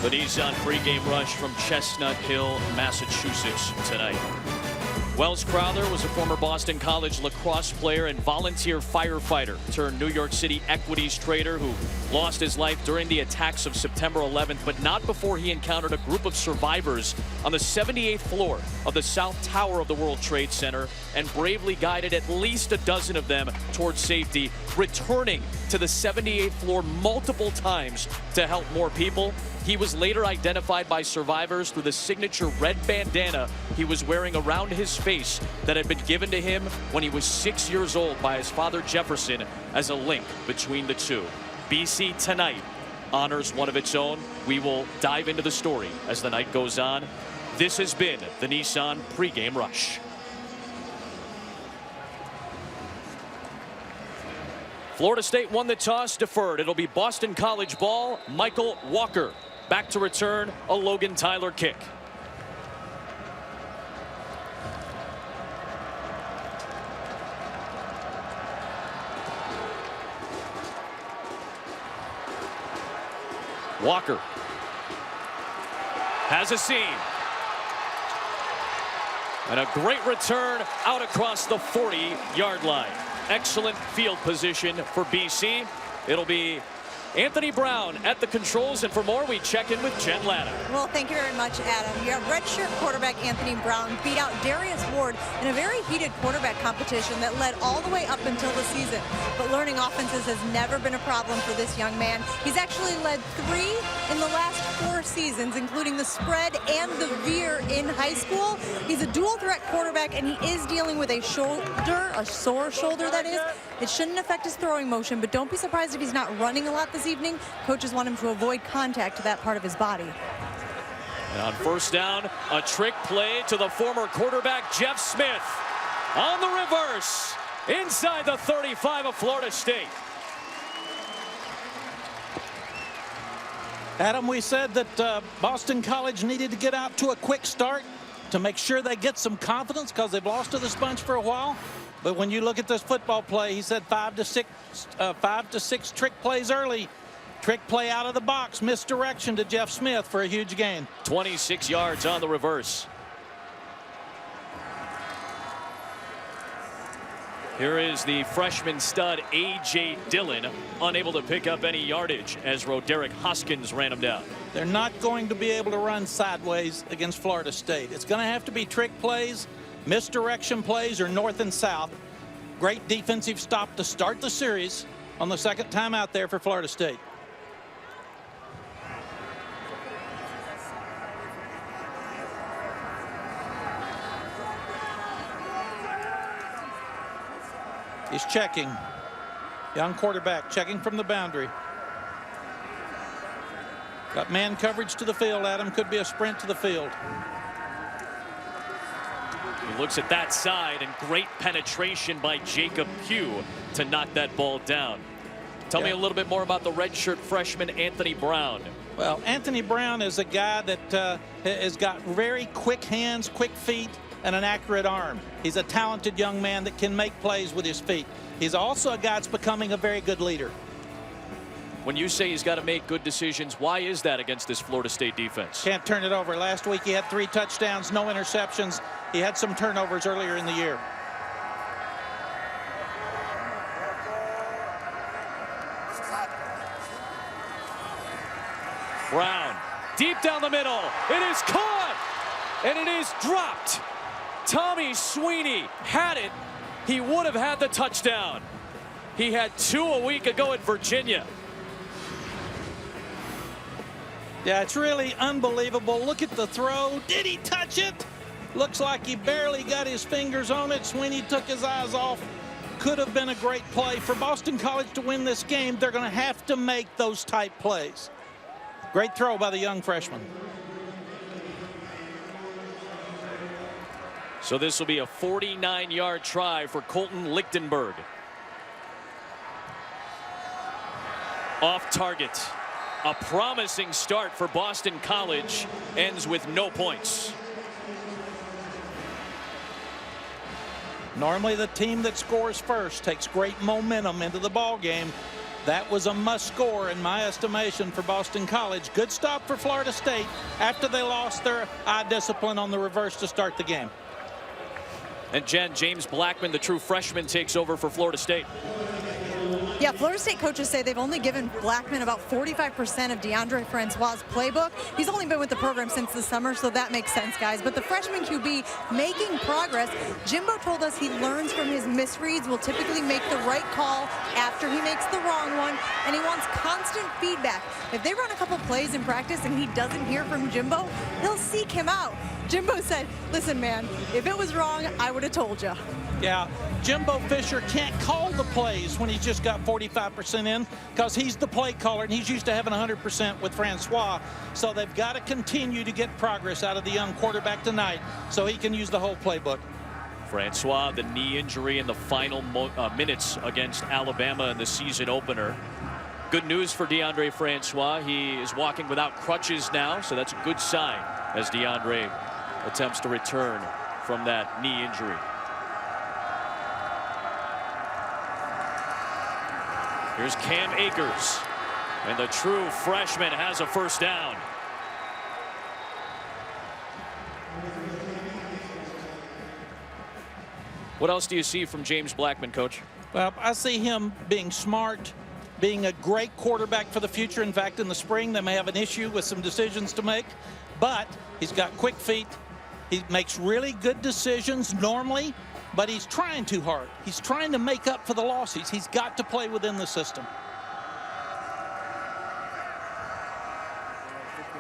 The Nissan pregame rush from Chestnut Hill, Massachusetts tonight. Welles Crowther was a former Boston College lacrosse player and volunteer firefighter turned New York City equities trader who lost his life during the attacks of September 11th, but not before he encountered a group of survivors on the 78th floor of the South Tower of the World Trade Center and bravely guided at least a dozen of them towards safety, returning to the 78th floor multiple times to help more people. He was later identified by survivors through the signature red bandana he was wearing around his face that had been given to him when he was 6 years old by his father Jefferson as a link between the two. BC tonight honors one of its own. We will dive into the story as the night goes on. This has been the Nissan pregame rush. Florida State won the toss, deferred. It'll be Boston College ball. Michael Walker back to return a Logan Tyler kick. Walker has a seam. And a great return out across the 40-yard line. Excellent field position for BC. It'll be Anthony Brown at the controls, and for more, we check in with Jen Latta. Well, thank you very much, Adam. Your redshirt quarterback Anthony Brown beat out Darius Ward in a very heated quarterback competition that led all the way up until the season. But learning offenses has never been a problem for this young man. He's actually led 3 in the last 4 seasons, including the spread and the veer in high school. He's a dual threat quarterback, and he is dealing with a shoulder, a sore shoulder that is. It shouldn't affect his throwing motion, but don't be surprised if he's not running a lot this evening. Coaches want him to avoid contact to that part of his body. And on first down, a trick play to the former quarterback Jeff Smith on the reverse inside the 35 of Florida State. Adam, we said that Boston College needed to get out to a quick start to make sure they get some confidence because they've lost to this bunch for a while. But when you look at this football play, he said 5 to 6 trick plays early. Trick play out of the box, misdirection to Jeff Smith for a huge gain. 26 yards on the reverse. Here is the freshman stud A.J. Dillon, unable to pick up any yardage as Roderick Hoskins ran him down. They're not going to be able to run sideways against Florida State. It's going to have to be trick plays, misdirection plays, or north and south. Great defensive stop to start the series on the second time out there for Florida State. He's checking. Young quarterback checking from the boundary. Got man coverage to the field, Adam. Could be a sprint to the field. He looks at that side, and great penetration by Jacob Pugh to knock that ball down. Tell me a little bit more about the redshirt freshman Anthony Brown. Well, Anthony Brown is a guy that has got very quick hands, quick feet, and an accurate arm. He's a talented young man that can make plays with his feet. He's also a guy that's becoming a very good leader. When you say he's got to make good decisions, why is that against this Florida State defense? Can't turn it over. Last week he had 3 touchdowns, no interceptions. He had some turnovers earlier in the year. Brown, deep down the middle. It is caught, and it is dropped. Tommy Sweeney had it. He would have had the touchdown. He had 2 a week ago at Virginia. Yeah, it's really unbelievable. Look at the throw. Did he touch it? Looks like he barely got his fingers on it. Sweeney took his eyes off. Could have been a great play. For Boston College to win this game, they're going to have to make those type plays. Great throw by the young freshman. So this will be a 49-yard try for Colton Lichtenberg. Off target. A promising start for Boston College ends with no points. Normally the team that scores first takes great momentum into the ball game. That was a must score in my estimation for Boston College. Good stop for Florida State after they lost their eye discipline on the reverse to start the game. And Jen, James Blackman, the true freshman, takes over for Florida State. Yeah, Florida State coaches say they've only given Blackman about 45% of DeAndre Francois' playbook. He's only been with the program since the summer, so that makes sense, guys. But the freshman QB making progress. Jimbo told us he learns from his misreads, will typically make the right call after he makes the wrong one, and he wants constant feedback. If they run a couple plays in practice and he doesn't hear from Jimbo, he'll seek him out. Jimbo said, listen, man, if it was wrong, I would have told you. Yeah, Jimbo Fisher can't call the plays when he's just got 45% in because he's the play caller and he's used to having 100% with Francois. So they've got to continue to get progress out of the young quarterback tonight so he can use the whole playbook. Francois, the knee injury in the final minutes against Alabama in the season opener. Good news for DeAndre Francois. He is walking without crutches now, so that's a good sign as DeAndre attempts to return from that knee injury. Here's Cam Akers, and the true freshman has a first down. What else do you see from James Blackman, Coach? Well, I see him being smart, being a great quarterback for the future. In fact, in the spring, they may have an issue with some decisions to make, but he's got quick feet. He makes really good decisions normally, but he's trying too hard. He's trying to make up for the losses. He's got to play within the system.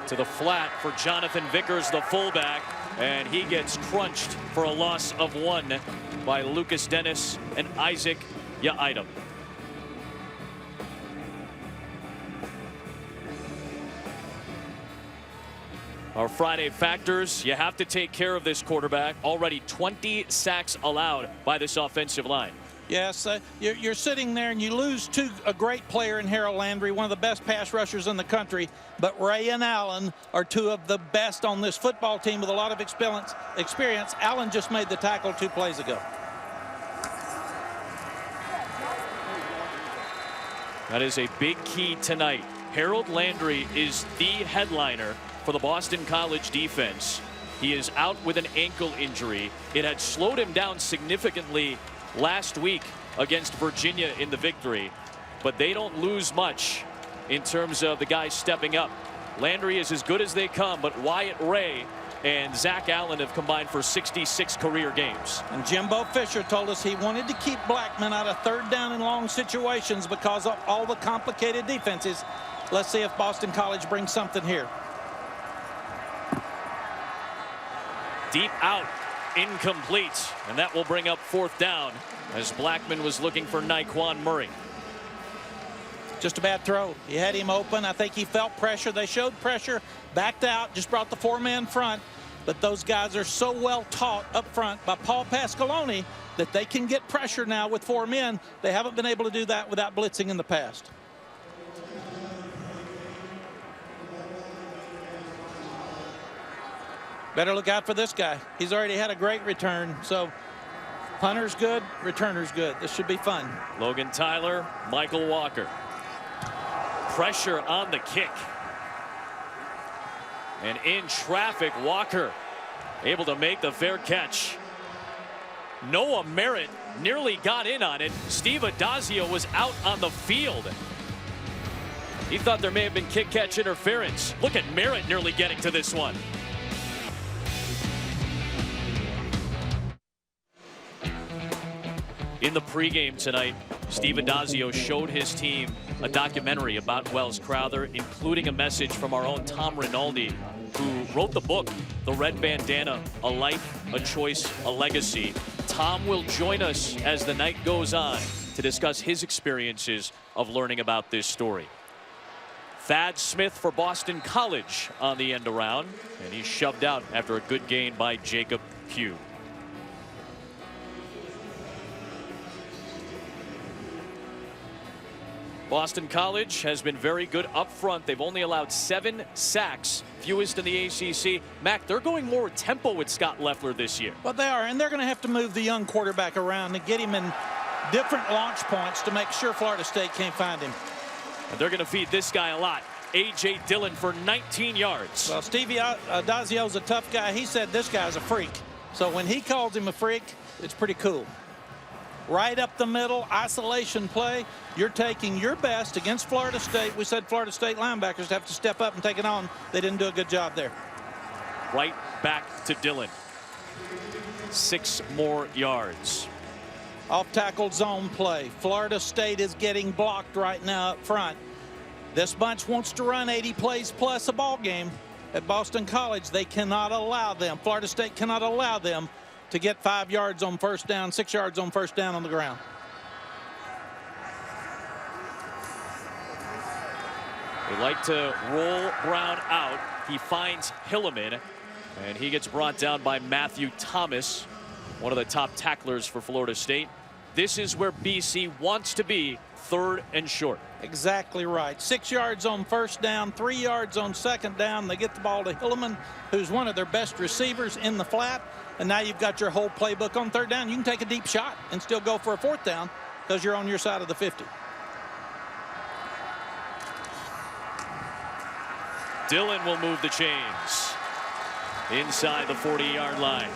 To the flat for Jonathan Vickers, the fullback, and he gets crunched for a loss of 1 by Lucas Dennis and Isaac Yaidam. Our Friday factors, you have to take care of this quarterback. Already 20 sacks allowed by this offensive line. Yes, you're sitting there and you lose a great player in Harold Landry, one of the best pass rushers in the country, but Ray and Allen are two of the best on this football team with a lot of experience. Allen just made the tackle 2 plays ago. That is a big key tonight. Harold Landry is the headliner for the Boston College defense. He is out with an ankle injury. It had slowed him down significantly last week against Virginia in the victory, but they don't lose much in terms of the guys stepping up. Landry is as good as they come, but Wyatt Ray and Zach Allen have combined for 66 career games. And Jimbo Fisher told us he wanted to keep Blackman out of 3rd down and long situations because of all the complicated defenses. Let's see if Boston College brings something here. Deep out, incomplete, and that will bring up 4th down as Blackman was looking for Nyquan Murray. Just a bad throw. He had him open. I think he felt pressure. They showed pressure, backed out, just brought the 4-man front. But those guys are so well taught up front by Paul Pasqualoni that they can get pressure now with 4 men. They haven't been able to do that without blitzing in the past. Better look out for this guy. He's already had a great return. So punter's good, returner's good. This should be fun. Logan Tyler, Michael Walker. Pressure on the kick. And in traffic, Walker able to make the fair catch. Noah Merritt nearly got in on it. Steve Adazio was out on the field. He thought there may have been kick-catch interference. Look at Merritt nearly getting to this one. In the pregame tonight, Steve Adazio showed his team a documentary about Welles Crowther, including a message from our own Tom Rinaldi, who wrote the book, The Red Bandana, A Life, a Choice, a Legacy. Tom will join us as the night goes on to discuss his experiences of learning about this story. Thad Smith for Boston College on the end around, and he's shoved out after a good gain by Jacob Pugh. Boston College has been very good up front. They've only allowed 7 sacks, fewest in the ACC. Mac, they're going more with tempo with Scott Loeffler this year. Well, they are, and they're going to have to move the young quarterback around and get him in different launch points to make sure Florida State can't find him. And they're going to feed this guy a lot. A.J. Dillon for 19 yards. Well, Stevie Dazio's a tough guy. He said this guy's a freak. So when he calls him a freak, it's pretty cool. Right up the middle, isolation play. You're taking your best against Florida State. We said Florida State linebackers have to step up and take it on. They didn't do a good job there. Right back to Dillon. 6 more yards. Off-tackle zone play. Florida State is getting blocked right now up front. This bunch wants to run 80 plays plus a ball game at Boston College. They cannot allow them. Florida State cannot allow them to get 5 yards on first down, 6 yards on first down on the ground. They like to roll Brown out. He finds Hilliman, and he gets brought down by Matthew Thomas, one of the top tacklers for Florida State. This is where BC wants to be, 3rd and short. Exactly right. 6 yards on first down, 3 yards on second down. They get the ball to Hilliman, who's one of their best receivers in the flat. And now you've got your whole playbook on 3rd down. You can take a deep shot and still go for a 4th down because you're on your side of the 50. Dillon will move the chains inside the 40-yard line.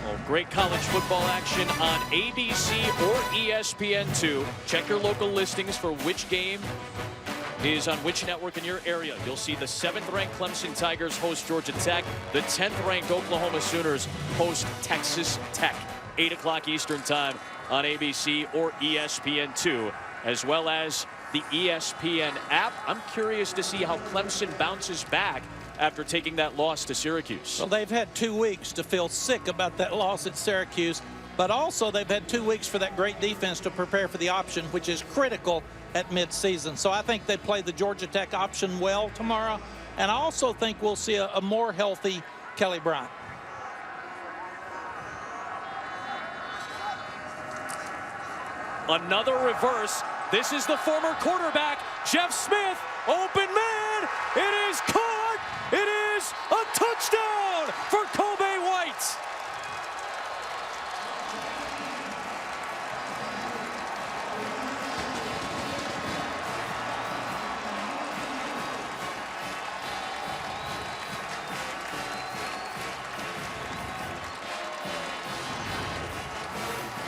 Well, great college football action on ABC or ESPN2. Check your local listings for which game is on which network in your area. You'll see the 7th-ranked Clemson Tigers host Georgia Tech. The 10th-ranked Oklahoma Sooners host Texas Tech. 8 o'clock Eastern time on ABC or ESPN2, as well as the ESPN app. I'm curious to see how Clemson bounces back after taking that loss to Syracuse. Well, they've had 2 weeks to feel sick about that loss at Syracuse, but also they've had 2 weeks for that great defense to prepare for the option, which is critical at midseason. So I think they play the Georgia Tech option well tomorrow, and I also think we'll see a more healthy Kelly Bryant. Another reverse. This is the former quarterback, Jeff Smith. Open man. It is caught. It is a touchdown for Kobe White.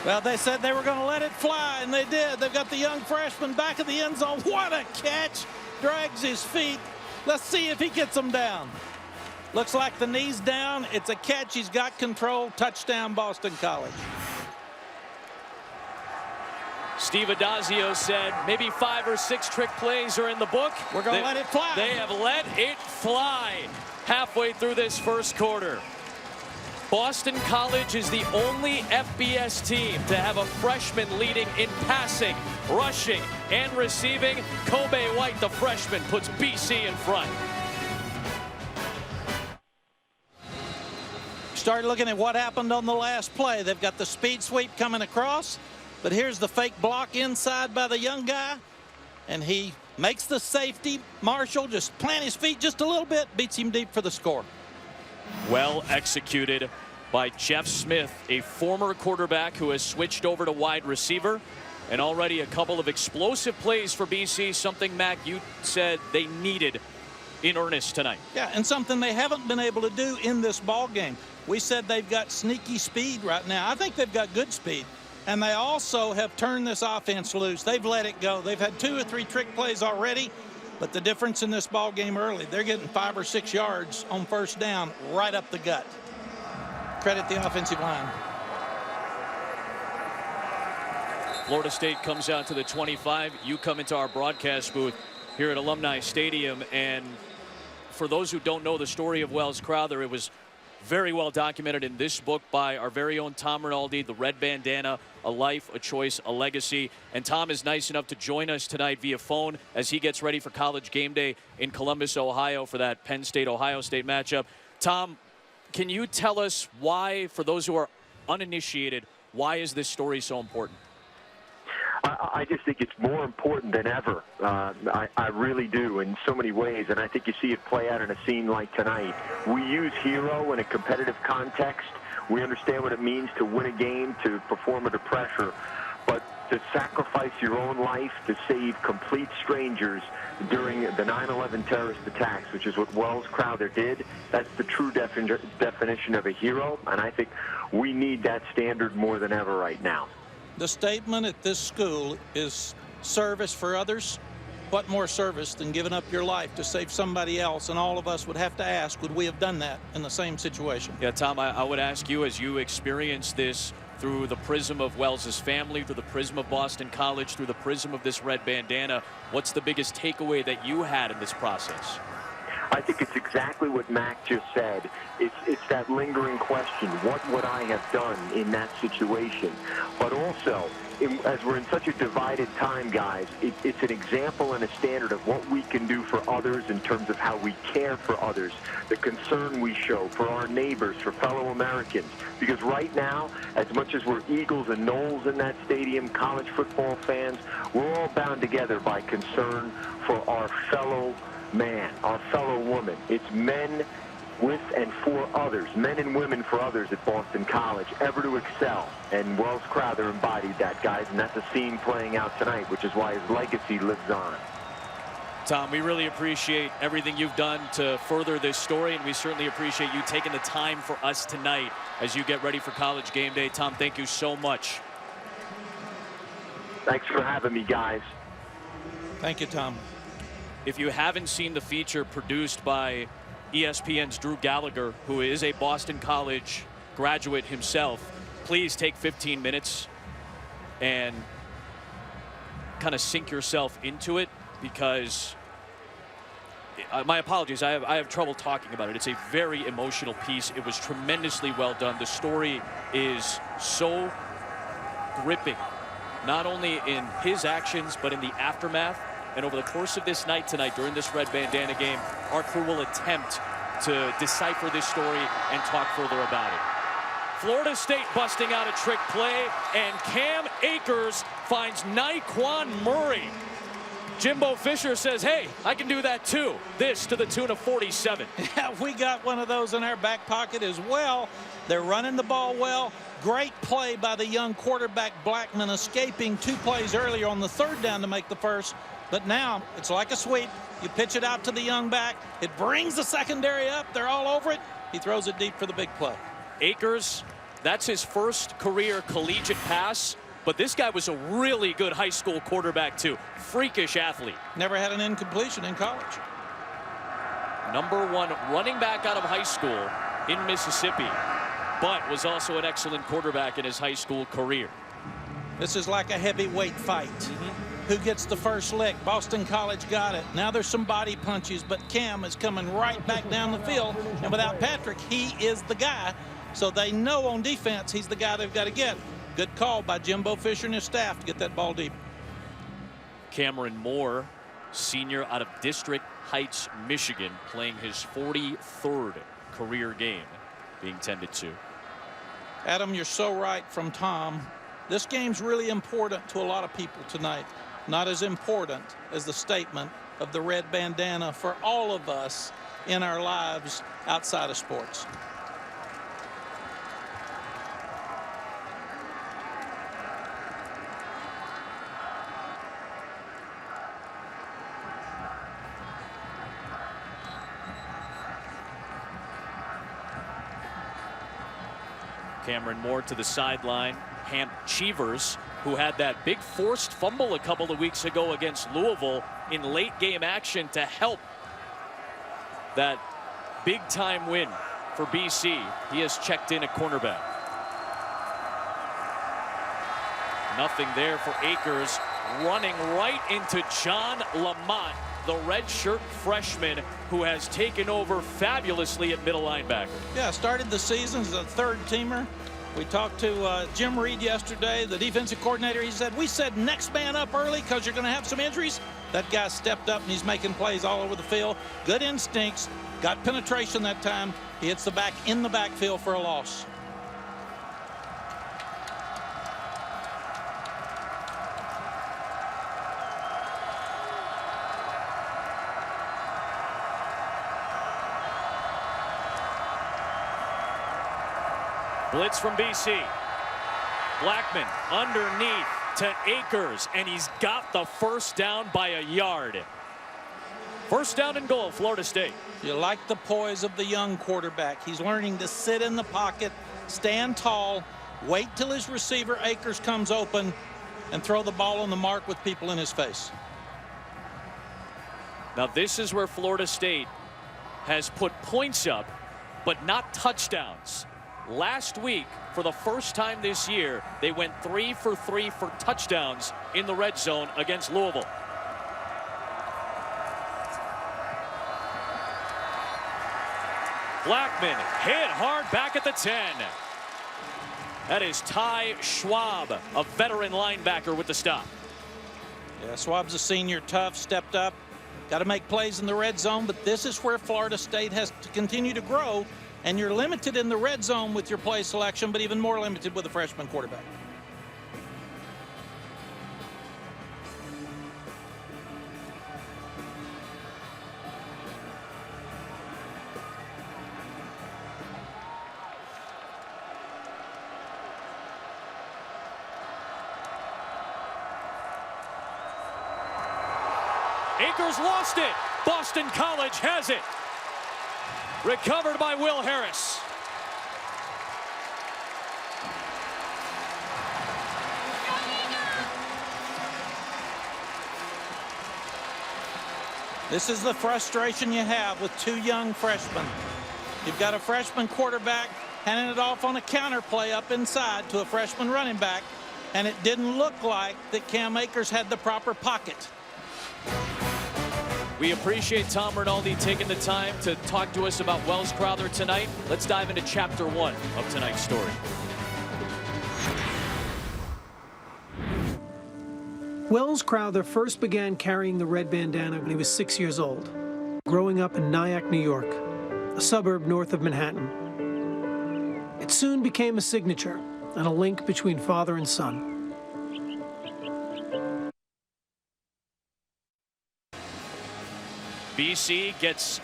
Well, they said they were going to let it fly, and they did. They've got the young freshman back of the end zone. What a catch. Drags his feet. Let's see if he gets them down. Looks like the knee's down. It's a catch. He's got control. Touchdown, Boston College. Steve Adazio said maybe 5 or 6 trick plays are in the book. We're going to let it fly. They have let it fly halfway through this first quarter. Boston College is the only FBS team to have a freshman leading in passing, rushing, and receiving. Kobe White, the freshman, puts BC in front. Start looking at what happened on the last play. They've got the speed sweep coming across, but here's the fake block inside by the young guy, and he makes the safety. Marshall just plant his feet just a little bit, beats him deep for the score. Well executed by Jeff Smith, a former quarterback who has switched over to wide receiver, and already a couple of explosive plays for BC, something, Mac, you said they needed in earnest tonight. Yeah, and something they haven't been able to do in this ball game. We said they've got sneaky speed right now. I think they've got good speed, and they also have turned this offense loose. They've let it go. They've had 2 or 3 trick plays already. But the difference in this ball game early, they're getting 5 or 6 yards on first down right up the gut. Credit the offensive line. Florida State comes out to the 25. You come into our broadcast booth here at Alumni Stadium. And for those who don't know the story of Welles Crowther, it was very well documented in this book by our very own Tom Rinaldi, The Red Bandana, A Life, A Choice, A Legacy. And Tom is nice enough to join us tonight via phone as he gets ready for College Game Day in Columbus, Ohio for that Penn State-Ohio State matchup. Tom, can you tell us why, for those who are uninitiated, why is this story so important? I just think it's more important than ever. I really do in so many ways, and I think you see it play out in a scene like tonight. We use hero in a competitive context. We understand what it means to win a game, to perform under pressure. But to sacrifice your own life to save complete strangers during the 9/11 terrorist attacks, which is what Welles Crowther did. That's the true definition of a hero, and I think we need that standard more than ever right now. The statement at this school is service for others. What more service than giving up your life to save somebody else? And all of us would have to ask, would we have done that in the same situation? Yeah, Tom, I would ask you, as you experience this through the prism of Wells's family, through the prism of Boston College, through the prism of this red bandana, what's the biggest takeaway that you had in this process? I think it's exactly what Mac just said. It's that lingering question, what would I have done in that situation? But also, as we're in such a divided time, guys, it's an example and a standard of what we can do for others in terms of how we care for others, the concern we show for our neighbors, for fellow Americans. Because right now, as much as we're Eagles and Noles in that stadium, college football fans, we're all bound together by concern for our fellow man, our fellow woman. It's men with and for others, men and women for others at Boston College, ever to excel. And Welles Crowther embodied that, guys, and that's a scene playing out tonight, which is why his legacy lives on. Tom, we really appreciate everything you've done to further this story, and we certainly appreciate you taking the time for us tonight as you get ready for College Game Day. Tom, thank you so much. Thanks for having me, guys. Thank you, Tom. If you haven't seen the feature produced by ESPN's Drew Gallagher, who is a Boston College graduate himself, please take 15 minutes and kind of sink yourself into it, because my apologies, I have trouble talking about it. It's a very emotional piece. It was tremendously well done. The story is so gripping, not only in his actions, but in the aftermath. And over the course of this night tonight, during this red bandana game, our crew will attempt to decipher this story and talk further about it. Florida State busting out a trick play, and Cam Akers finds Naquan Murray. Jimbo Fisher says, hey, I can do that too. This to the tune of 47. Yeah, we got one of those in our back pocket as well. They're running the ball well. Great play by the young quarterback Blackman, escaping 2 plays earlier on the 3rd down to make the first. But now it's like a sweep. You pitch it out to the young back. It brings the secondary up. They're all over it. He throws it deep for the big play. Akers, that's his first career collegiate pass. But this guy was a really good high school quarterback, too. Freakish athlete. Never had an incompletion in college. #1 running back out of high school in Mississippi, but was also an excellent quarterback in his high school career. This is like a heavyweight fight. Who gets the first lick? Boston College got it. Now there's some body punches, but Cam is coming right back down the field. And without Patrick, he is the guy. So they know on defense he's the guy they've got to get. Good call by Jimbo Fisher and his staff to get that ball deep. Cameron Moore, senior out of District Heights, Michigan, playing his 43rd career game, being tended to. Adam, you're so right from Tom. This game's really important to a lot of people tonight. Not as important as the statement of the red bandana for all of us in our lives outside of sports. Cameron Moore to the sideline. Hamp Cheevers, who had that big forced fumble a couple of weeks ago against Louisville in late game action to help that big time win for BC. He has checked in at cornerback. Nothing there for Akers, running right into John Lamont, the redshirt freshman who has taken over fabulously at middle linebacker. Yeah, started the season as a 3rd teamer. We talked to Jim Reed yesterday, the defensive coordinator. He said, we said next man up early because you're going to have some injuries. That guy stepped up and he's making plays all over the field. Good instincts, got penetration that time. He hits the back in the backfield for a loss. Blitz from BC. Blackman underneath to Akers, and he's got the first down by a yard. First down and goal, Florida State. You like the poise of the young quarterback. He's learning to sit in the pocket, stand tall, wait till his receiver Akers comes open, and throw the ball on the mark with people in his face. Now this is where Florida State has put points up, but not touchdowns. Last week, for the first time this year, they went 3 for 3 for touchdowns in the red zone against Louisville. Blackman hit hard back at the 10. That is Ty Schwab, a veteran linebacker, with the stop. Yeah, Schwab's a senior, tough, stepped up. Got to make plays in the red zone, but this is where Florida State has to continue to grow, and you're limited in the red zone with your play selection, but even more limited with a freshman quarterback. Akers lost it. Boston College has it. Recovered by Will Harris. This is the frustration you have with two young freshmen. You've got a freshman quarterback handing it off on a counter play up inside to a freshman running back, and it didn't look like that Cam Akers had the proper pocket. We appreciate Tom Rinaldi taking the time to talk to us about Welles Crowther tonight. Let's dive into Chapter 1 of tonight's story. Welles Crowther first began carrying the red bandana when he was 6 years old, growing up in Nyack, New York, a suburb north of Manhattan. It soon became a signature and a link between father and son. BC gets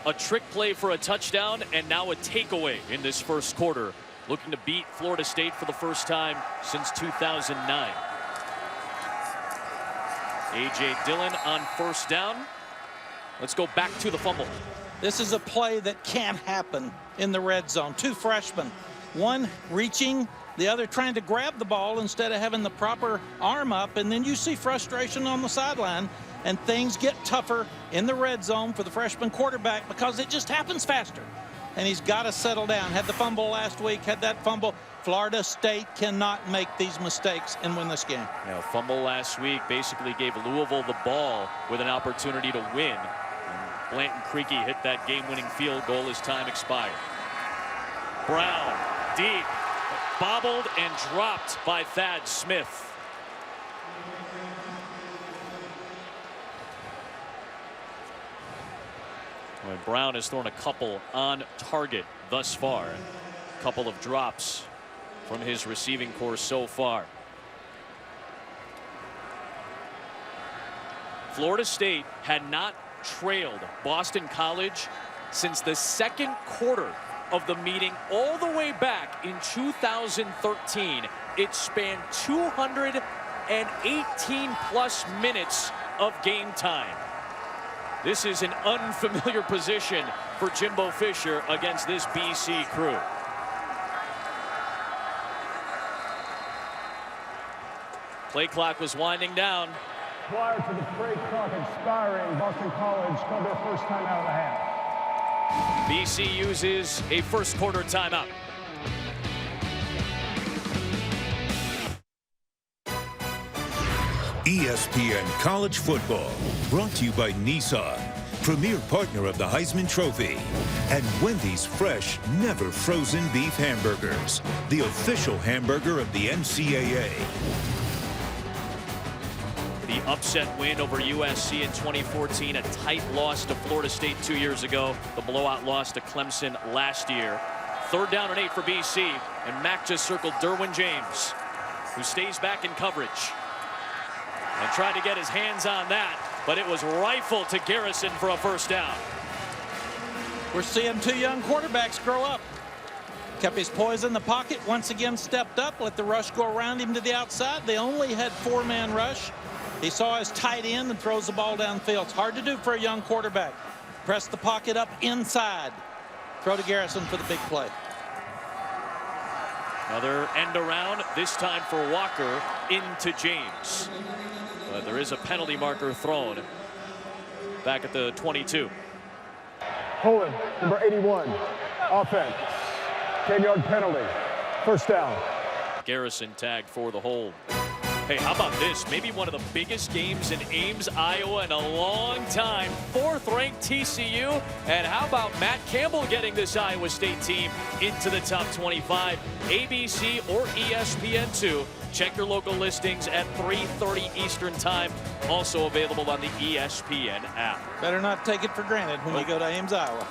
a trick play for a touchdown and now a takeaway in this first quarter, looking to beat Florida State for the first time since 2009. A.J. Dillon on first down. Let's go back to the fumble. This is a play that can't happen in the red zone. Two freshmen, one reaching, the other trying to grab the ball instead of having the proper arm up, and then you see frustration on the sideline, and things get tougher in the red zone for the freshman quarterback because it just happens faster. And he's got to settle down. Had the fumble last week, had that fumble. Florida State cannot make these mistakes and win this game. Yeah, fumble last week basically gave Louisville the ball with an opportunity to win. And Blanton Creaky hit that game-winning field goal as time expired. Brown, deep, bobbled and dropped by Thad Smith. Well, Brown has thrown a couple on target thus far. A couple of drops from his receiving corps so far. Florida State had not trailed Boston College since the second quarter of the meeting all the way back in 2013. It spanned 218 plus minutes of game time. This is an unfamiliar position for Jimbo Fisher against this BC crew. Play clock was winding down. Prior to the play clock expiring, Boston College called their first timeout of the half. BC uses a first quarter timeout. ESPN College Football, brought to you by Nissan, premier partner of the Heisman Trophy, and Wendy's fresh, never frozen beef hamburgers, the official hamburger of the NCAA. The upset win over USC in 2014, a tight loss to Florida State 2 years ago, the blowout loss to Clemson last year. 3rd down and 8 for BC, and Mac just circled Derwin James, who stays back in coverage. And tried to get his hands on that, but it was rifled to Garrison for a first down. We're seeing two young quarterbacks grow up. Kept his poise in the pocket, once again stepped up, let the rush go around him to the outside. They only had 4-man rush. He saw his tight end and throws the ball downfield. It's hard to do for a young quarterback. Press the pocket up inside. Throw to Garrison for the big play. Another end around, this time for Walker into James. But there is a penalty marker thrown back at the 22. Holding, number 81, offense. 10-yard penalty. First down. Garrison tagged for the hold. Hey, how about this? Maybe one of the biggest games in Ames, Iowa in a long time. 4th-ranked TCU. And how about Matt Campbell getting this Iowa State team into the top 25? ABC or ESPN2. Check your local listings at 3:30 Eastern Time. Also available on the ESPN app. Better not take it for granted when you go to Ames, Iowa.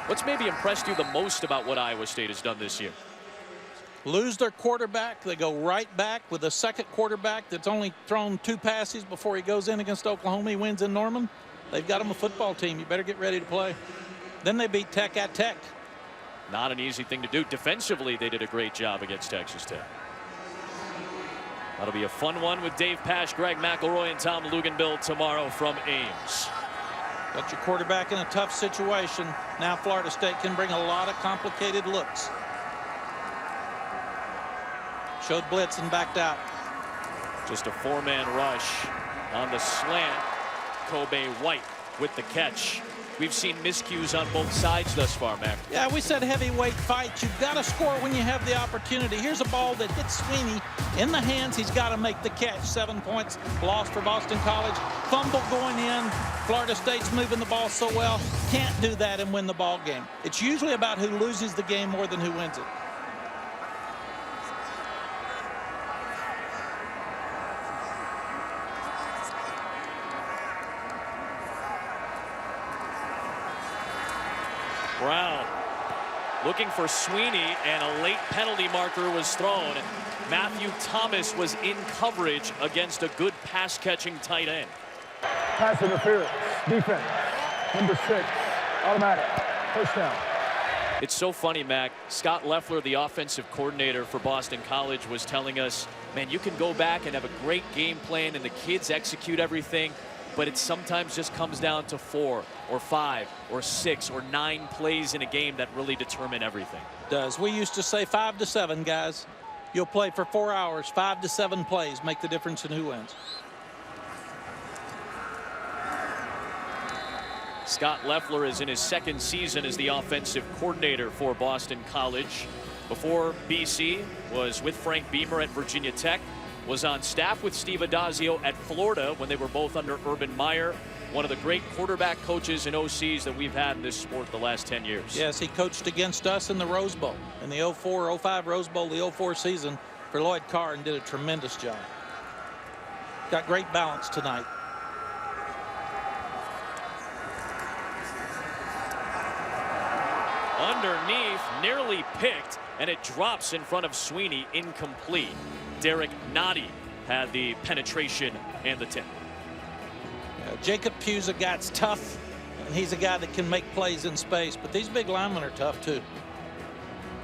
What's maybe impressed you the most about what Iowa State has done this year? Lose their quarterback. They go right back with a second quarterback that's only thrown 2 passes before he goes in against Oklahoma. He wins in Norman. They've got him a football team. You better get ready to play. Then they beat Tech at Tech. Not an easy thing to do. Defensively, they did a great job against Texas Tech. That'll be a fun one with Dave Pasch, Greg McElroy, and Tom Luganbill tomorrow from Ames. Got your quarterback in a tough situation. Now Florida State can bring a lot of complicated looks. Showed blitz and backed out. Just a 4-man rush on the slant. Kobe White with the catch. We've seen miscues on both sides thus far, Mac. Yeah, we said heavyweight fights. You've got to score when you have the opportunity. Here's a ball that hits Sweeney in the hands. He's got to make the catch. 7 points lost for Boston College. Fumble going in. Florida State's moving the ball so well. Can't do that and win the ball game. It's usually about who loses the game more than who wins it. Brown looking for Sweeney, and a late penalty marker was thrown. Matthew Thomas was in coverage against a good pass-catching tight end. Pass interference. Defense. Number 6. Automatic. First down. It's so funny, Mac. Scott Loeffler, the offensive coordinator for Boston College, was telling us, man, you can go back and have a great game plan and the kids execute everything, but it sometimes just comes down to 4 or 5 or 6 or 9 plays in a game that really determine everything. Does. We used to say 5 to 7, guys. You'll play for 4 hours. 5 to 7 plays make the difference in who wins. Scott Loeffler is in his 2nd season as the offensive coordinator for Boston College. Before BC, was with Frank Beamer at Virginia Tech, was on staff with Steve Addazio at Florida when they were both under Urban Meyer, one of the great quarterback coaches and OCs that we've had in this sport the last 10 years. Yes, he coached against us in the Rose Bowl, in the 04-05 Rose Bowl, the 04 season for Lloyd Carr, and did a tremendous job. Got great balance tonight. Underneath, nearly picked, and it drops in front of Sweeney, incomplete. Derek Noddy had the penetration and the tip. Jacob Pugh's a guy that's tough, and he's a guy that can make plays in space, but these big linemen are tough too.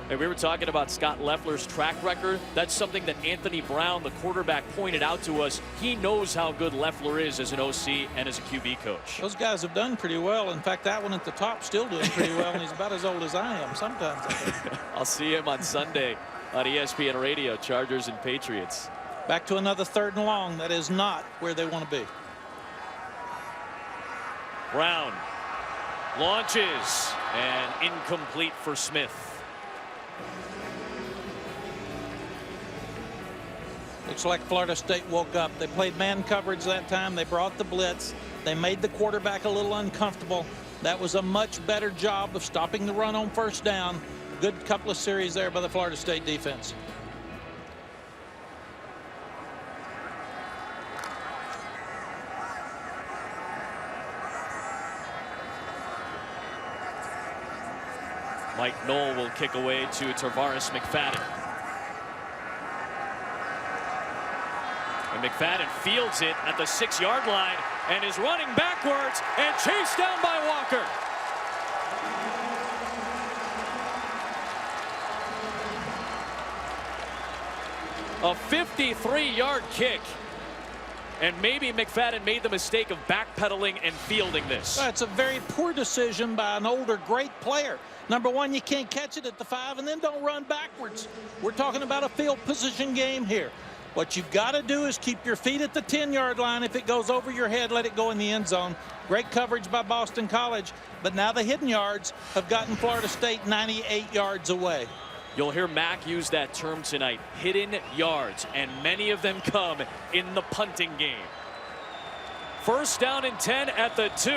And we were talking about Scott Loeffler's track record. That's something that Anthony Brown, the quarterback, pointed out to us. He knows how good Loeffler is as an OC and as a QB coach. Those guys have done pretty well. In fact, that one at the top still doing pretty well, and he's about as old as I am sometimes, I think. I'll see him on Sunday on ESPN Radio, Chargers and Patriots. Back to another 3rd and long. That is not where they want to be. Brown launches, and incomplete for Smith. Looks like Florida State woke up. They played man coverage that time. They brought the blitz. They made the quarterback a little uncomfortable. That was a much better job of stopping the run on 1st down. Good couple of series there by the Florida State defense. Mike Knoll will kick away to Tarvaris McFadden. And McFadden fields it at the 6-yard line and is running backwards and chased down by Walker. A 53-yard kick. And maybe McFadden made the mistake of backpedaling and fielding this. That's a very poor decision by an older, great player. Number one, you can't catch it at the 5 and then don't run backwards. We're talking about a field position game here. What you've got to do is keep your feet at the 10-yard line. If it goes over your head, let it go in the end zone. Great coverage by Boston College, but now the hidden yards have gotten Florida State 98 yards away. You'll hear Mac use that term tonight, hidden yards, and many of them come in the punting game. 1st down and 10 at the 2.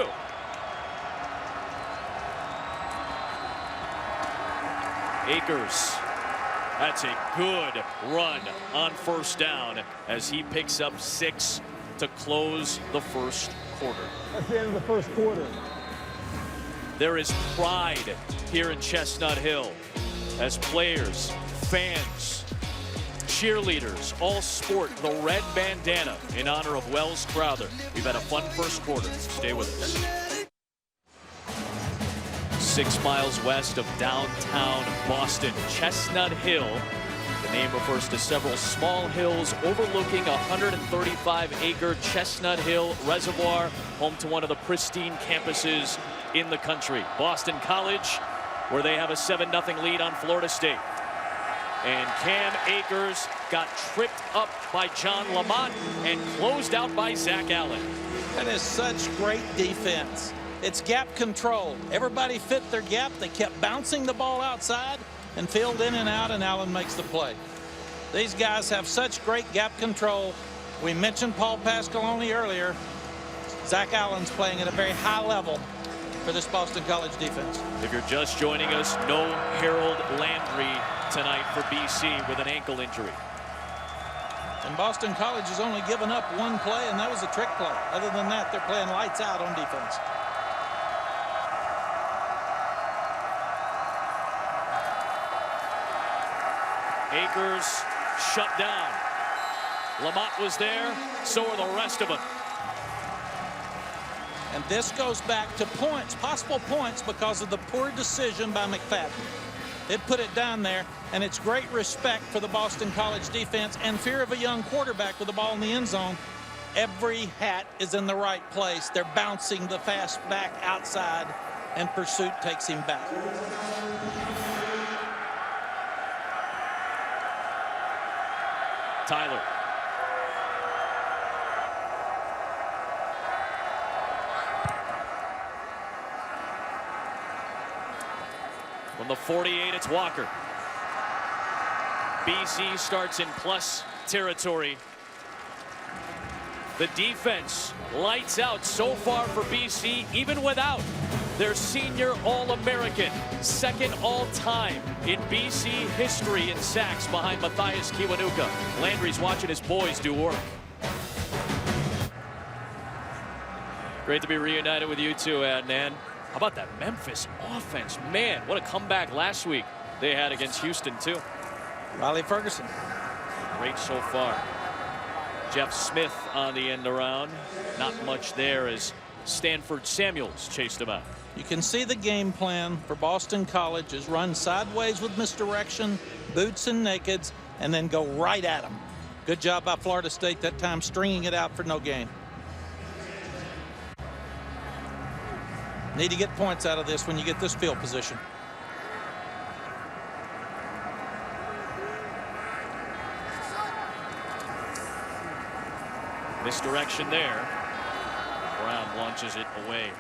Akers. That's a good run on 1st down as he picks up 6 to close the 1st quarter. At the end of the 1st quarter. There is pride here in Chestnut Hill as players, fans, cheerleaders all sport the red bandana in honor of Welles Crowther. We've had a fun 1st quarter. Stay with us. 6 miles west of downtown Boston, Chestnut Hill. The name refers to several small hills overlooking a 135-acre Chestnut Hill Reservoir, home to one of the pristine campuses in the country. Boston College, where they have a 7-0 lead on Florida State. And Cam Akers got tripped up by John Lamont and closed out by Zach Allen. That is such great defense. It's gap control. Everybody fit their gap. They kept bouncing the ball outside and filled in and out, and Allen makes the play. These guys have such great gap control. We mentioned Paul Pasqualoni earlier. Zach Allen's playing at a very high level for this Boston College defense. If you're just joining us, no Harold Landry tonight for BC with an ankle injury. And Boston College has only given up 1 play, and that was a trick play. Other than that, they're playing lights out on defense. Akers shut down. Lamont was there, so are the rest of them. And this goes back to points, possible points, because of the poor decision by McFadden. It put it down there, and it's great respect for the Boston College defense and fear of a young quarterback with the ball in the end zone. Every hat is in the right place. They're bouncing the fast back outside, and pursuit takes him back. Tyler. From the 48, it's Walker. BC starts in plus territory. The defense lights out so far for BC, even without their senior All-American, 2nd all-time in BC history in sacks behind Matthias Kiwanuka. Landry's watching his boys do work. Great to be reunited with you too, Adnan. How about that Memphis offense? Man, what a comeback last week they had against Houston too. Riley Ferguson. Great so far. Jeff Smith on the end around. Not much there as Stanford Samuels chased him out. You can see the game plan for Boston College is run sideways with misdirection, boots and nakeds, and then go right at them. Good job by Florida State that time, stringing it out for no gain. Need to get points out of this when you get this field position. Misdirection there. Brown launches it away.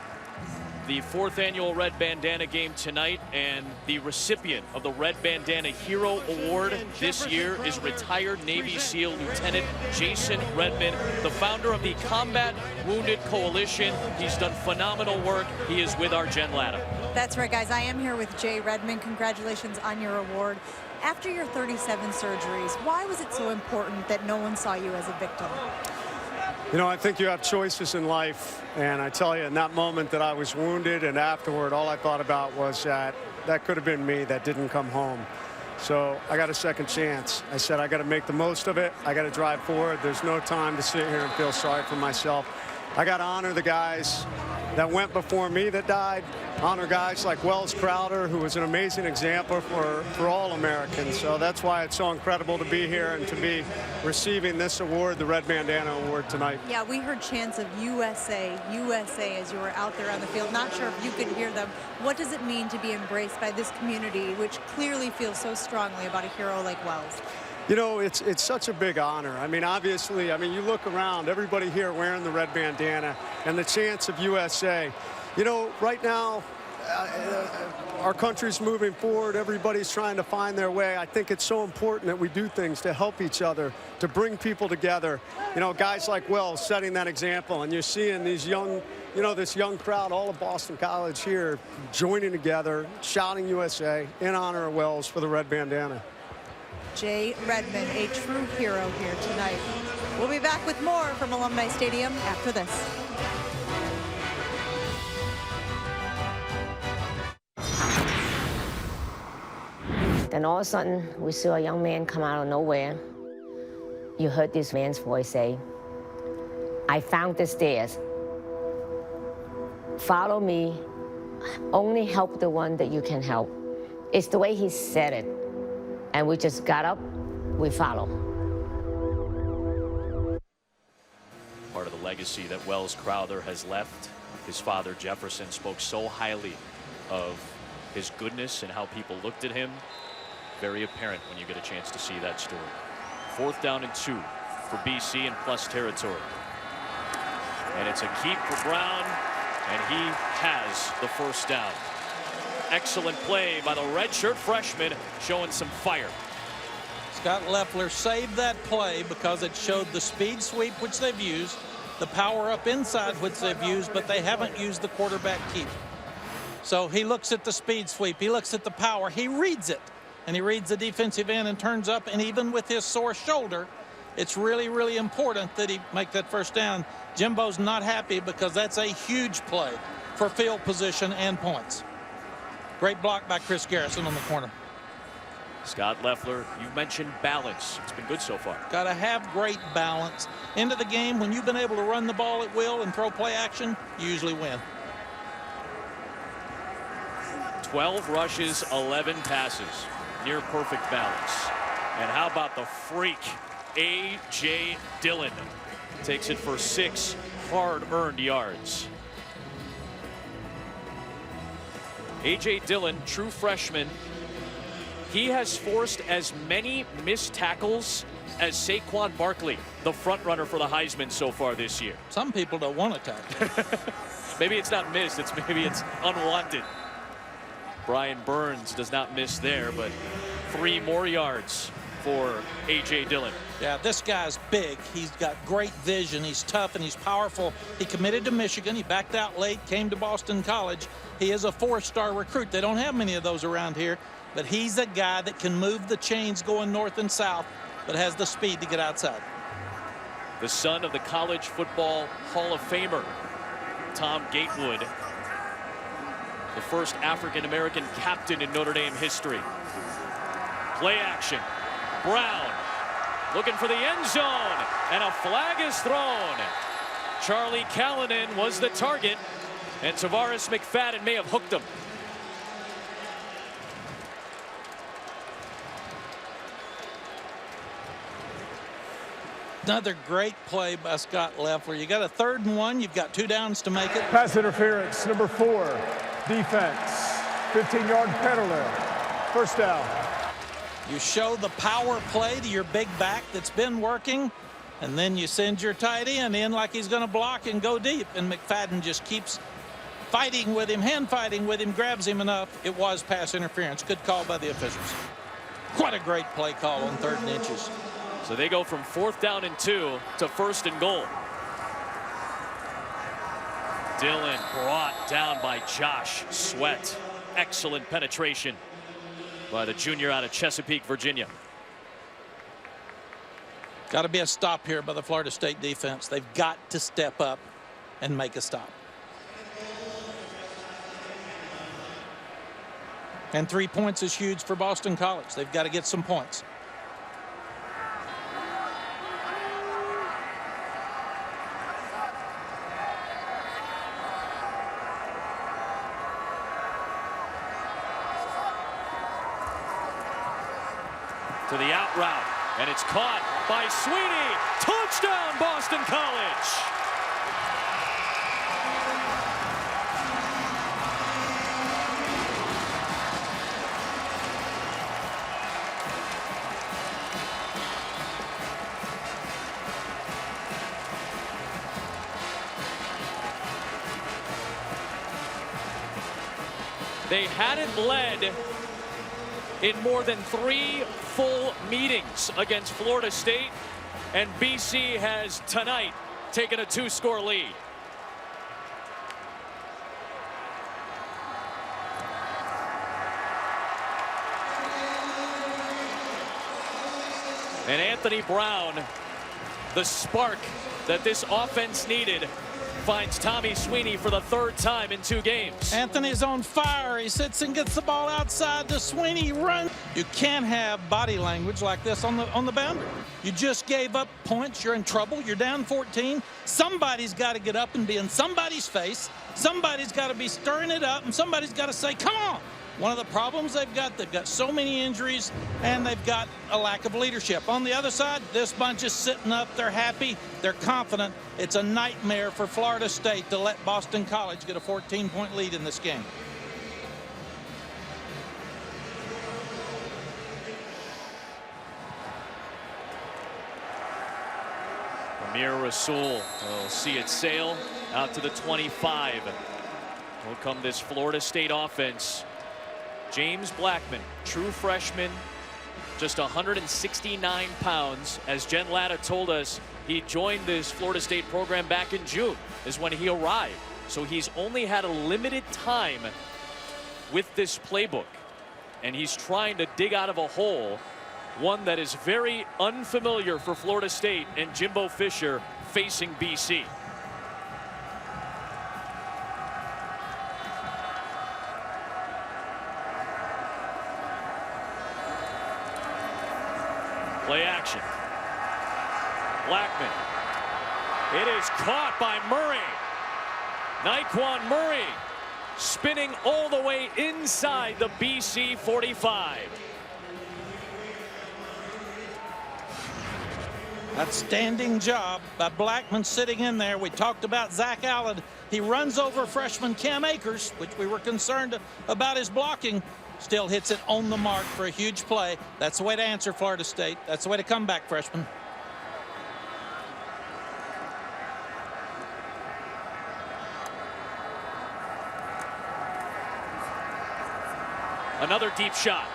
The 4th annual Red Bandana Game tonight, and the recipient of the Red Bandana Hero Award this year is retired Navy SEAL Lieutenant Jason Redman, the founder of the Combat Wounded Coalition. He's done phenomenal work. He is with our Jen Latta. That's right, guys. I am here with Jay Redman. Congratulations on your award. After your 37 surgeries, why was it so important that no one saw you as a victim? You know, I think you have choices in life, and I tell you, in that moment that I was wounded and afterward, all I thought about was that could have been me that didn't come home. So I got a second chance. I said I got to make the most of it. I got to drive forward. There's no time to sit here and feel sorry for myself. I got to honor the guys that went before me that died. Honor guys like Welles Crowther, who was an amazing example for all Americans. So that's why it's so incredible to be here and to be receiving this award, the Red Bandana Award, tonight. Yeah, we heard chants of USA, USA as you were out there on the field. Not sure if you could hear them. What does it mean to be embraced by this community, which clearly feels so strongly about a hero like Welles? You know, it's such a big honor. I mean, obviously, you look around, everybody here wearing the red bandana and the chants of USA. You know, right now, our country's moving forward. Everybody's trying to find their way. I think it's so important that we do things to help each other, to bring people together. You know, guys like Welles setting that example, and you're seeing these young, this young crowd, all of Boston College here, joining together, shouting USA in honor of Welles for the red bandana. Jay Redmond, a true hero here tonight. We'll be back with more from Alumni Stadium after this. Then all of a sudden, we saw a young man come out of nowhere. You heard this man's voice say, "I found the stairs. Follow me. Only help the one that you can help." It's the way he said it. And we just got up, we follow. Part of the legacy that Welles Crowther has left. His father, Jefferson, spoke so highly of his goodness and how people looked at him. Very apparent when you get a chance to see that story. 4th down and 2 for BC in plus territory. And it's a keep for Brown, and he has the first down. Excellent play by the redshirt freshman, showing some fire. Scott Leffler saved that play because it showed the speed sweep, which they've used, the power up inside, which they've used, but they haven't used the quarterback keep. So he looks at the speed sweep, he looks at the power, he reads it, and he reads the defensive end and turns up, and even with his sore shoulder, it's really, really important that he make that first down. Jimbo's not happy because that's a huge play for field position and points. Great block by Chris Garrison on the corner. Scott Leffler, you mentioned balance. It's been good so far. Got to have great balance. Into the game, when you've been able to run the ball at will and throw play action, you usually win. 12 rushes, 11 passes. Near perfect balance. And how about the freak, A.J. Dillon? Takes it for 6 hard-earned yards. A.J. Dillon, true freshman. He has forced as many missed tackles as Saquon Barkley, the front runner for the Heisman so far this year. Some people don't want to tackle. Maybe it's not missed, maybe it's unwanted. Brian Burns does not miss there, but 3 more yards for A.J. Dillon. Yeah, this guy's big. He's got great vision. He's tough and he's powerful. He committed to Michigan. He backed out late, came to Boston College. He is a 4-star recruit. They don't have many of those around here, but he's a guy that can move the chains going north and south, but has the speed to get outside. The son of the College Football Hall of Famer, Tom Gatewood, the first African-American captain in Notre Dame history. Play action. Brown looking for the end zone, and a flag is thrown. Charlie Callanan was the target, and Tavares McFadden may have hooked him. Another great play by Scott Leffler. You got a 3rd and 1. You've got 2 downs to make it. Pass interference, number 4, defense, 15-yard penalty, first down. You show the power play to your big back that's been working, and then you send your tight end in like he's going to block and go deep, and McFadden just keeps fighting with him, hand fighting with him, grabs him enough. It was pass interference. Good call by the officials. Quite a great play call on 3rd and inches. So they go from 4th down and 2 to 1st and goal. Dillon brought down by Josh Sweat. Excellent penetration by the junior out of Chesapeake, Virginia. Got to be a stop here by the Florida State defense. They've got to step up and make a stop. And 3 points is huge for Boston College. They've got to get some points. to the out route, and it's caught by Sweeney. Touchdown, Boston College! They hadn't led in more than 3 full meetings against Florida State, and BC has tonight taken a 2-score lead. And Anthony Brown, the spark that this offense needed, finds Tommy Sweeney for the 3rd time in 2 games. Anthony's on fire. He sits and gets the ball outside to Sweeney. Run. You can't have body language like this on the boundary. You just gave up points. You're in trouble. You're down 14. Somebody's got to get up and be in somebody's face. Somebody's got to be stirring it up, and somebody's got to say, come on. One of the problems they've got so many injuries, and they've got a lack of leadership. On the other side, this bunch is sitting up. They're happy. They're confident. It's a nightmare for Florida State to let Boston College get a 14-point lead in this game. Amir Rasul will see it sail out to the 25. Will come this Florida State offense. James Blackman, true freshman, just 169 pounds. As Jen Latta told us, he joined this Florida State program back in June, is when he arrived. So he's only had a limited time with this playbook. And he's trying to dig out of a hole, one that is very unfamiliar for Florida State and Jimbo Fisher facing BC. Play action. Blackman. It is caught by Murray. Nyquan Murray spinning all the way inside the BC 45. Outstanding job by Blackman sitting in there. We talked about Zach Allen. He runs over freshman Cam Akers, which we were concerned about his blocking. Still hits it on the mark for a huge play. That's the way to answer Florida State. That's the way to come back, freshman. Another deep shot.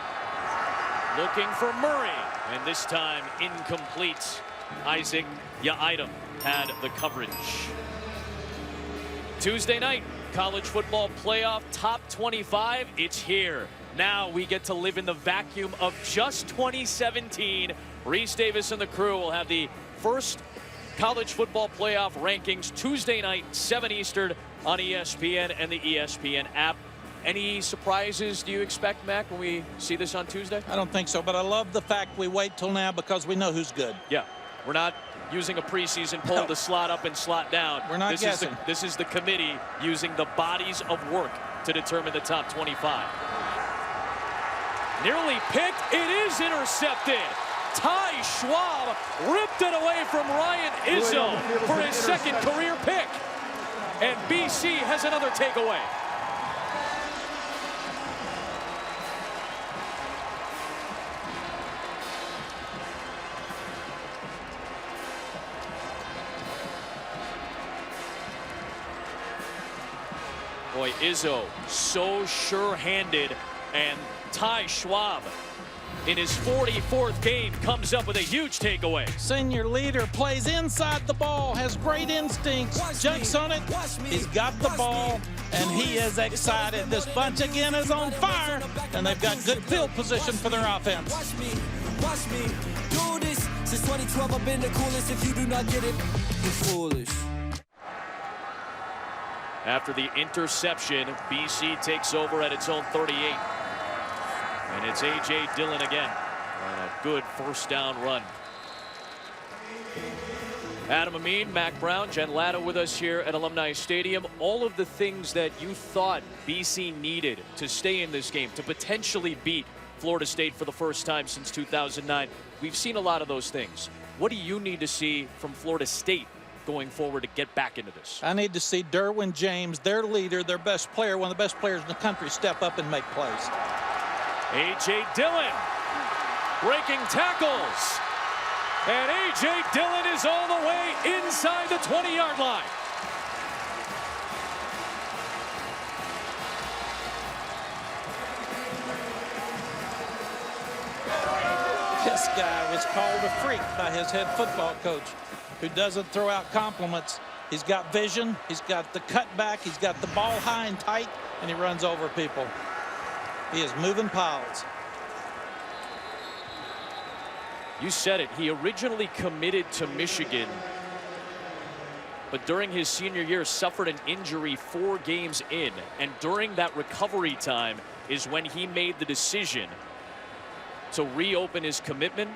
Looking for Murray, and this time incomplete. Isaac Yaidam had the coverage. Tuesday night, college football playoff top 25. It's here. Now we get to live in the vacuum of just 2017. Reese Davis and the crew will have the first college football playoff rankings Tuesday night, 7 Eastern on ESPN and the ESPN app. Any surprises do you expect, Mac, when we see this on Tuesday? I don't think so, but I love the fact we wait till now because we know who's good. Yeah, we're not using a preseason poll to slot up and slot down. We're not guessing. This is the committee using the bodies of work to determine the top 25. Nearly picked. It is intercepted. Ty Schwab ripped it away from Ryan Izzo for his 2nd career pick. And BC has another takeaway. Boy, Izzo so sure-handed, and Ty Schwab in his 44th game comes up with a huge takeaway. Senior leader plays inside the ball, has great instincts, jumps on it. He's got the ball, and he is excited. This bunch again is on fire, and they've got good field position for their offense. Watch me do this. Since 2012, I've been the coolest. If you do not get it, you're foolish. After the interception, BC takes over at its own 38. And it's A.J. Dillon again on a good 1st down run. Adam Amin, Mac Brown, Jen Latta with us here at Alumni Stadium. All of the things that you thought BC needed to stay in this game, to potentially beat Florida State for the first time since 2009. We've seen a lot of those things. What do you need to see from Florida State going forward to get back into this? I need to see Derwin James, their leader, their best player, one of the best players in the country, step up and make plays. A.J. Dillon breaking tackles. And A.J. Dillon is all the way inside the 20-yard line. This guy was called a freak by his head football coach, who doesn't throw out compliments. He's got vision, he's got the cutback, he's got the ball high and tight, and he runs over people. He is moving piles. You said it. He originally committed to Michigan, but during his senior year suffered an injury 4 games in, and during that recovery time is when he made the decision to reopen his commitment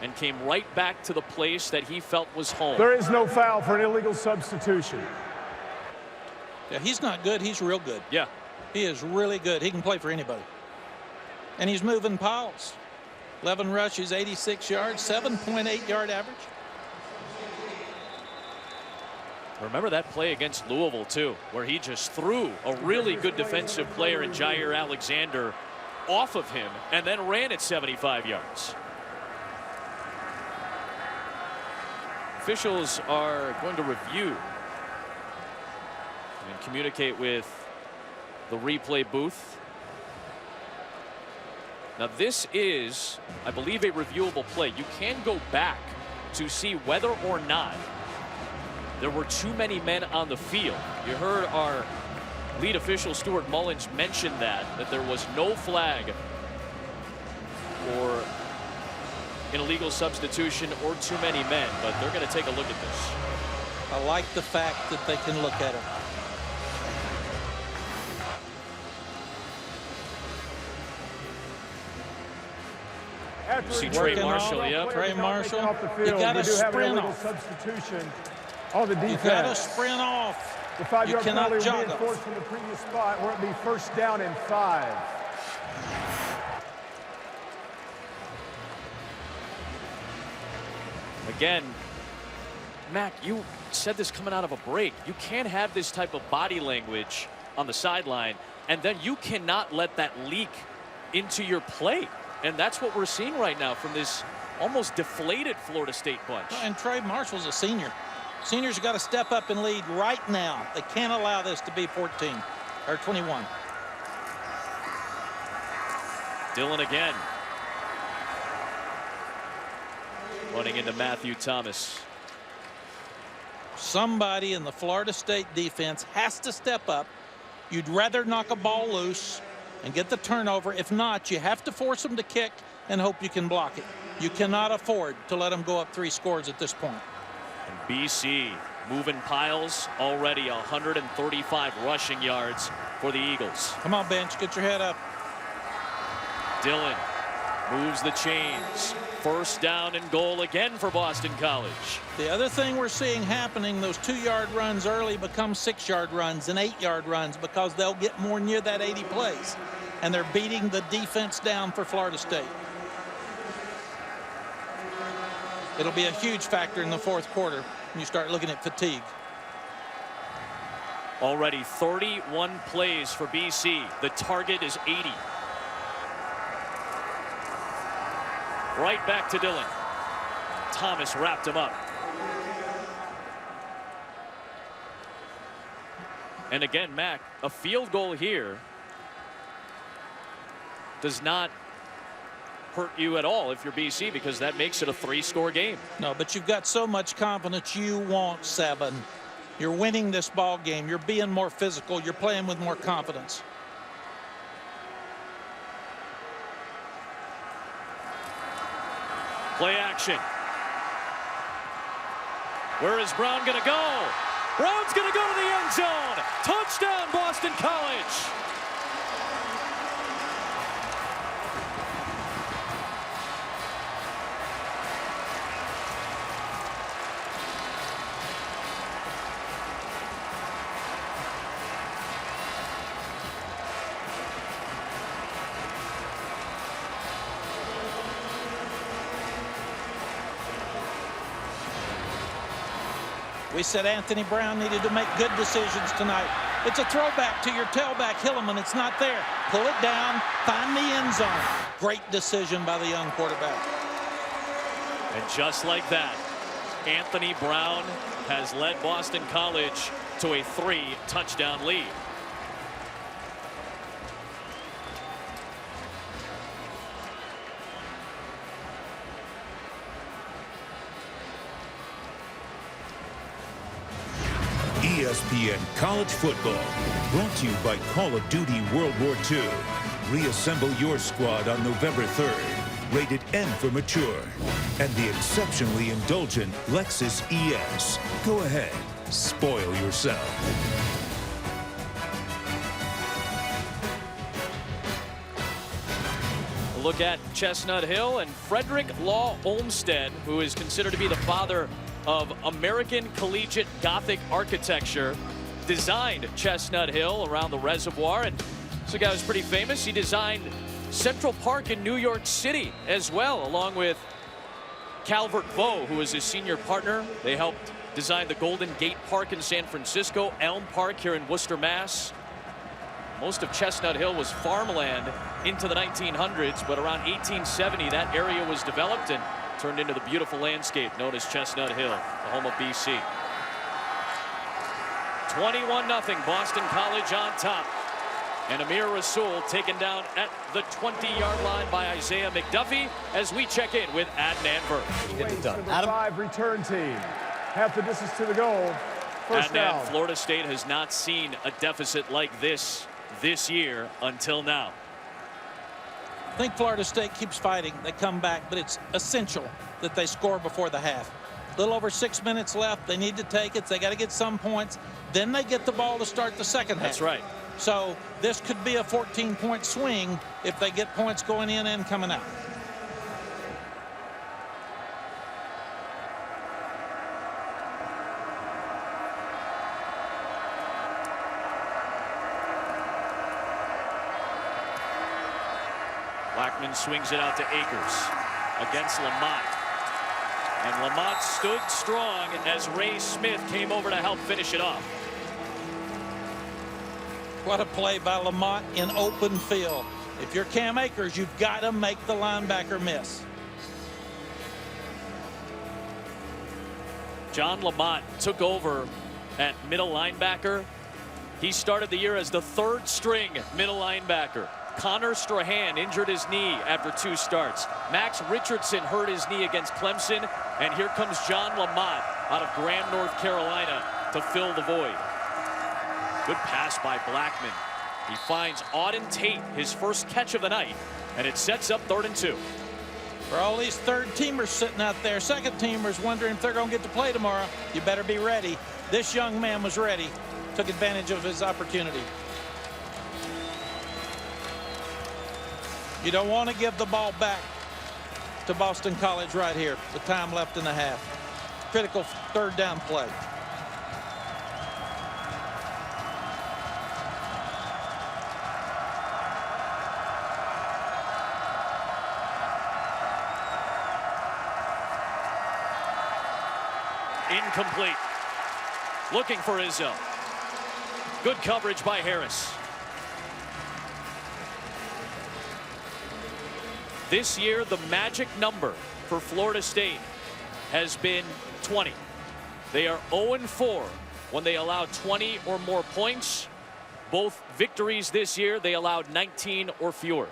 and came right back to the place that he felt was home. There is no foul for an illegal substitution. Yeah, he's not good, he's real good. Yeah. He is really good. He can play for anybody. And he's moving piles. 11 rushes, 86 yards, 7.8 yard average. Remember that play against Louisville, too, where he just threw a really good defensive player in Jair Alexander off of him and then ran it 75 yards. Officials are going to review and communicate with the replay booth. Now this is, I believe, a reviewable play. You can go back to see whether or not there were too many men on the field. You heard our lead official Stuart Mullins mention that there was no flag for an illegal substitution or too many men, but they're going to take a look at this. I like the fact that they can look at it. See Trey Marshall, yep. Trey Marshall, you got to sprint off. Substitution on the defense. You got to sprint off. The 5-yard cannot penalty will jog be off. enforced from the previous spot where it be first down and 5. Again, Mac, you said this coming out of a break. You can't have this type of body language on the sideline, and then you cannot let that leak into your play. And that's what we're seeing right now from this almost deflated Florida State bunch. And Trey Marshall's a senior. Seniors have got to step up and lead right now. They can't allow this to be 14 or 21. Dillon again. Running into Matthew Thomas. Somebody in the Florida State defense has to step up. You'd rather knock a ball loose and get the turnover. If not, you have to force them to kick and hope you can block it. You cannot afford to let them go up 3 scores at this point. And BC moving piles, already 135 rushing yards for the Eagles. Come on, bench, get your head up. Dillon moves the chains. First down and goal again for Boston College. The other thing we're seeing happening, those 2-yard runs early become 6-yard runs and 8-yard runs because they'll get more near that 80 plays. And they're beating the defense down for Florida State. It'll be a huge factor in the 4th quarter when you start looking at fatigue. Already 31 plays for BC. The target is 80. Right back to Dillon. Thomas wrapped him up. And again, Mac, a field goal here does not hurt you at all if you're BC, because that makes it a 3-score game. No, but you've got so much confidence. You want 7. You're winning this ball game. You're being more physical. You're playing with more confidence. Play action. Where is Brown going to go? Brown's going to go to the end zone. Touchdown, Boston College. We said Anthony Brown needed to make good decisions tonight. It's a throwback to your tailback, Hilliman. It's not there. Pull it down, find the end zone. Great decision by the young quarterback. And just like that, Anthony Brown has led Boston College to a 3-touchdown lead. ESPN College Football, brought to you by Call of Duty World War II. Reassemble your squad on November 3rd. Rated M for mature. And the exceptionally indulgent Lexus ES. Go ahead, spoil yourself. Look at Chestnut Hill and Frederick Law Olmsted, who is considered to be the father of American collegiate Gothic architecture, designed Chestnut Hill around the reservoir. And this guy was pretty famous. He designed Central Park in New York City as well, along with Calvert Vaux, who was his senior partner. They helped design the Golden Gate Park in San Francisco, Elm Park here in Worcester, Mass. Most of Chestnut Hill was farmland into the 1900s, but around 1870 that area was developed and turned into the beautiful landscape known as Chestnut Hill, the home of BC. 21-0, Boston College on top. And Amir Rasul taken down at the 20-yard line by Isaiah McDuffie as we check in with Adnan Burke. Number 5 return team. Half the distance to the goal. First Adnan, down. Florida State has not seen a deficit like this year until now. I think Florida State keeps fighting. They come back, but it's essential that they score before the half. A little over 6 minutes left. They need to take it. They got to get some points. Then they get the ball to start the second half. That's right. So this could be a 14-point swing if they get points going in and coming out. Blackman swings it out to Akers against Lamont. And Lamont stood strong as Ray Smith came over to help finish it off. What a play by Lamont in open field. If you're Cam Akers, you've got to make the linebacker miss. John Lamont took over at middle linebacker. He started the year as the 3rd string middle linebacker. Connor Strahan injured his knee after 2 starts. Max Richardson hurt his knee against Clemson. And here comes John Lamont out of Graham, North Carolina to fill the void. Good pass by Blackman. He finds Auden Tate, his first catch of the night, and it sets up 3rd and 2. For all these third-teamers sitting out there, second-teamers wondering if they're going to get to play tomorrow, you better be ready. This young man was ready, took advantage of his opportunity. You don't want to give the ball back to Boston College right here. The time left in the half. Critical 3rd down play. Incomplete. Looking for Izzo. Good coverage by Harris. This year, the magic number for Florida State has been 20. They are 0-4 when they allow 20 or more points. Both victories this year, they allowed 19 or fewer.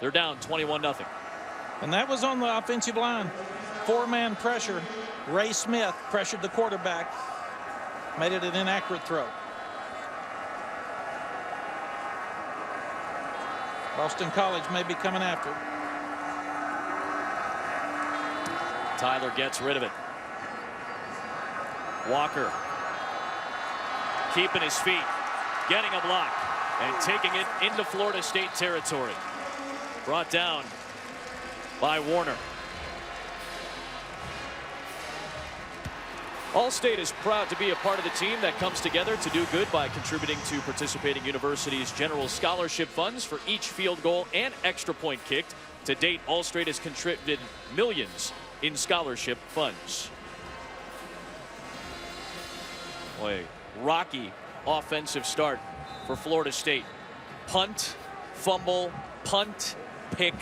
They're down 21-0. And that was on the offensive line. 4-man pressure. Ray Smith pressured the quarterback. Made it an inaccurate throw. Boston College may be coming after. Tyler gets rid of it. Walker keeping his feet, getting a block, and taking it into Florida State territory. Brought down by Warner. Allstate is proud to be a part of the team that comes together to do good by contributing to participating universities' general scholarship funds for each field goal and extra point kicked. To date, Allstate has contributed millions in scholarship funds. Boy, rocky offensive start for Florida State. Punt, fumble, punt, pick,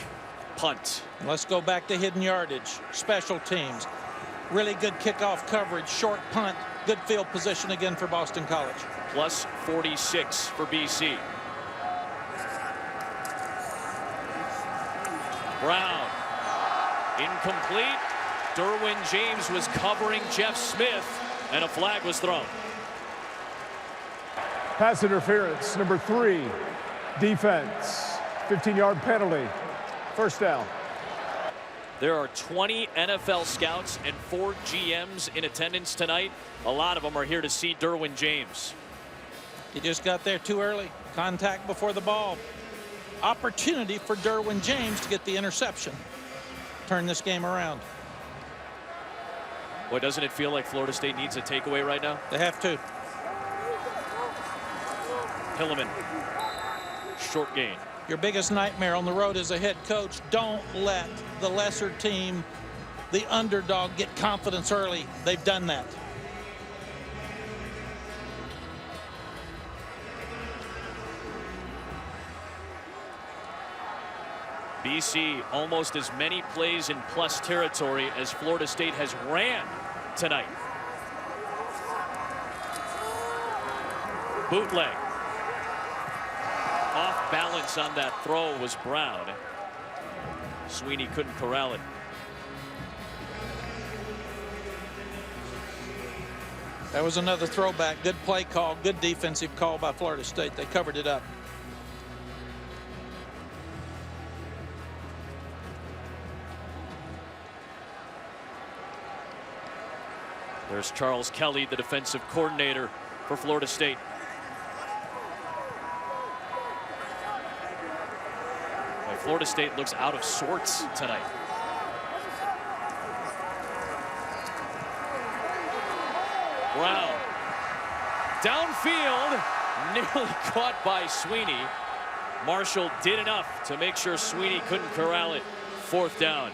punt. Let's go back to hidden yardage, special teams. Really good kickoff coverage, short punt, good field position again for Boston College. Plus 46 for BC. Brown, incomplete. Derwin James was covering Jeff Smith, and a flag was thrown. Pass interference, number 3, defense. 15-yard penalty. First down. There are 20 NFL scouts and 4 GMs in attendance tonight. A lot of them are here to see Derwin James. He just got there too early. Contact before the ball. Opportunity for Derwin James to get the interception. Turn this game around. Boy, doesn't it feel like Florida State needs a takeaway right now? They have to. Hilliman, short gain. Your biggest nightmare on the road as a head coach, don't let the lesser team, the underdog, get confidence early. They've done that. BC almost as many plays in plus territory as Florida State has ran tonight. Bootleg. Off balance on that throw was Brown. Sweeney couldn't corral it. That was another throwback. Good play call, good defensive call by Florida State. They covered it up. There's Charles Kelly, the defensive coordinator for Florida State. Florida State looks out of sorts tonight. Brown downfield, nearly caught by Sweeney. Marshall did enough to make sure Sweeney couldn't corral it. 4th down.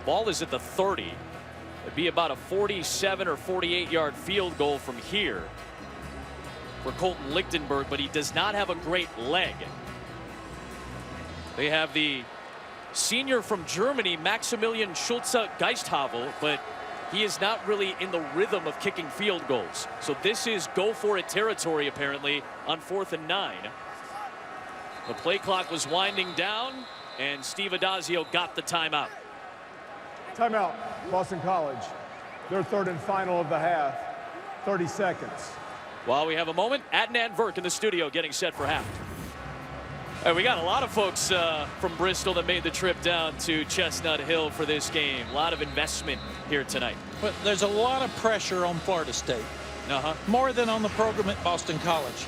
Ball is at the 30. It'd be about a 47 or 48-yard field goal from here for Colton Lichtenberg, but he does not have a great leg. They have the senior from Germany, Maximilian Schulze-Geisthavel, but he is not really in the rhythm of kicking field goals. So this is go for it territory, apparently, on 4th and 9. The play clock was winding down, and Steve Adazio got the timeout. Timeout, Boston College. Their 3rd and final of the half. 30 seconds. While we have a moment, Adnan Verk in the studio getting set for half. We got a lot of folks from Bristol that made the trip down to Chestnut Hill for this game. A lot of investment here tonight. But there's a lot of pressure on Florida State. More than on the program at Boston College.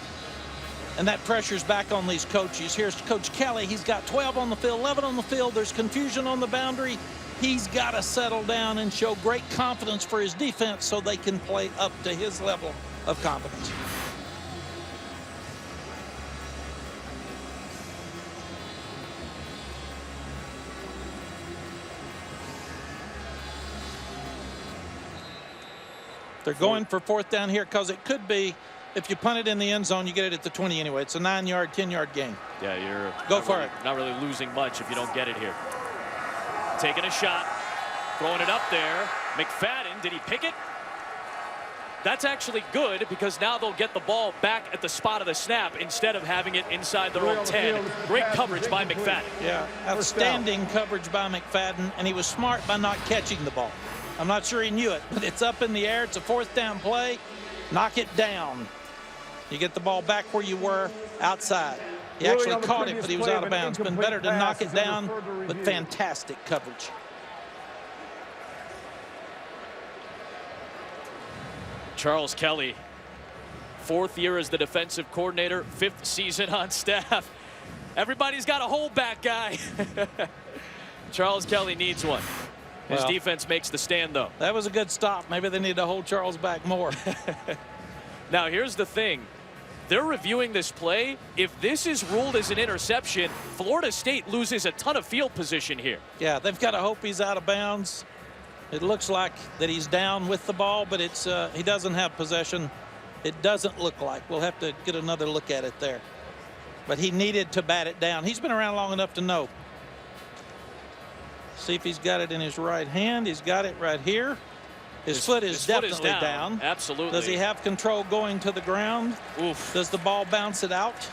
And that pressure's back on these coaches. Here's Coach Kelly. He's got 12 on the field, 11 on the field. There's confusion on the boundary. He's got to settle down and show great confidence for his defense so they can play up to his level of confidence. They're going for 4th down here because it could be, if you punt it in the end zone, you get it at the 20 anyway. It's a 9-yard, 10-yard gain. Yeah, you're go for it. Not really losing much if you don't get it here. Taking a shot, throwing it up there. McFadden, did he pick it? That's actually good because now they'll get the ball back at the spot of the snap instead of having it inside their own 10. Great coverage by McFadden. Yeah, outstanding coverage by McFadden, and he was smart by not catching the ball. I'm not sure he knew it, but it's up in the air. It's a 4th down play. Knock it down. You get the ball back where you were, outside. He actually caught it, but he was out of bounds. Been better to knock it down, but fantastic coverage. Charles Kelly, 4th year as the defensive coordinator, 5th season on staff. Everybody's got a holdback guy. Charles Kelly needs one. His defense makes the stand, though. That was a good stop. Maybe they need to hold Charles back more. Now, here's the thing. They're reviewing this play. If this is ruled as an interception, Florida State loses a ton of field position here. Yeah, they've got to hope he's out of bounds. It looks like that he's down with the ball, but it's he doesn't have possession. It doesn't look like. We'll have to get another look at it there. But he needed to bat it down. He's been around long enough to know. See if he's got it in his right hand. He's got it right here. His foot is definitely down. Absolutely. Does he have control going to the ground? Oof. Does the ball bounce it out?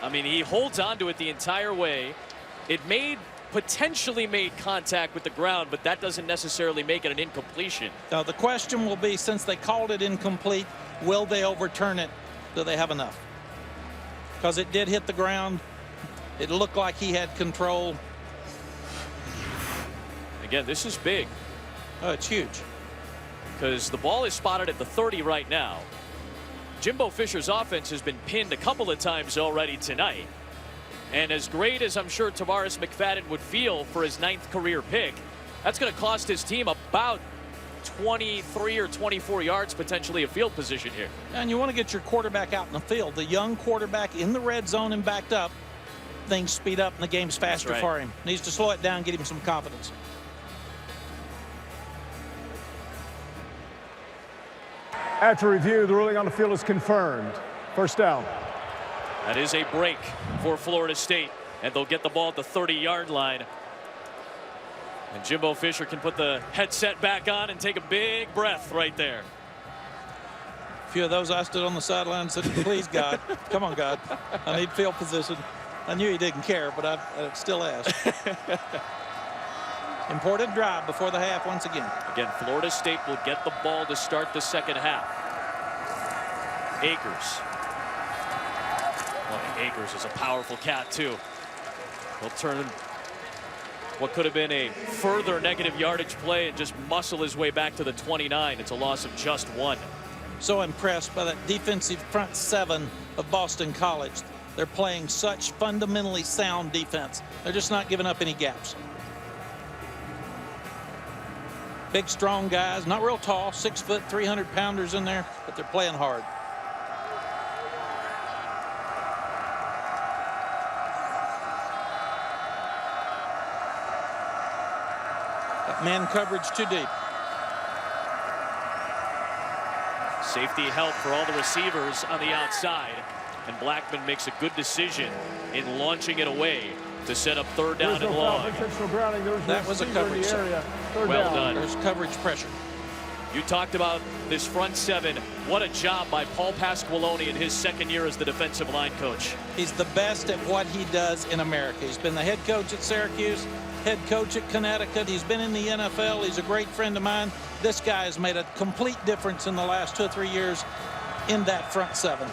I mean, he holds on to it the entire way. It potentially made contact with the ground, but that doesn't necessarily make it an incompletion. Now, the question will be, since they called it incomplete, will they overturn it? Do they have enough? Because it did hit the ground. It looked like he had control. Again, this is big. Oh, it's huge. Because the ball is spotted at the 30 right now. Jimbo Fisher's offense has been pinned a couple of times already tonight. And as great as I'm sure Tavares McFadden would feel for his 9th career pick, that's going to cost his team about 23 or 24 yards potentially of field position here. And you want to get your quarterback out in the field. The young quarterback in the red zone and backed up, things speed up and the game's faster for him. Needs to slow it down, get him some confidence. After review, the ruling on the field is confirmed. First down. That is a break for Florida State, and they'll get the ball at the 30-yard line. And Jimbo Fisher can put the headset back on and take a big breath right there. A few of those I stood on the sideline and said, please, God, come on, God, I need field position. I knew he didn't care, but I still asked. Important drive before the half once again. Again, Florida State will get the ball to start the second half. Akers. Boy, Akers is a powerful cat, too. He'll turn what could have been a further negative yardage play and just muscle his way back to the 29. It's a loss of just 1. So impressed by that defensive front 7 of Boston College. They're playing such fundamentally sound defense. They're just not giving up any gaps. Big, strong guys, not real tall, 6 foot, 300-pounders in there, but they're playing hard. That man coverage too deep. Safety help for all the receivers on the outside, and Blackman makes a good decision in launching it away to set up 3rd down and long. That was a coverage. Well done. There's coverage pressure. You talked about this front 7. What a job by Paul Pasqualoni in his 2nd year as the defensive line coach. He's the best at what he does in America. He's been the head coach at Syracuse, head coach at Connecticut. He's been in the NFL. He's a great friend of mine. This guy has made a complete difference in the last 2 or 3 years in that front 7.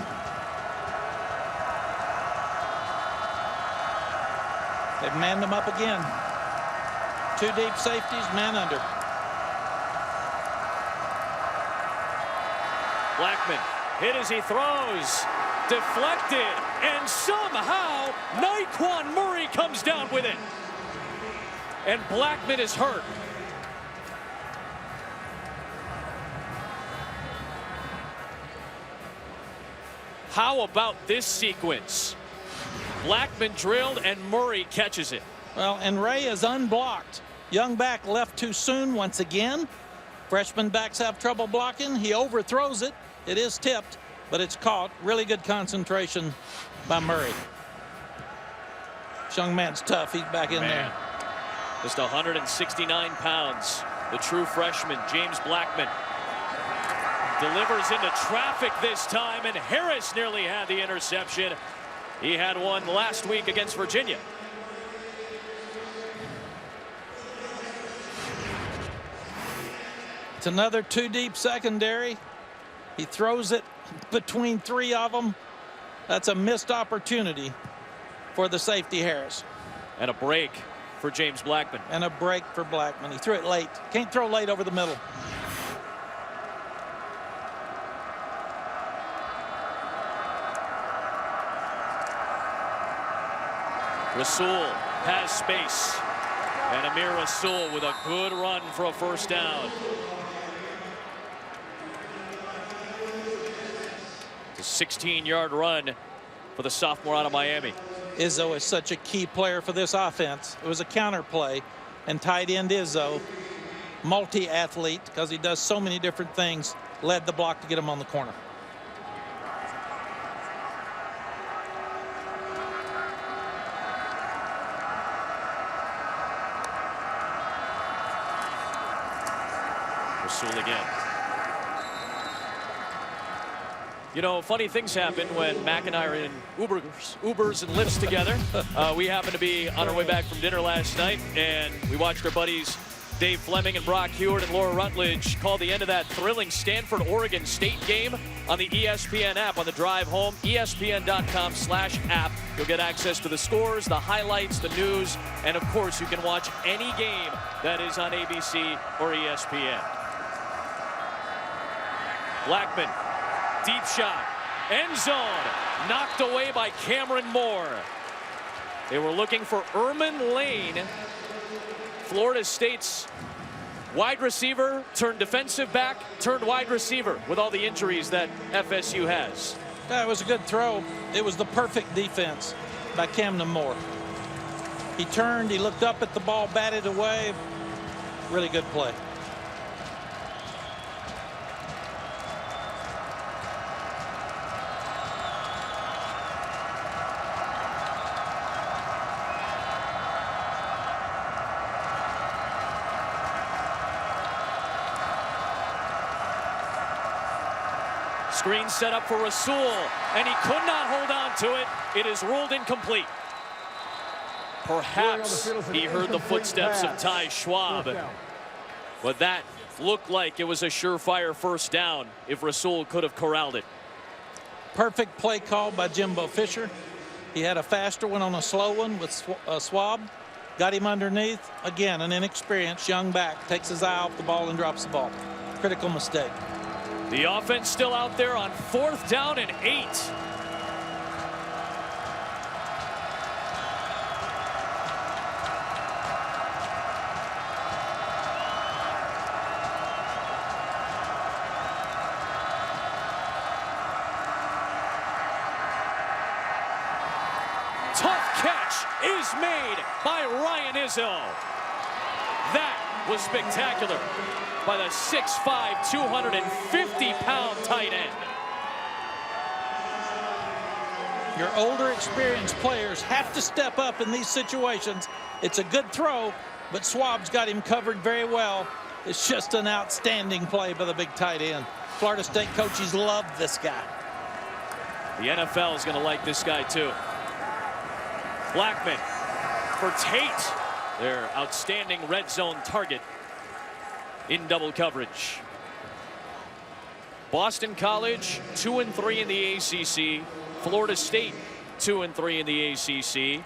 They've manned them up again. 2 deep safeties, man under. Blackman hit as he throws. Deflected. And somehow Naquan Murray comes down with it. And Blackman is hurt. How about this sequence? Blackman drilled and Murray catches it. Well, and Ray is unblocked. Young back left too soon once again. Freshman backs have trouble blocking. He overthrows it. It is tipped, but it's caught. Really good concentration by Murray. This young man's tough. He's back in there. Just 169 pounds. The true freshman, James Blackman. Delivers into traffic this time, and Harris nearly had the interception. He had one last week against Virginia. It's another 2 deep secondary. He throws it between 3 of them. That's a missed opportunity for the safety Harris. And a break for James Blackman. And a break for Blackman. He threw it late. Can't throw late over the middle. Rasul has space. And Amir Rasul with a good run for a 1st down. To 16-yard run for the sophomore out of Miami. Izzo is such a key player for this offense. It was a counter play, and tight end Izzo, multi-athlete because he does so many different things, led the block to get him on the corner. Rasul again. You know, funny things happen when Mac and I are in Ubers and Lyfts together. We happened to be on our way back from dinner last night, and we watched our buddies Dave Fleming and Brock Hewitt and Laura Rutledge call the end of that thrilling Stanford-Oregon State game on the ESPN app. On the drive home, ESPN.com/app. You'll get access to the scores, the highlights, the news, and of course you can watch any game that is on ABC or ESPN. Blackman, deep shot, end zone, knocked away by Cameron Moore. They were looking for Erman Lane, Florida State's wide receiver turned defensive back turned wide receiver with all the injuries that FSU has. That was a good throw. It was the perfect defense by Cameron Moore. He turned, he looked up at the ball, batted away. Really good play. Screen set up for Rasul, and he could not hold on to it. It is ruled incomplete. Perhaps he heard the footsteps of Ty Schwab, but that looked like it was a surefire first down if Rasul could have corralled it. Perfect play call by Jimbo Fisher. He had a faster one on a slow one with Schwab. Got him underneath. Again, an inexperienced young back takes his eye off the ball and drops the ball. Critical mistake. The offense still out there on 4th down and 8. Tough catch is made by Ryan Izzo. That was spectacular by the 6'5", 250-pound tight end. Your older, experienced players have to step up in these situations. It's a good throw, but Schwab's got him covered very well. It's just an outstanding play by the big tight end. Florida State coaches love this guy. The NFL is going to like this guy, too. Blackman for Tate, their outstanding red zone target in double coverage. Boston College 2-3 in the ACC. Florida State 2-3 in the ACC.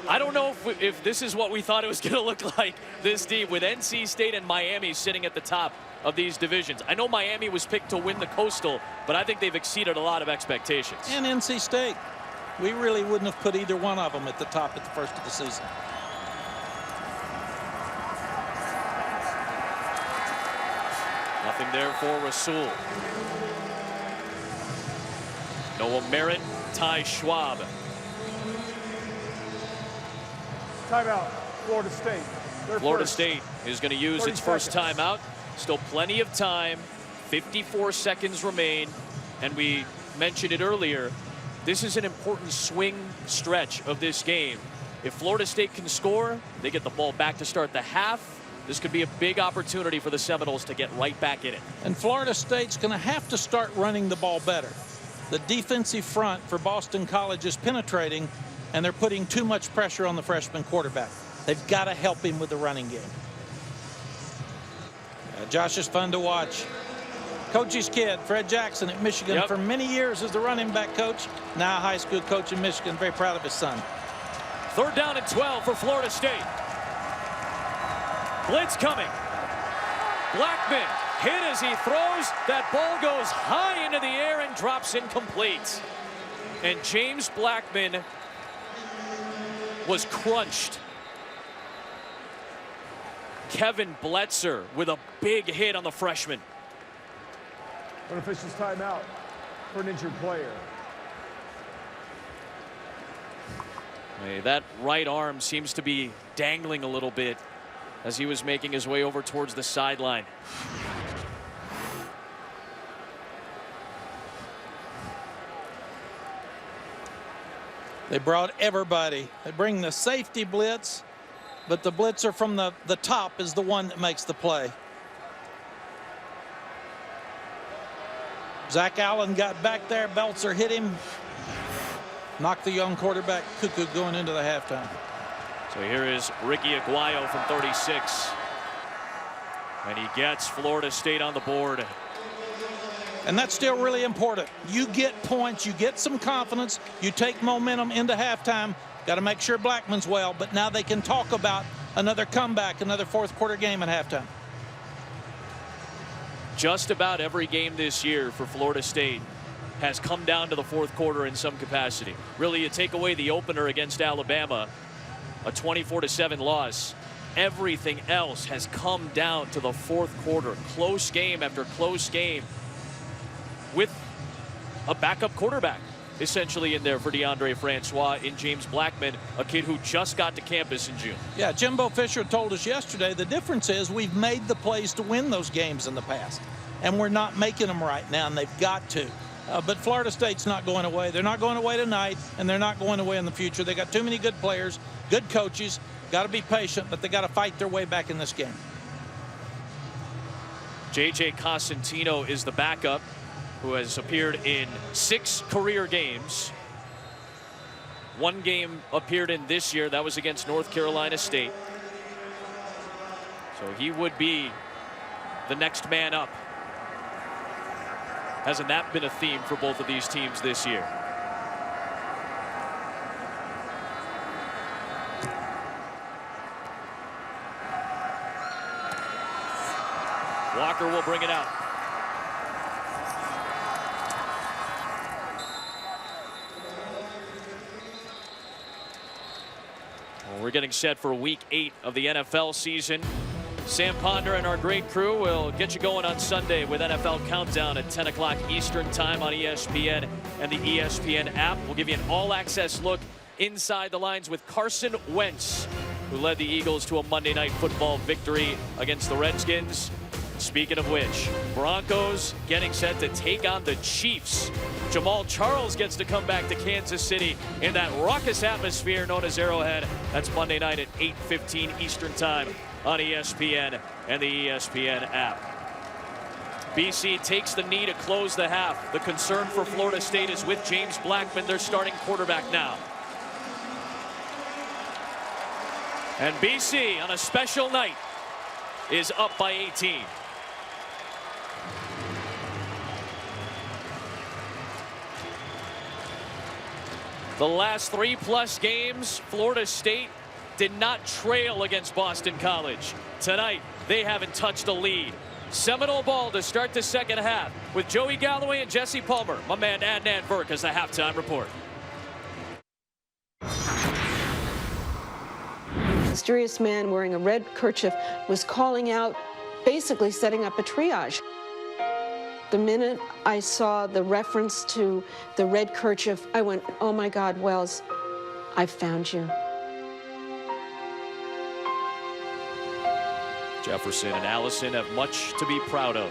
I don't know if this is what we thought it was going to look like this deep, with NC State and Miami sitting at the top of these divisions. I know Miami was picked to win the Coastal, but I think they've exceeded a lot of expectations. And NC State. We really wouldn't have put either one of them at the top at the first of the season. Nothing there for Rasul. Noah Merritt, Ty Schwab. Timeout, Florida State. Florida State is going to use its first timeout. Still plenty of time. 54 seconds remain. And we mentioned it earlier. This is an important swing stretch of this game. If Florida State can score, they get the ball back to start the half. This could be a big opportunity for the Seminoles to get right back in it. And Florida State's going to have to start running the ball better. The defensive front for Boston College is penetrating, and they're putting too much pressure on the freshman quarterback. They've got to help him with the running game. Josh is fun to watch. Coach's kid, Fred Jackson at Michigan, for many years as the running back coach. Now a high school coach in Michigan. Very proud of his son. 3rd down and 12 for Florida State. Blitz coming. Blackman hit as he throws. That ball goes high into the air and drops incomplete. And James Blackman was crunched. Kevin Bletzer with a big hit on the freshman. Unofficial's timeout. for an injured player. Hey, that right arm seems to be dangling a little bit as he was making his way over towards the sideline. They brought everybody. They bring the safety blitz, but the blitzer from the top is the one that makes the play. Zach Allen got back there. Belzer hit him. Knocked the young quarterback cuckoo going into the halftime. So here is Ricky Aguayo from 36. And he gets Florida State on the board. And that's still really important. You get points, you get some confidence, you take momentum into halftime. Got to make sure Blackman's well, but now they can talk about another comeback, another fourth quarter game at halftime. Just about every game this year for Florida State has come down to the fourth quarter in some capacity. Really, you take away the opener against Alabama, a 24-7 loss. Everything else has come down to the fourth quarter. Close game after close game with a backup quarterback essentially in there for DeAndre Francois in James Blackman, a kid who just got to campus in June. Yeah, Jimbo Fisher told us yesterday the difference is we've made the plays to win those games in the past, and we're not making them right now, and they've got to. But Florida State's not going away. They're not going away tonight, and they're not going away in the future. They got too many good players, good coaches. Got to be patient, but they got to fight their way back in this game. J.J. Cosentino is the backup, who has appeared in 6 career games. 1 game appeared in this year. That was against North Carolina State. So he would be the next man up. Hasn't that been a theme for both of these teams this year? Walker will bring it out. Well, we're getting set for week 8 of the NFL season. Sam Ponder and our great crew will get you going on Sunday with NFL Countdown at 10 o'clock Eastern Time on ESPN and the ESPN app. We'll give you an all-access look inside the lines with Carson Wentz, who led the Eagles to a Monday Night Football victory against the Redskins. Speaking of which, Broncos getting set to take on the Chiefs. Jamal Charles gets to come back to Kansas City in that raucous atmosphere known as Arrowhead. That's Monday night at 8:15 Eastern Time on ESPN and the ESPN app. BC takes the knee to close the half. The concern for Florida State is with James Blackman, their starting quarterback now. And BC on a special night is up by 18. The last 3+ games, Florida State did not trail against Boston College. Tonight, they haven't touched a lead. Seminole ball to start the second half with Joey Galloway and Jesse Palmer. My man Adnan Burke has the halftime report. A mysterious man wearing a red kerchief was calling out, basically setting up a triage. The minute I saw the reference to the red kerchief, I went, oh my God, Welles, I found you. Jefferson and Allison have much to be proud of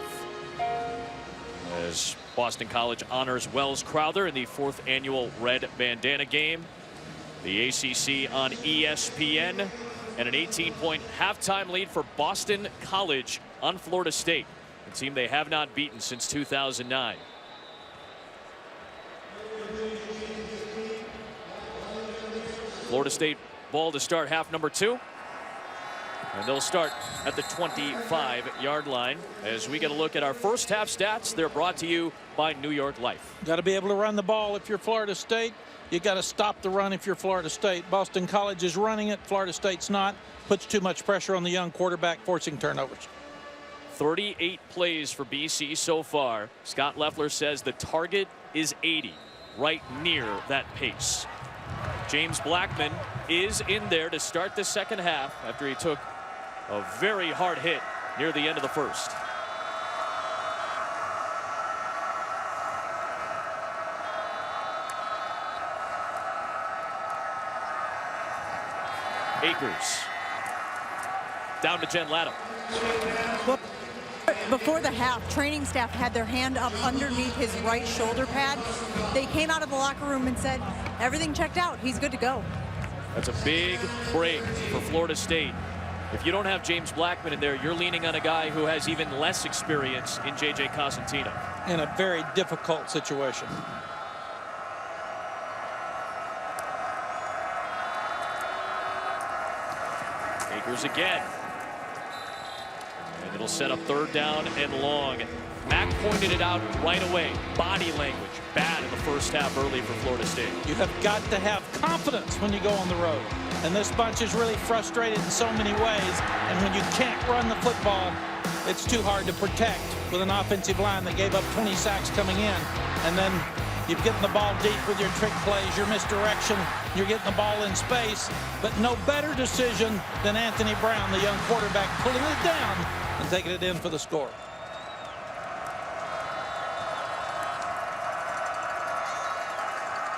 as Boston College honors Welles Crowther in the 4th annual Red Bandana Game. The ACC on ESPN, and an 18-point halftime lead for Boston College on Florida State, a team they have not beaten since 2009. Florida State ball to start half number 2. And they'll start at the 25-yard line. As we get a look at our first half stats, they're brought to you by New York Life. Got to be able to run the ball if you're Florida State. You got to stop the run if you're Florida State. Boston College is running it. Florida State's not. Puts too much pressure on the young quarterback, forcing turnovers. 38 plays for BC so far. Scott Loeffler says the target is 80, right near that pace. James Blackman is in there to start the second half after he took a very hard hit near the end of the first. Akers. Down to Jen Latham. Well, before the half, training staff had their hand up underneath his right shoulder pad. They came out of the locker room and said, everything checked out. He's good to go. That's a big break for Florida State. If you don't have James Blackman in there, you're leaning on a guy who has even less experience in J.J. Cosentino. In a very difficult situation. Akers again. And it'll set up 3rd down and long. Mac pointed it out right away. Body language bad in the first half early for Florida State. You have got to have confidence when you go on the road. And this bunch is really frustrated in so many ways. And when you can't run the football, it's too hard to protect with an offensive line that gave up 20 sacks coming in. And then you're getting the ball deep with your trick plays, your misdirection, you're getting the ball in space. But no better decision than Anthony Brown, the young quarterback, pulling it down and taking it in for the score.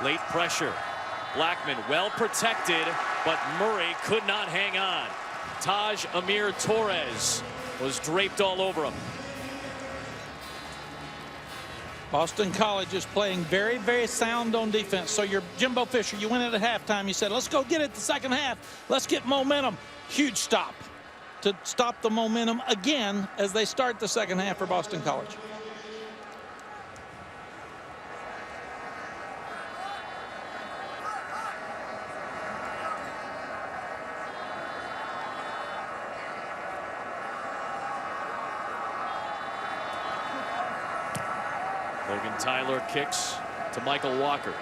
Late pressure. Blackman well protected, but Murray could not hang on. Taj Amir Torres was draped all over him. Boston College is playing very, very sound on defense. So you're Jimbo Fisher. You went in at halftime. You said, let's go get it the second half. Let's get momentum. Huge stop to stop the momentum again as they start the second half for Boston College. Logan Tyler kicks to Michael Walker.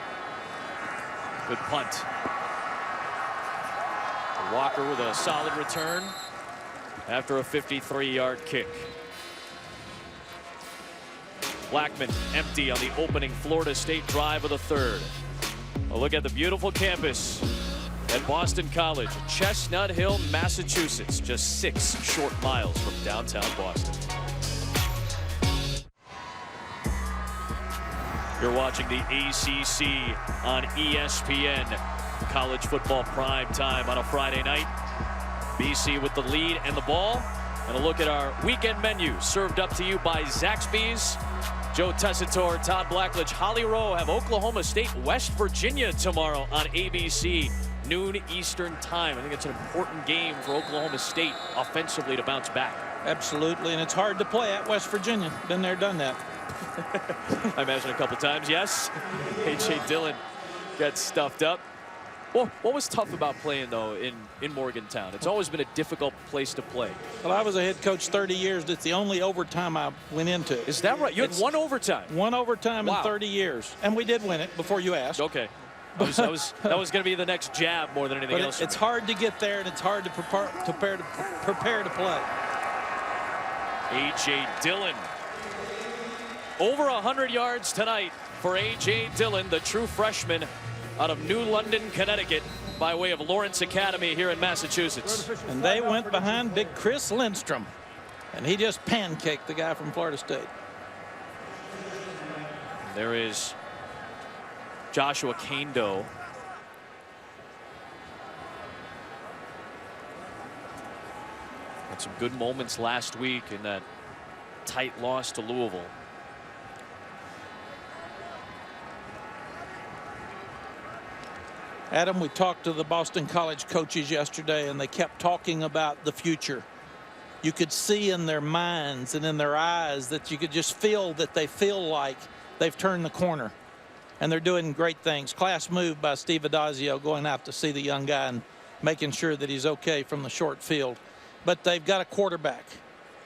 Good punt. Walker with a solid return after a 53-yard kick. Blackman empty on the opening Florida State drive of the 3rd. Well, look at the beautiful campus at Boston College, Chestnut Hill, Massachusetts, just 6 short miles from downtown Boston. You're watching the ACC on ESPN. College football prime time on a Friday night. BC with the lead and the ball. And a look at our weekend menu served up to you by Zaxby's. Joe Tessitore, Todd Blackledge, Holly Rowe have Oklahoma State, West Virginia tomorrow on ABC, noon Eastern time. I think it's an important game for Oklahoma State offensively to bounce back. Absolutely, and it's hard to play at West Virginia. Been there, done that. I imagine a couple times, yes. A.J. Dillon got stuffed up. Well, what was tough about playing, though, in Morgantown? It's always been a difficult place to play. Well, I was a head coach 30 years. It's the only overtime I went into. Is that right? You had one overtime? One overtime in 30 years. And we did win it before you asked. Okay. That was going to be the next jab more than anything else. It's hard to get there, and it's hard to prepare to play. A.J. Dillon. Over 100 yards tonight for A.J. Dillon, the true freshman out of New London, Connecticut, by way of Lawrence Academy here in Massachusetts. And they went behind big Chris Lindstrom, and he just pancaked the guy from Florida State. There is Joshua Kando. Had some good moments last week in that tight loss to Louisville. Adam, we talked to the Boston College coaches yesterday, and they kept talking about the future. You could see in their minds and in their eyes that you could just feel that they feel like they've turned the corner. And they're doing great things. Class move by Steve Addazio, going out to see the young guy and making sure that he's okay from the short field. But they've got a quarterback.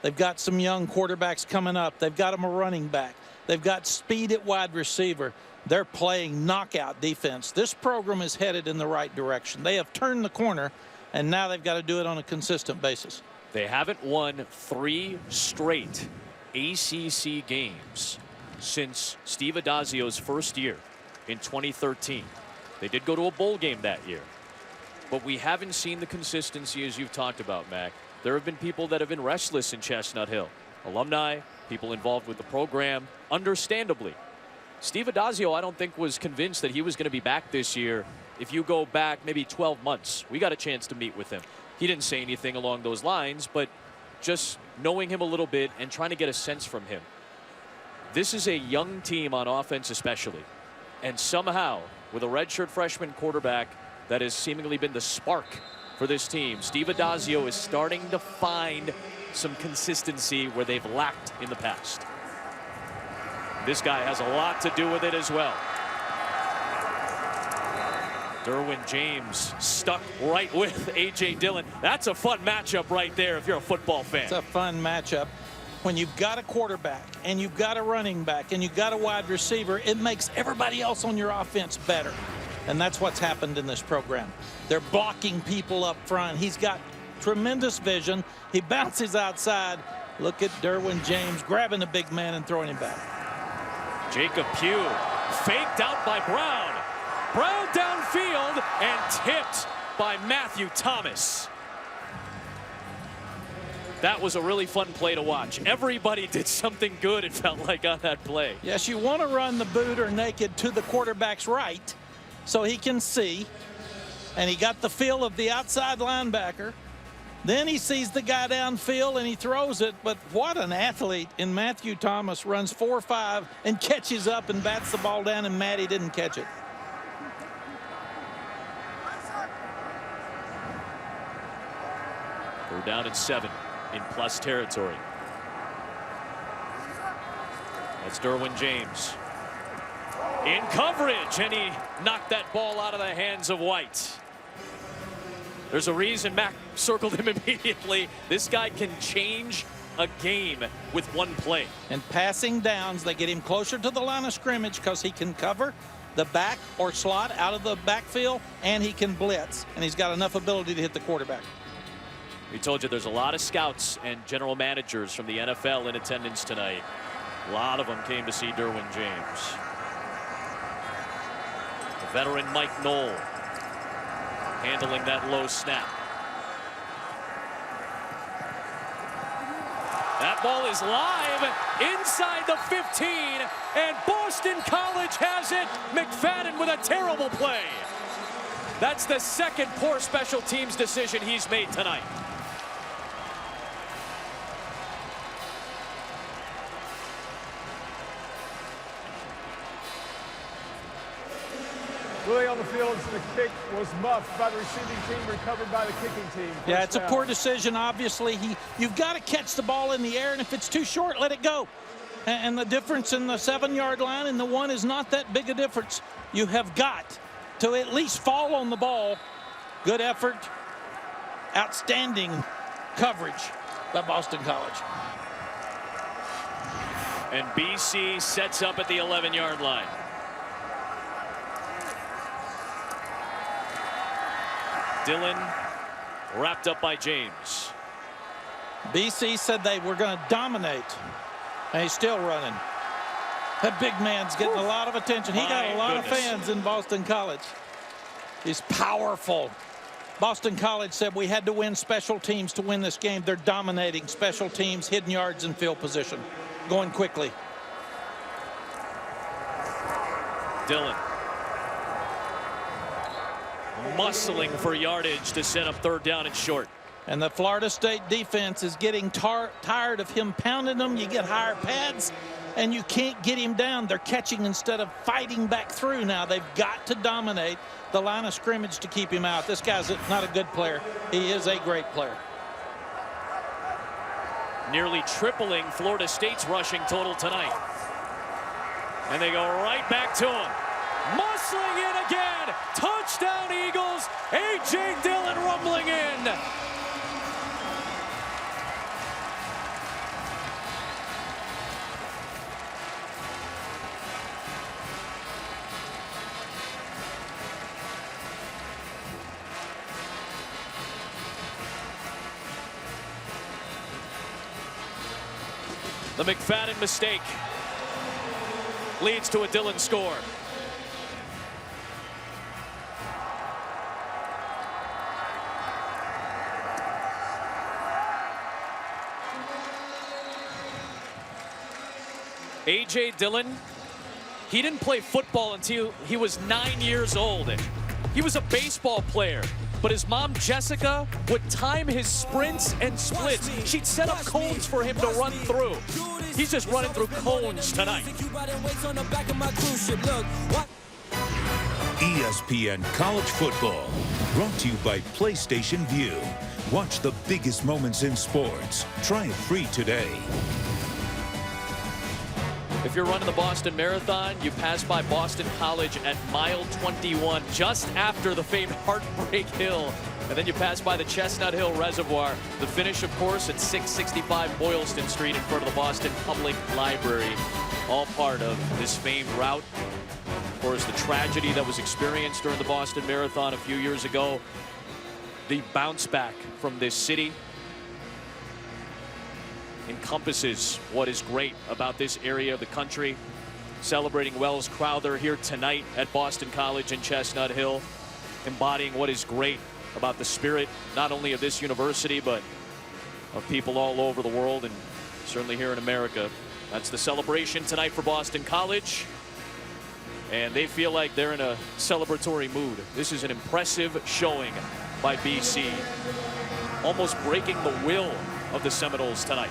They've got some young quarterbacks coming up. They've got them a running back. They've got speed at wide receiver. They're playing knockout defense. This program is headed in the right direction. They have turned the corner, and now they've got to do it on a consistent basis. They haven't won 3 straight ACC games since Steve Addazio's first year in 2013. They did go to a bowl game that year, but we haven't seen the consistency as you've talked about, Mac. There have been people that have been restless in Chestnut Hill. Alumni, people involved with the program, understandably. Steve Addazio, I don't think, was convinced that he was going to be back this year if you go back maybe 12 months, we got a chance to meet with him. He didn't say anything along those lines, but just knowing him a little bit and trying to get a sense from him. This is a young team on offense especially. And somehow, with a redshirt freshman quarterback that has seemingly been the spark for this team, Steve Addazio is starting to find some consistency where they've lacked in the past. This guy has a lot to do with it as well. Derwin James stuck right with A.J. Dillon. That's a fun matchup right there if you're a football fan. It's a fun matchup. When you've got a quarterback and you've got a running back and you've got a wide receiver, it makes everybody else on your offense better. And that's what's happened in this program. They're blocking people up front. He's got tremendous vision. He bounces outside. Look at Derwin James grabbing the big man and throwing him back. Jacob Pugh faked out by Brown. Brown downfield and tipped by Matthew Thomas. That was a really fun play to watch. Everybody did something good, it felt like, on that play. Yes, you want to run the boot or naked to the quarterback's right so he can see. And he got the feel of the outside linebacker. Then he sees the guy downfield and he throws it. But what an athlete in Matthew Thomas. Runs 4.5 and catches up and bats the ball down, and Matty didn't catch it. We're down at 7 in plus territory. That's Derwin James in coverage, and he knocked that ball out of the hands of White. There's a reason Mac circled him immediately. This guy can change a game with one play. And passing downs, they get him closer to the line of scrimmage because he can cover the back or slot out of the backfield, and he can blitz, and he's got enough ability to hit the quarterback. We told you there's a lot of scouts and general managers from the NFL in attendance tonight. A lot of them came to see Derwin James. The veteran Mike Knoll handling that low snap. That ball is live inside the 15, and Boston College has it. McFadden with a terrible play. That's the second poor special teams decision he's made tonight. Really on the field, the kick was muffed by the receiving team, recovered by the kicking team. Yeah, it's a poor decision, obviously. You've got to catch the ball in the air, and if it's too short, let it go. And the difference in the 7-yard line and the 1 is not that big a difference. You have got to at least fall on the ball. Good effort. Outstanding coverage by Boston College. And BC sets up at the 11-yard line. Dillon wrapped up by James. BC said they were going to dominate, and he's still running. That big man's getting a lot of attention. He got a lot of fans in Boston College. He's powerful. Boston College said we had to win special teams to win this game. They're dominating special teams, hidden yards, and field position. Going quickly. Dillon muscling for yardage to set up 3rd down and short. And the Florida State defense is getting tired of him pounding them. You get higher pads, and you can't get him down. They're catching instead of fighting back through now. They've got to dominate the line of scrimmage to keep him out. This guy's not a good player. He is a great player. Nearly tripling Florida State's rushing total tonight. And they go right back to him. Muscling in again. Touchdown Eagles. A.J. Dillon rumbling in. The McFadden mistake leads to a Dillon score. A.J. Dillon, he didn't play football until he was 9 years old. He was a baseball player, but his mom, Jessica, would time his sprints and splits. She'd set up cones for him to run through. He's just running through cones tonight. ESPN College Football, brought to you by PlayStation Vue. Watch the biggest moments in sports. Try it free today. If you're running the Boston Marathon, you pass by Boston College at mile 21, just after the famed Heartbreak Hill. And then you pass by the Chestnut Hill Reservoir. The finish, of course, at 665 Boylston Street in front of the Boston Public Library. All part of this famed route. Of course, the tragedy that was experienced during the Boston Marathon a few years ago. The bounce back from this city encompasses what is great about this area of the country. Celebrating Welles Crowther here tonight at Boston College in Chestnut Hill, embodying what is great about the spirit not only of this university but of people all over the world and certainly here in America. That's the celebration tonight for Boston College, and they feel like they're in a celebratory mood. This is an impressive showing by BC, almost breaking the will of the Seminoles tonight.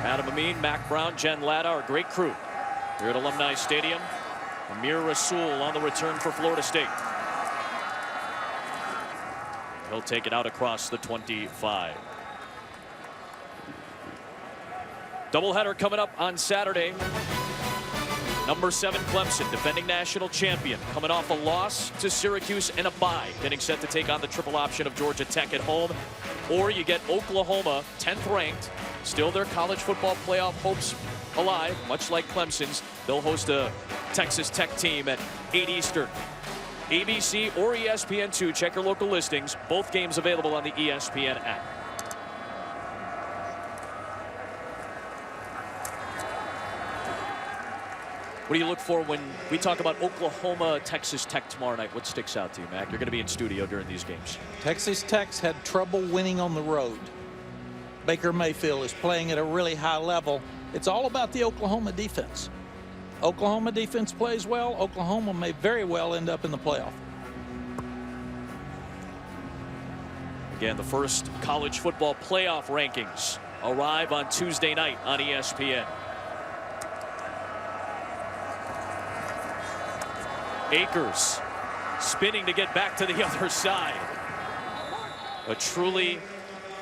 Adam Amin, Mac Brown, Jen Latta, our great crew here at Alumni Stadium. Amir Rasul on the return for Florida State. He'll take it out across the 25. Doubleheader coming up on Saturday. Number 7 Clemson, defending national champion, coming off a loss to Syracuse and a bye, getting set to take on the triple option of Georgia Tech at home. Or you get Oklahoma, 10th ranked, still their college football playoff hopes alive, much like Clemson's. They'll host a Texas Tech team at 8 Eastern. ABC or ESPN2, check your local listings. Both games available on the ESPN app. What do you look for when we talk about Oklahoma, Texas Tech tomorrow night? What sticks out to you, Mac? You're going to be in studio during these games. Texas Tech's had trouble winning on the road. Baker Mayfield is playing at a really high level. It's all about the Oklahoma defense. Oklahoma defense plays well. Oklahoma may very well end up in the playoff. Again, the first college football playoff rankings arrive on Tuesday night on ESPN. Akers spinning to get back to the other side. A truly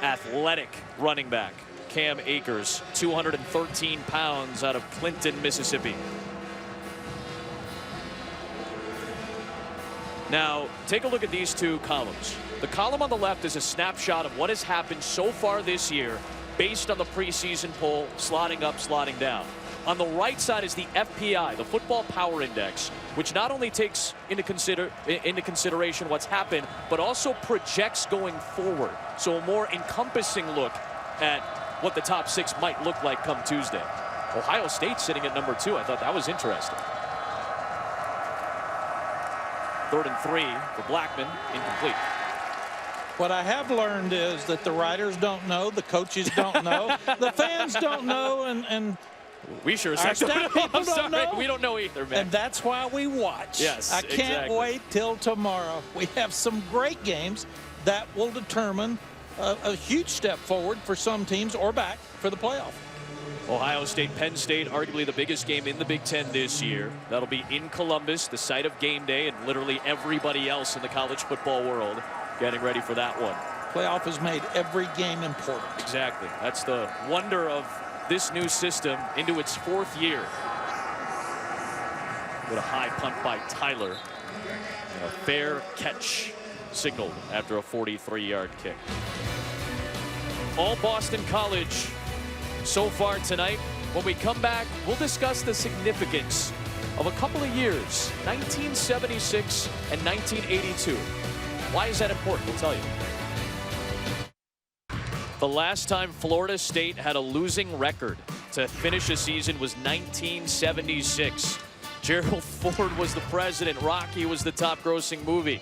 athletic running back, Cam Akers, 213 pounds, out of Clinton, Mississippi. Now, take a look at these two columns. The column on the left is a snapshot of what has happened so far this year based on the preseason poll, slotting up, slotting down. On the right side is the FPI, the Football Power Index, which not only takes into consideration what's happened, but also projects going forward. So a more encompassing look at what the top 6 might look like come Tuesday. Ohio State sitting at number 2. I thought that was interesting. 3rd and 3 for Blackman, incomplete. What I have learned is that the writers don't know, the coaches don't know, the fans don't know, and we sure our staff people don't know. We don't know either, man. And that's why we watch. Yes, I can't wait till tomorrow. We have some great games that will determine a huge step forward for some teams or back for the playoff. Ohio State, Penn State, arguably the biggest game in the Big Ten this year. That'll be in Columbus, the site of game day, and literally everybody else in the college football world getting ready for that one. Playoff has made every game important. Exactly. That's the wonder of this new system into its 4th year. With a high punt by Tyler. And a fair catch signaled after a 43-yard kick. All Boston College so far tonight. When we come back, we'll discuss the significance of a couple of years, 1976 and 1982. Why is that important? We'll tell you. The last time Florida State had a losing record to finish a season was 1976. Gerald Ford was the president. Rocky was the top grossing movie.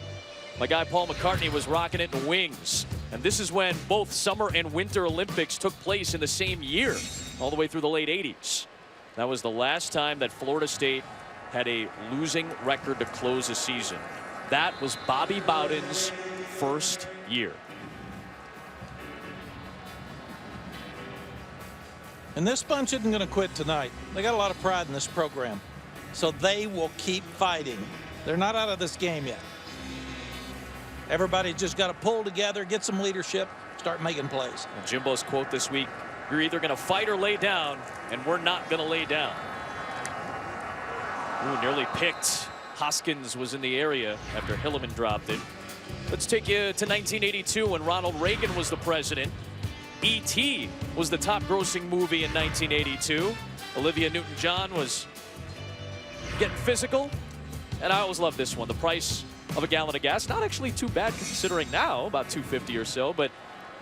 My guy Paul McCartney was rocking it in Wings. And this is when both Summer and Winter Olympics took place in the same year, all the way through the late 80s. That was the last time that Florida State had a losing record to close a season. That was Bobby Bowden's first year. And this bunch isn't going to quit tonight. They got a lot of pride in this program. So they will keep fighting. They're not out of this game yet. Everybody's just got to pull together, get some leadership, start making plays. And Jimbo's quote this week, you're either going to fight or lay down, and we're not going to lay down. Ooh, nearly picked. Hoskins was in the area after Hilliman dropped it. Let's take you to 1982 when Ronald Reagan was the president. E.T. was the top grossing movie in 1982. Olivia Newton-John was getting physical. And I always love this one. The price of a gallon of gas. Not actually too bad considering now, about $2.50 or so. But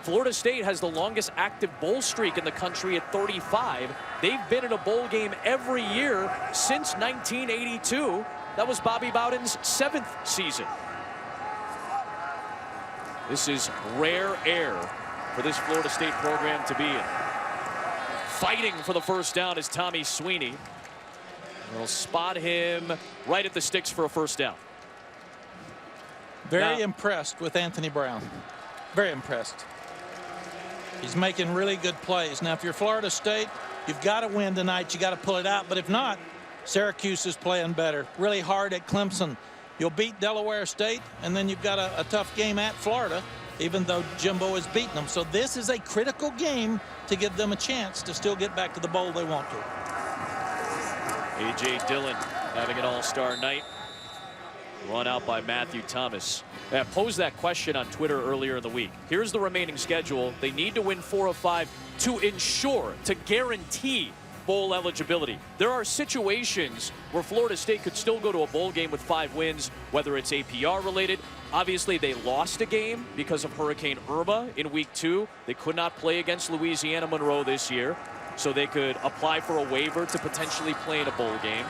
Florida State has the longest active bowl streak in the country at 35. They've been in a bowl game every year since 1982. That was Bobby Bowden's 7th season. This is rare air for this Florida State program to be in. Fighting for the first down is Tommy Sweeney. They'll spot him right at the sticks for a first down. Very impressed with Anthony Brown. Very impressed. He's making really good plays. Now, if you're Florida State, you've got to win tonight. You got to pull it out. But if not, Syracuse is playing better. Really hard at Clemson. You'll beat Delaware State, and then you've got a tough game at Florida, even though Jimbo has beaten them. So this is a critical game to give them a chance to still get back to the bowl they want to. A.J. Dillon having an all-star night. Run out by Matthew Thomas. I posed that question on Twitter earlier in the week. Here's the remaining schedule. They need to win 4 of 5 to ensure, to guarantee bowl eligibility. There are situations where Florida State could still go to a bowl game with 5 wins, whether it's APR related. Obviously, they lost a game because of Hurricane Irma in week 2. They could not play against Louisiana Monroe this year, so they could apply for a waiver to potentially play in a bowl game.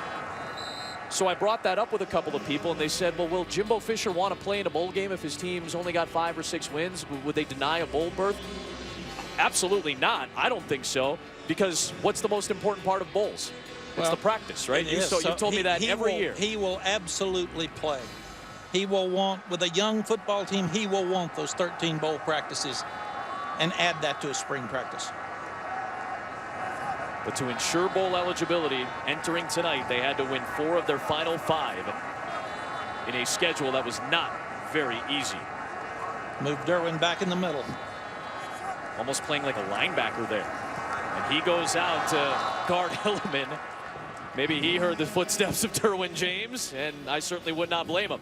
So I brought that up with a couple of people, and they said, well, will Jimbo Fisher want to play in a bowl game if his team's only got 5 or 6 wins? Would they deny a bowl berth? Absolutely not. I don't think so, because what's the most important part of bowls? It's the practice, right? You told me that every year. He will absolutely play. He will want, with a young football team, he will want those 13 bowl practices and add that to his spring practice. But to ensure bowl eligibility entering tonight, they had to win 4 of their final 5 in a schedule that was not very easy. Move Derwin back in the middle. Almost playing like a linebacker there. And he goes out to guard Hilliman. Maybe he heard the footsteps of Derwin James, and I certainly would not blame him.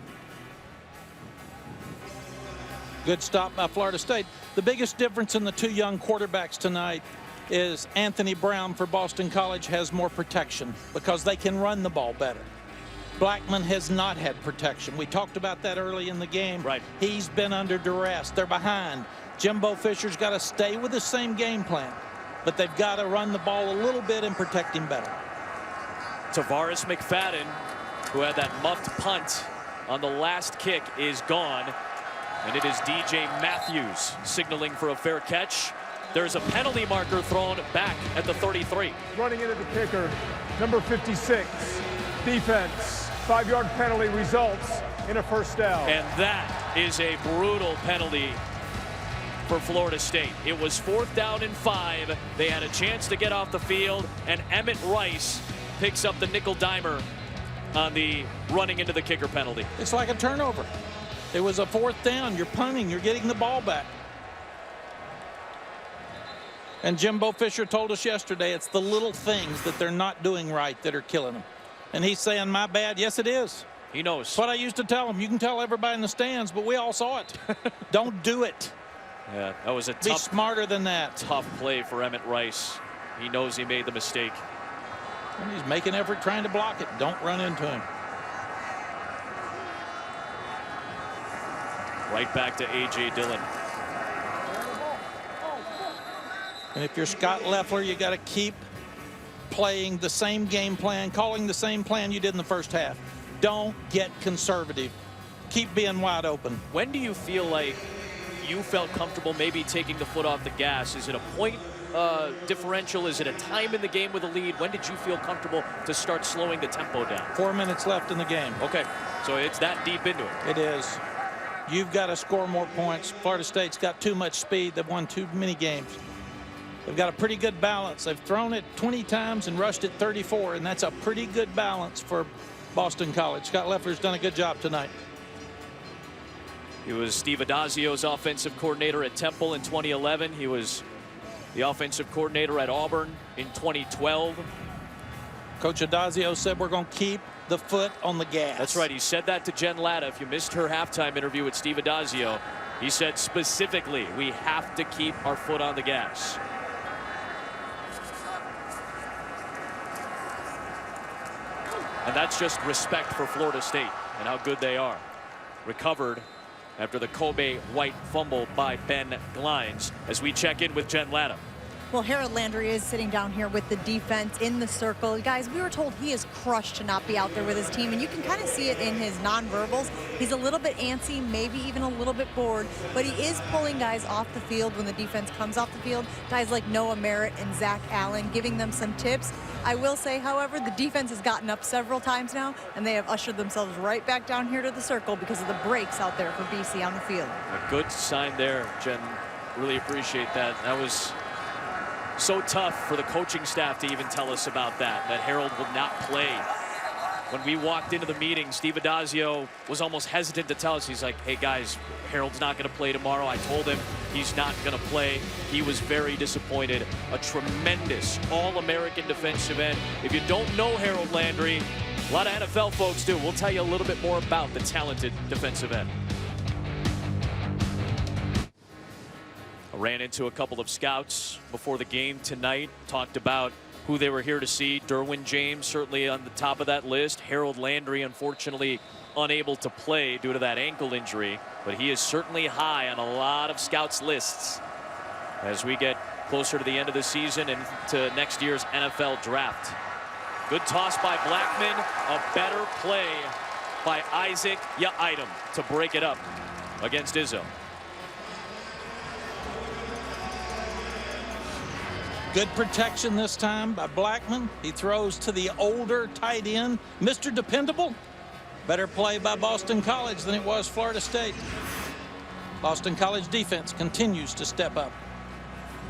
Good stop by Florida State. The biggest difference in the 2 young quarterbacks tonight is Anthony Brown for Boston College has more protection because they can run the ball better. Blackman has not had protection. We talked about that early in the game. Right. He's been under duress. They're behind. Jimbo Fisher's got to stay with the same game plan, but they've got to run the ball a little bit and protect him better. Tavares McFadden, who had that muffed punt on the last kick, is gone. And it is DJ Matthews signaling for a fair catch. There's a penalty marker thrown back at the 33. Running into the kicker, number 56, defense. 5-yard penalty results in a first down. And that is a brutal penalty for Florida State. It was 4th down and 5. They had a chance to get off the field, and Emmett Rice picks up the nickel dimer on the running into the kicker penalty. It's like a turnover. It was a 4th down. You're punting. You're getting the ball back. And Jimbo Fisher told us yesterday it's the little things that they're not doing right that are killing them. And he's saying, my bad. Yes, it is. He knows. That's what I used to tell him. You can tell everybody in the stands, but we all saw it. Don't do it. Yeah, that was a Be smarter than that. Tough play for Emmett Rice. He knows he made the mistake. And he's making effort trying to block it. Don't run into him. Right back to A.J. Dillon. And if you're Scott Leffler, you got to keep playing the same game plan, calling the same plan you did in the first half. Don't get conservative. Keep being wide open. When do you feel like you felt comfortable maybe taking the foot off the gas? Is it a point differential? Is it a time in the game with a lead? When did you feel comfortable to start slowing the tempo down? 4 minutes left in the game. Okay, so it's that deep into it. It is. You've got to score more points. Florida State's got too much speed. They've won too many games. They've got a pretty good balance. They've thrown it 20 times and rushed it 34, and that's a pretty good balance for Boston College. Scott Leffler's done a good job tonight. He was Steve Adazio's offensive coordinator at Temple in 2011. He was the offensive coordinator at Auburn in 2012. Coach Adazio said we're going to keep the foot on the gas. That's right. He said that to Jen Latta. If you missed her halftime interview with Steve Adazio, he said specifically, we have to keep our foot on the gas. And that's just respect for Florida State and how good they are. Recovered after the Kobe White fumble by Ben Glines as we check in with Jen Latta. Well, Harold Landry is sitting down here with the defense in the circle. Guys, we were told he is crushed to not be out there with his team, and you can kind of see it in his nonverbals. He's a little bit antsy, maybe even a little bit bored, but he is pulling guys off the field when the defense comes off the field. Guys like Noah Merritt and Zach Allen giving them some tips. I will say, however, the defense has gotten up several times now, and they have ushered themselves right back down here to the circle because of the breaks out there for BC on the field. A good sign there, Jen. Really appreciate that. That was so tough for the coaching staff to even tell us about that Harold will not play. When we walked into the meeting, Steve Adazio was almost hesitant to tell us. He's like, hey guys, Harold's not going to play tomorrow. I told him he's not going to play. He was very disappointed. A tremendous All-American defensive end. If you don't know Harold Landry, a lot of NFL folks do. We'll tell you a little bit more about the talented defensive end. I ran into a couple of scouts before the game tonight, talked about who they were here to see. Derwin James certainly on the top of that list. Harold Landry, unfortunately, unable to play due to that ankle injury, but he is certainly high on a lot of scouts' lists as we get closer to the end of the season and to next year's NFL draft. Good toss by Blackman, a better play by Isaac Yiadom to break it up against Izzo. Good protection this time by Blackman. He throws to the older tight end, Mr. Dependable. Better play by Boston College than it was Florida State. Boston College defense continues to step up.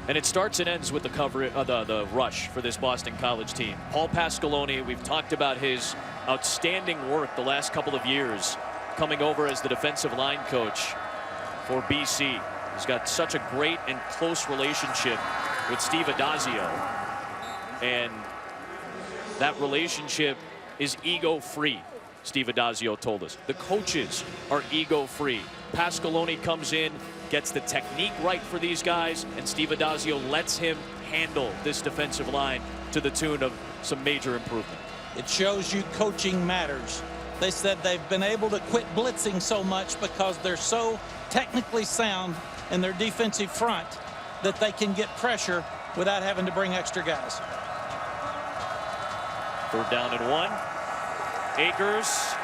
And it starts and ends with the the rush for this Boston College team. Paul Pasqualoni, we've talked about his outstanding work the last couple of years coming over as the defensive line coach for BC. He's got such a great and close relationship with Steve Adazio, and that relationship is ego-free. Steve Adazio told us the coaches are ego-free. Pasqualoni comes in, gets the technique right for these guys, and Steve Adazio lets him handle this defensive line to the tune of some major improvement. It shows you coaching matters. They said they've been able to quit blitzing so much because they're so technically sound in their defensive front that they can get pressure without having to bring extra guys. 3rd down and 1. Akers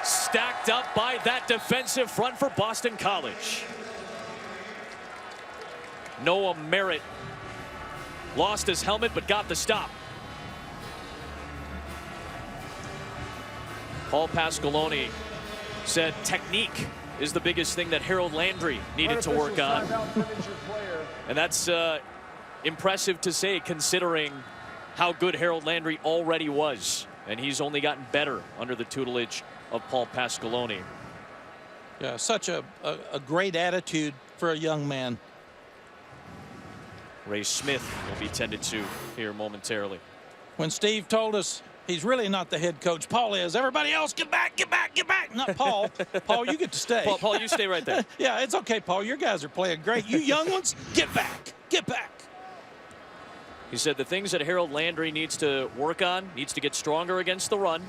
stacked up by that defensive front for Boston College. Noah Merritt lost his helmet but got the stop. Paul Pasqualoni said technique is the biggest thing that Harold Landry needed to work on. And that's impressive to say, considering how good Harold Landry already was. And he's only gotten better under the tutelage of Paul Pasqualoni. Yeah, such a great attitude for a young man. Ray Smith will be tended to here momentarily. When Steve told us he's really not the head coach, Paul is. Everybody else, get back, get back, get back. Not Paul. Paul, you get to stay. Paul, you stay right there. Yeah, it's okay, Paul. Your guys are playing great. You young ones, get back, get back. He said the things that Harold Landry needs to work on, needs to get stronger against the run,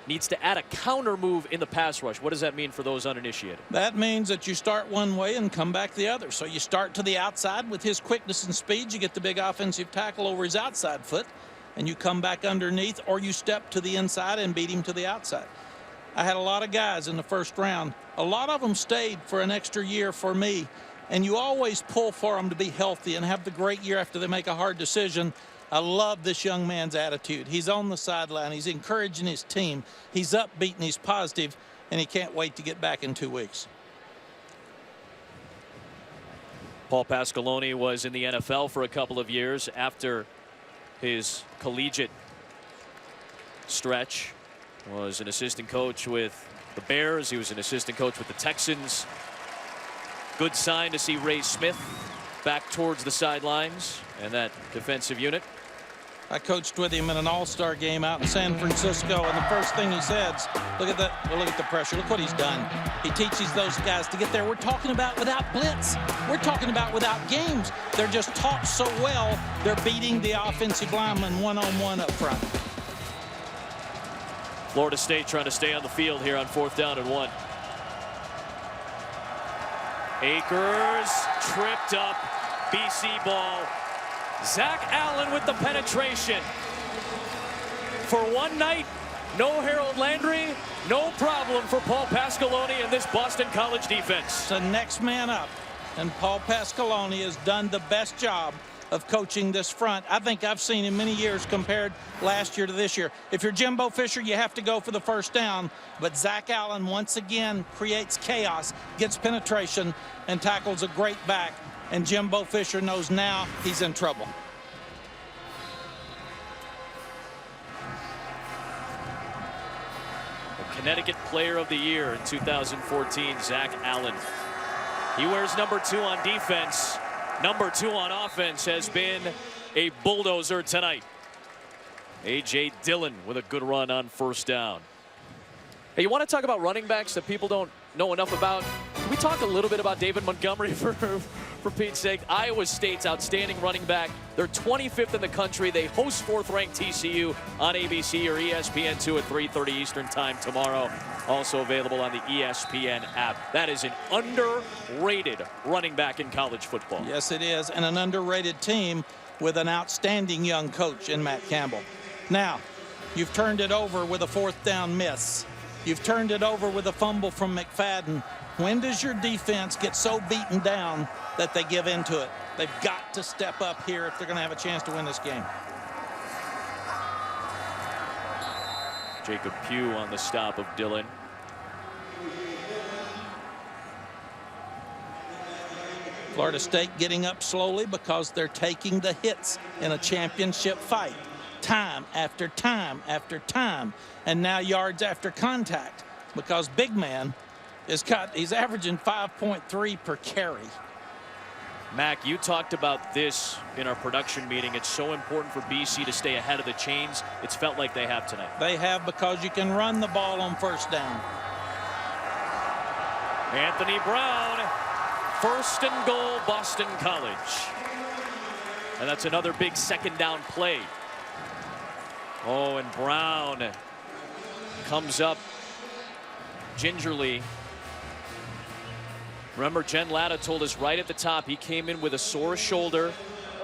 needs to add a counter move in the pass rush. What does that mean for those uninitiated? That means that you start one way and come back the other. So you start to the outside with his quickness and speed. You get the big offensive tackle over his outside foot, and you come back underneath, or you step to the inside and beat him to the outside. I had a lot of guys in the first round. A lot of them stayed for an extra year for me and you always pull for them to be healthy and have the great year after they make a hard decision. I love this young man's attitude. He's on the sideline. He's encouraging his team. He's upbeat and he's positive, and he can't wait to get back in 2 weeks. Paul Pasqualoni was in the NFL for a couple of years after his collegiate stretch. Was an assistant coach with the Bears. He was an assistant coach with the Texans. Good sign to see Ray Smith back towards the sidelines and that defensive unit. I coached with him in an all-star game out in San Francisco, and the first thing he says, look at that, well, look at the pressure. Look what he's done. He teaches those guys to get there. We're talking about without blitz. We're talking about without games. They're just taught so well, they're beating the offensive lineman one-on-one up front. Florida State trying to stay on the field here on 4th down and 1. Akers tripped up. BC ball. Zach Allen with the penetration. For one night, no Harold Landry, no problem for Paul Pasqualoni and this Boston College defense. The next man up, and Paul Pasqualoni has done the best job of coaching this front I think I've seen in many years compared last year to this year. If you're Jimbo Fisher, you have to go for the first down, but Zach Allen once again creates chaos, gets penetration, and tackles a great back. And Jimbo Fisher knows now he's in trouble. The Connecticut Player of the Year in 2014, Zach Allen. He wears number 2 on defense. Number 2 on offense has been a bulldozer tonight. A.J. Dillon with a good run on first down. Hey, you want to talk about running backs that people don't know enough about? Can we talk a little bit about David Montgomery for Pete's sake? Iowa State's outstanding running back. They're 25th in the country. They host 4th-ranked TCU on ABC or ESPN2 at 3:30 Eastern Time tomorrow. Also available on the ESPN app. That is an underrated running back in college football. Yes, it is, and an underrated team with an outstanding young coach in Matt Campbell. Now, you've turned it over with a 4th down miss. You've turned it over with a fumble from McFadden. When does your defense get so beaten down that they give into it? They've got to step up here if they're going to have a chance to win this game. Jacob Pugh on the stop of Dillon. Florida State getting up slowly because they're taking the hits in a championship fight. Time after time after time, and now yards after contact, because big man he's averaging 5.3 per carry. Mac, you talked about this in our production meeting. It's so important for BC to stay ahead of the chains. It's felt like they have tonight. They have, because you can run the ball on first down. Anthony Brown, 1st and goal, Boston College. And that's another big 2nd down play. Oh, and Brown comes up gingerly. Remember, Jen Latta told us right at the top he came in with a sore shoulder.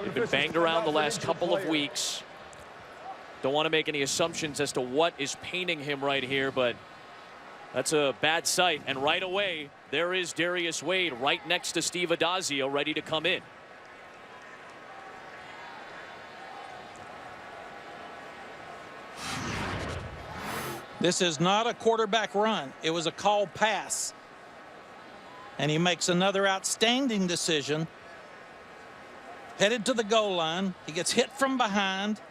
He'd been banged around the last couple of weeks. Don't want to make any assumptions as to what is paining him right here, but that's a bad sight. And right away, there is Darius Wade right next to Steve Adazio, ready to come in. This is not a quarterback run. It was a called pass. And he makes another outstanding decision. Headed to the goal line. He gets hit from behind.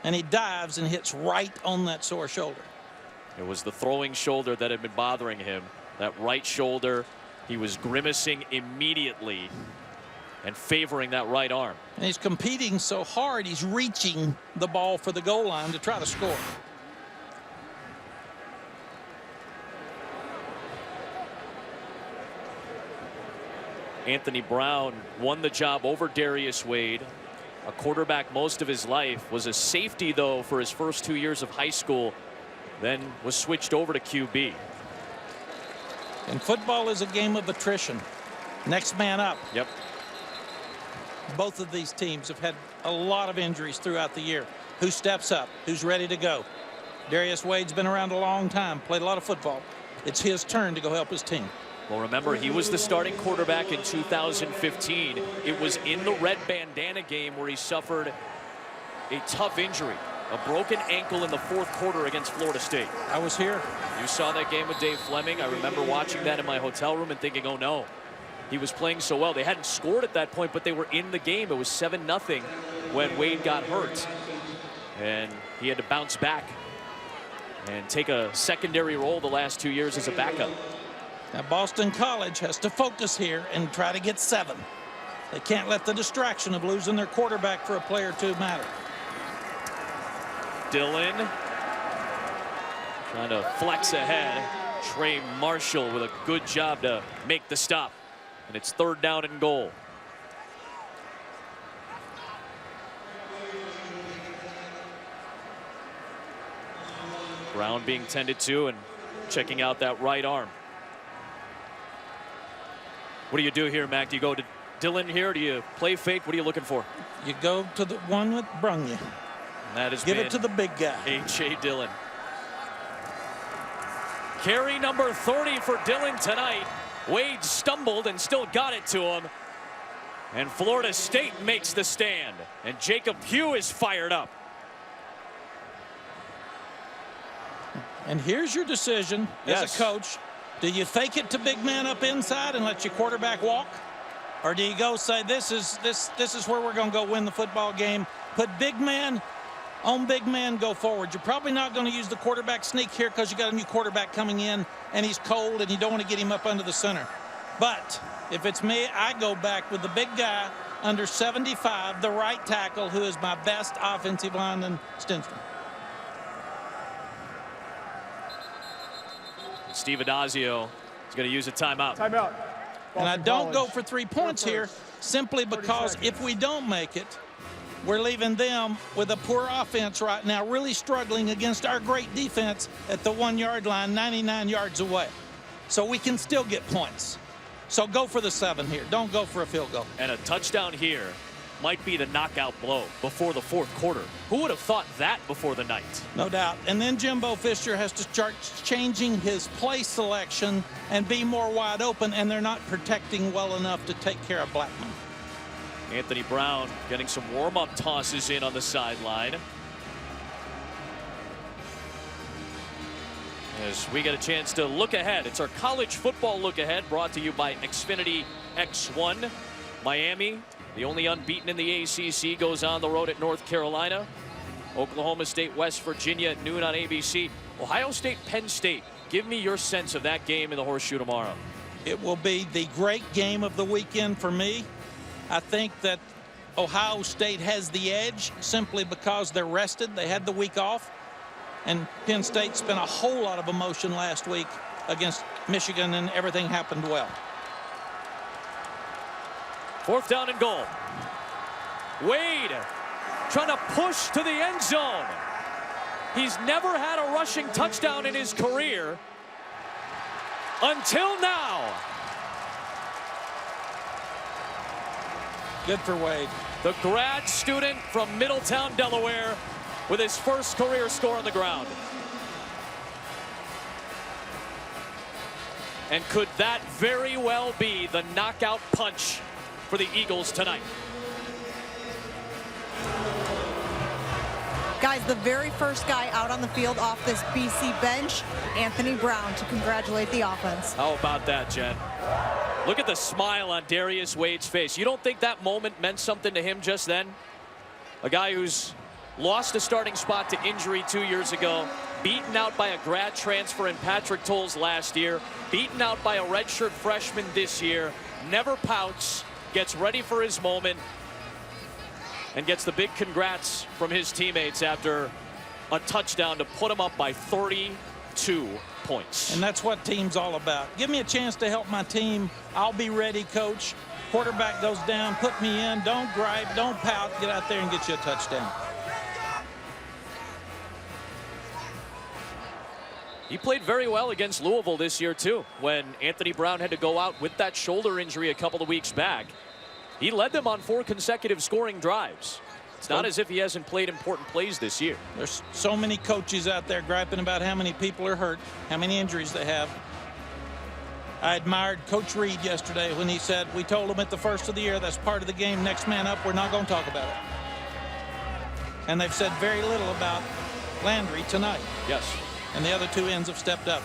And he dives and hits right on that sore shoulder. It was the throwing shoulder that had been bothering him. That right shoulder. He was grimacing immediately and favoring that right arm. And he's competing so hard, he's reaching the ball for the goal line to try to score. Anthony Brown won the job over Darius Wade, a quarterback most of his life, was a safety though for his first 2 years of high school, then was switched over to QB. And football is a game of attrition. Next man up. Yep. Both of these teams have had a lot of injuries throughout the year. Who steps up? Who's ready to go? Darius Wade's been around a long time, played a lot of football. It's his turn to go help his team. Well, remember, he was the starting quarterback in 2015. It was in the red bandana game where he suffered a tough injury, a broken ankle in the fourth quarter against Florida State. I was here. You saw that game with Dave Fleming. I remember watching that in my hotel room and thinking, oh no, he was playing so well. They hadn't scored at that point, but they were in the game. It was 7-0 when Wade got hurt. And he had to bounce back and take a secondary role the last 2 years as a backup. Now Boston College has to focus here and try to get 7. They can't let the distraction of losing their quarterback for a play or two matter. Dillon trying to flex ahead. Trey Marshall with a good job to make the stop. And it's 3rd down and goal. Brown being tended to and checking out that right arm. What do you do here, Mac? Do you go to Dillon here? Do you play fake? What are you looking for? You go to the one that brung you. And that is give it to the big guy. H.A. Dillon. Carry number 30 for Dillon tonight. Wade stumbled and still got it to him. And Florida State makes the stand. And Jacob Pugh is fired up. And here's your decision as a coach. Do you fake it to big man up inside and let your quarterback walk? Or do you go say, this is where we're going to go win the football game? Put big man on big man, go forward. You're probably not going to use the quarterback sneak here because you got a new quarterback coming in and he's cold and you don't want to get him up under the center. But if it's me, I go back with the big guy under 75, the right tackle, who is my best offensive lineman, Stinson. Steve Adazio is going to use a timeout. Timeout. And I don't go for 3 points here simply because if we don't make it, we're leaving them with a poor offense right now, really struggling against our great defense at the 1 yard line, 99 yards away. So we can still get points. So go for the 7 here. Don't go for a field goal. And a touchdown here might be the knockout blow before the fourth quarter. Who would have thought that before the night? No doubt. And then Jimbo Fisher has to start changing his play selection and be more wide open, and they're not protecting well enough to take care of Blackman. Anthony Brown getting some warm-up tosses in on the sideline. As we get a chance to look ahead, it's our college football look ahead brought to you by Xfinity X1. Miami, the only unbeaten in the ACC, goes on the road at North Carolina. Oklahoma State, West Virginia at noon on ABC. Ohio State, Penn State. Give me your sense of that game in the Horseshoe tomorrow. It will be the great game of the weekend for me. I think that Ohio State has the edge simply because they're rested. They had the week off. And Penn State spent a whole lot of emotion last week against Michigan, and everything happened well. 4th down and goal. Wade trying to push to the end zone. He's never had a rushing touchdown in his career until now. Good for Wade. The grad student from Middletown, Delaware, with his first career score on the ground. And could that very well be the knockout punch for the Eagles tonight? Guys, the very first guy out on the field off this BC bench, Anthony Brown, to congratulate the offense. How about that, Jen? Look at the smile on Darius Wade's face. You don't think that moment meant something to him just then? A guy who's lost a starting spot to injury 2 years ago, beaten out by a grad transfer in Patrick Tolles last year, beaten out by a redshirt freshman this year, never pouts, gets ready for his moment, and gets the big congrats from his teammates after a touchdown to put him up by 32 points. And that's what team's all about. Give me a chance to help my team. I'll be ready, coach. Quarterback goes down, put me in. Don't gripe, don't pout. Get out there and get you a touchdown. He played very well against Louisville this year, too, when Anthony Brown had to go out with that shoulder injury a couple of weeks back. He led them on 4 consecutive scoring drives. It's not as if he hasn't played important plays this year. There's so many coaches out there griping about how many people are hurt, how many injuries they have. I admired Coach Reed yesterday when he said, we told them at the first of the year, that's part of the game, next man up, we're not going to talk about it. And they've said very little about Landry tonight. Yes. And the other two ends have stepped up.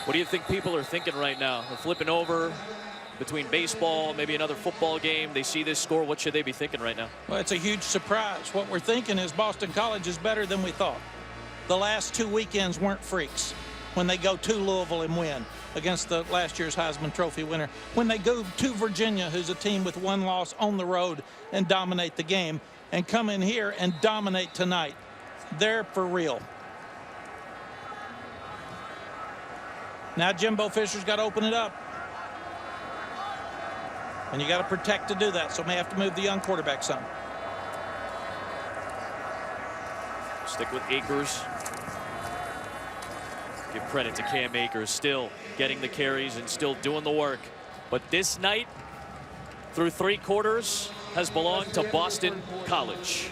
What do you think people are thinking right now? They're flipping over between baseball, maybe another football game. They see this score. What should they be thinking right now? Well, it's a huge surprise. What we're thinking is Boston College is better than we thought. The last two weekends weren't freaks. When they go to Louisville and win against the last year's Heisman Trophy winner. When they go to Virginia, who's a team with one loss on the road, and dominate the game, and come in here and dominate tonight. They're for real. Now Jimbo Fisher's got to open it up. And you got to protect to do that, so may have to move the young quarterback some. Stick with Akers. Give credit to Cam Akers, still getting the carries and still doing the work. But this night, through 3 quarters, has belonged to Boston College.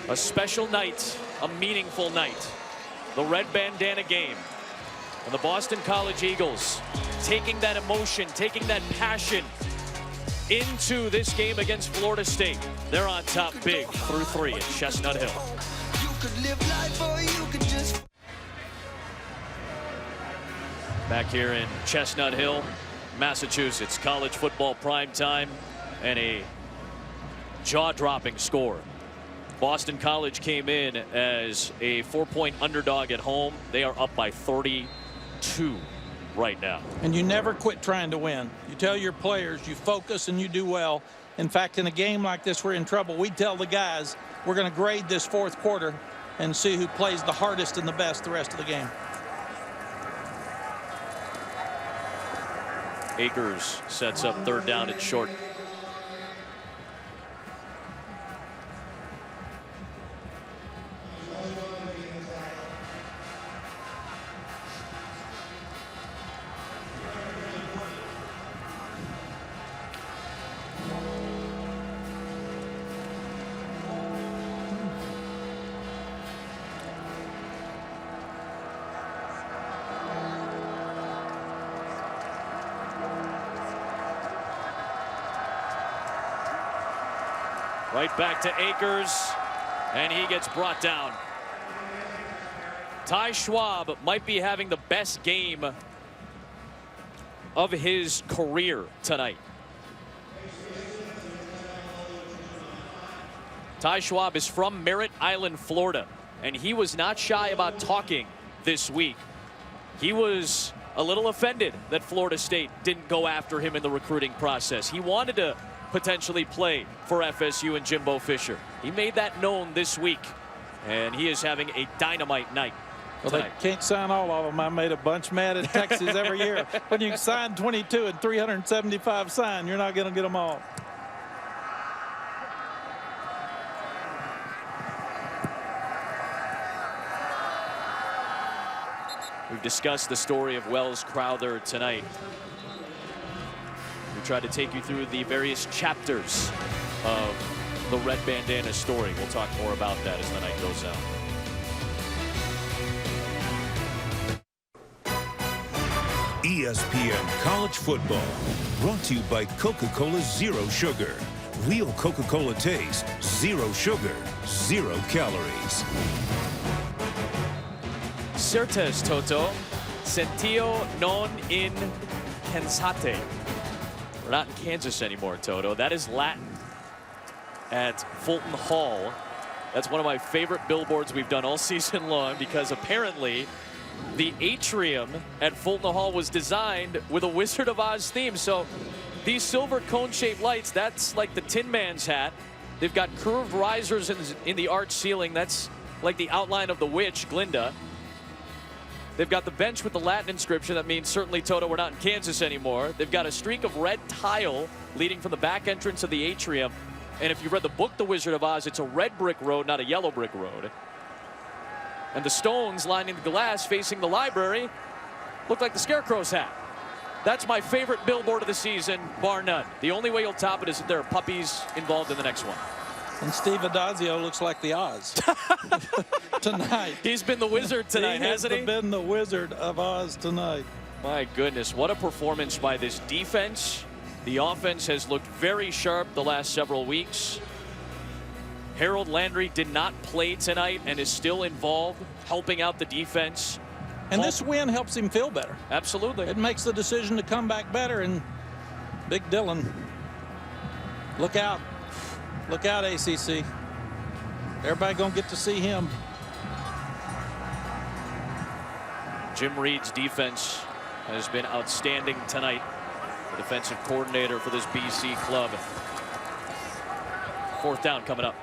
A special night, a meaningful night. The Red Bandana Game. And the Boston College Eagles taking that emotion, taking that passion into this game against Florida State. They're on top big through 3 at Chestnut Hill. You could live life or you could just... Back here in Chestnut Hill, Massachusetts, college football prime time, and a jaw-dropping score. Boston College came in as a 4-point underdog at home. They are up by 32 right now. And you never quit trying to win. You tell your players you focus and you do well. In fact, in a game like this, we're in trouble. We tell the guys we're going to grade this 4th quarter and see who plays the hardest and the best the rest of the game. Akers sets up 3rd down and short. Right back to Akers, and he gets brought down. Ty Schwab might be having the best game of his career tonight. Ty Schwab is from Merritt Island, Florida, and he was not shy about talking this week. He was a little offended that Florida State didn't go after him in the recruiting process. He wanted to potentially play for FSU and Jimbo Fisher. He made that known this week, and he is having a dynamite night Well, tonight. they can't sign all of them. I made a bunch mad at Texas every year. When you sign 22 and 375 sign, you're not going to get them all. We've discussed the story of Welles Crowther tonight. We tried to take you through the various chapters of the Red Bandana story. We'll talk more about that as the night goes on. ESPN College Football, brought to you by Coca-Cola Zero Sugar. Real Coca-Cola taste, 0 sugar, 0 calories. Certes, Toto. Sentio non in Kansate. We're not in Kansas anymore, Toto. That is Latin at Fulton Hall. That's one of my favorite billboards we've done all season long, because apparently the atrium at Fulton Hall was designed with a Wizard of Oz theme. So these silver cone-shaped lights, that's like the Tin Man's hat. They've got curved risers in the arch ceiling. That's like the outline of the witch, Glinda. They've got the bench with the Latin inscription. That means certainly, Toto, we're not in Kansas anymore. They've got a streak of red tile leading from the back entrance of the atrium. And if you've read the book, The Wizard of Oz, it's a red brick road, not a yellow brick road. And the stones lining the glass facing the library look like the Scarecrow's hat. That's my favorite billboard of the season, bar none. The only way you'll top it is if there are puppies involved in the next one. And Steve Adazio looks like the Oz tonight. He's been the wizard tonight, hasn't he? He's been the Wizard of Oz tonight. My goodness, what a performance by this defense. The offense has looked very sharp the last several weeks. Harold Landry did not play tonight and is still involved, helping out the defense. And this win helps him feel better. Absolutely. It makes the decision to come back better. And Big Dillon, look out. Look out, ACC. Everybody gonna get to see him. Jim Reed's defense has been outstanding tonight. The defensive coordinator for this BC club. 4th down coming up.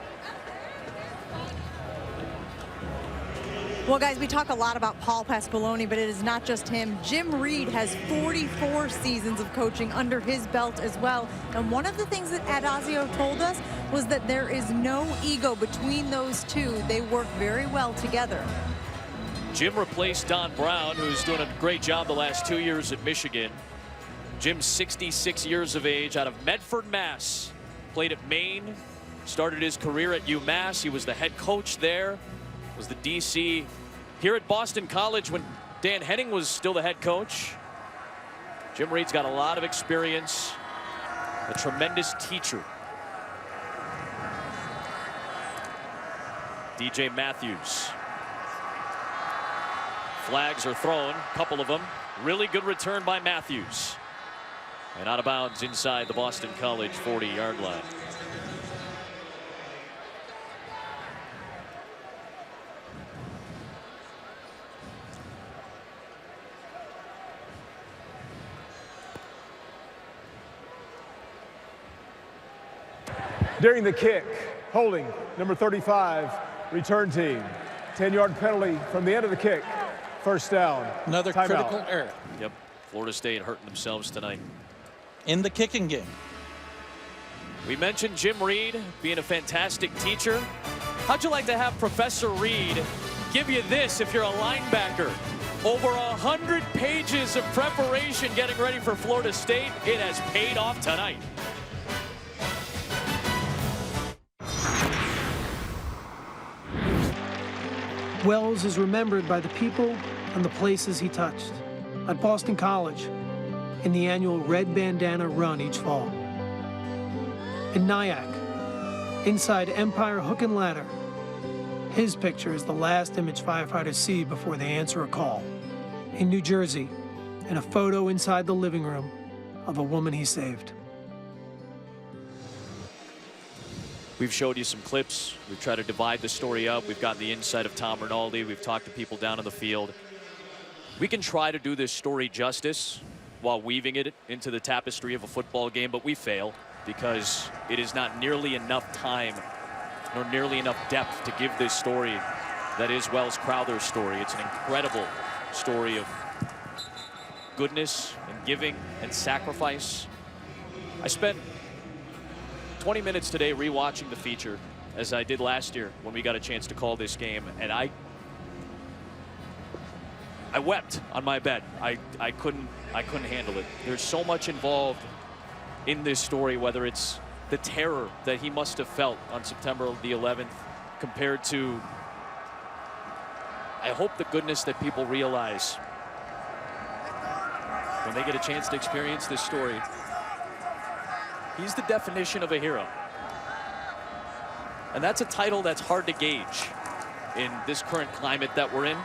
Well, guys, we talk a lot about Paul Pasqualoni, but it is not just him. Jim Reed has 44 seasons of coaching under his belt as well. And one of the things that Adazio told us was that there is no ego between those two. They work very well together. Jim replaced Don Brown, who's doing a great job the last 2 years at Michigan. Jim's 66 years of age, out of Medford, Mass. Played at Maine, started his career at UMass. He was the head coach there. Was the DC here at Boston College when Dan Henning was still the head coach. Jim Reed's got a lot of experience, a tremendous teacher. DJ Matthews. Flags are thrown, a couple of them. Really good return by Matthews. And out of bounds inside the Boston College 40-yard line. During the kick, holding, number 35, return team. 10-yard penalty from the end of the kick. 1st down. Another critical error. Yep. Florida State hurting themselves tonight. In the kicking game. We mentioned Jim Reed being a fantastic teacher. How'd you like to have Professor Reed give you this if you're a linebacker? Over 100 pages of preparation getting ready for Florida State. It has paid off tonight. Welles is remembered by the people and the places he touched. At Boston College, in the annual Red Bandana Run each fall. In Nyack, inside Empire Hook and Ladder, his picture is the last image firefighters see before they answer a call. In New Jersey, in a photo inside the living room of a woman he saved. We've showed you some clips. We've tried to divide the story up. We've gotten the insight of Tom Rinaldi. We've talked to people down in the field. We can try to do this story justice while weaving it into the tapestry of a football game, but we fail because it is not nearly enough time nor nearly enough depth to give this story that is Welles Crowther's story. It's an incredible story of goodness and giving and sacrifice. I spent 20 minutes today rewatching the feature, as I did last year when we got a chance to call this game, and I wept on my bed. I couldn't handle it. There's so much involved in this story, whether it's the terror that he must have felt on September the 11th compared to, I hope, the goodness that people realize when they get a chance to experience this story. He's the definition of a hero. And that's a title that's hard to gauge in this current climate that we're in.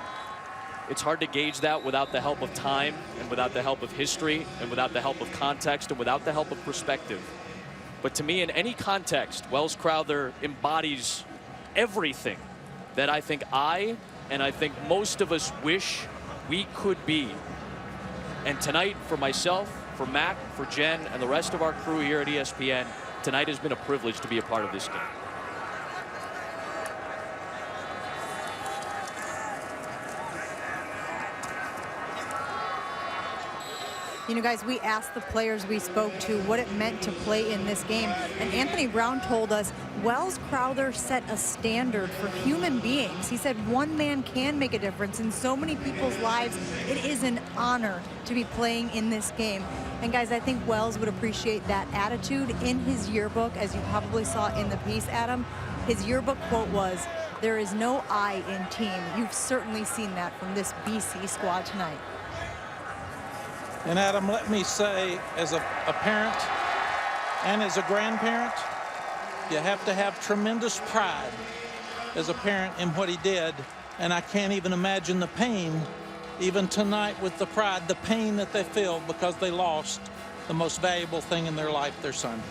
It's hard to gauge that without the help of time and without the help of history and without the help of context and without the help of perspective. But to me, in any context, Welles Crowther embodies everything that I think and I think most of us wish we could be. And tonight, for myself, for Mac, for Jen, and the rest of our crew here at ESPN, tonight has been a privilege to be a part of this game. You know, guys, we asked the players we spoke to what it meant to play in this game, and Anthony Brown told us Welles Crowther set a standard for human beings. He said one man can make a difference in so many people's lives. It is an honor to be playing in this game. And guys, I think Welles would appreciate that attitude. In his yearbook, as you probably saw in the piece, Adam, his yearbook quote was, "There is no I in team." You've certainly seen that from this BC squad tonight. And Adam, let me say, as a parent and as a grandparent, you have to have tremendous pride as a parent in what he did. And I can't even imagine the pain, even tonight with the pride, the pain that they feel because they lost the most valuable thing in their life, their son.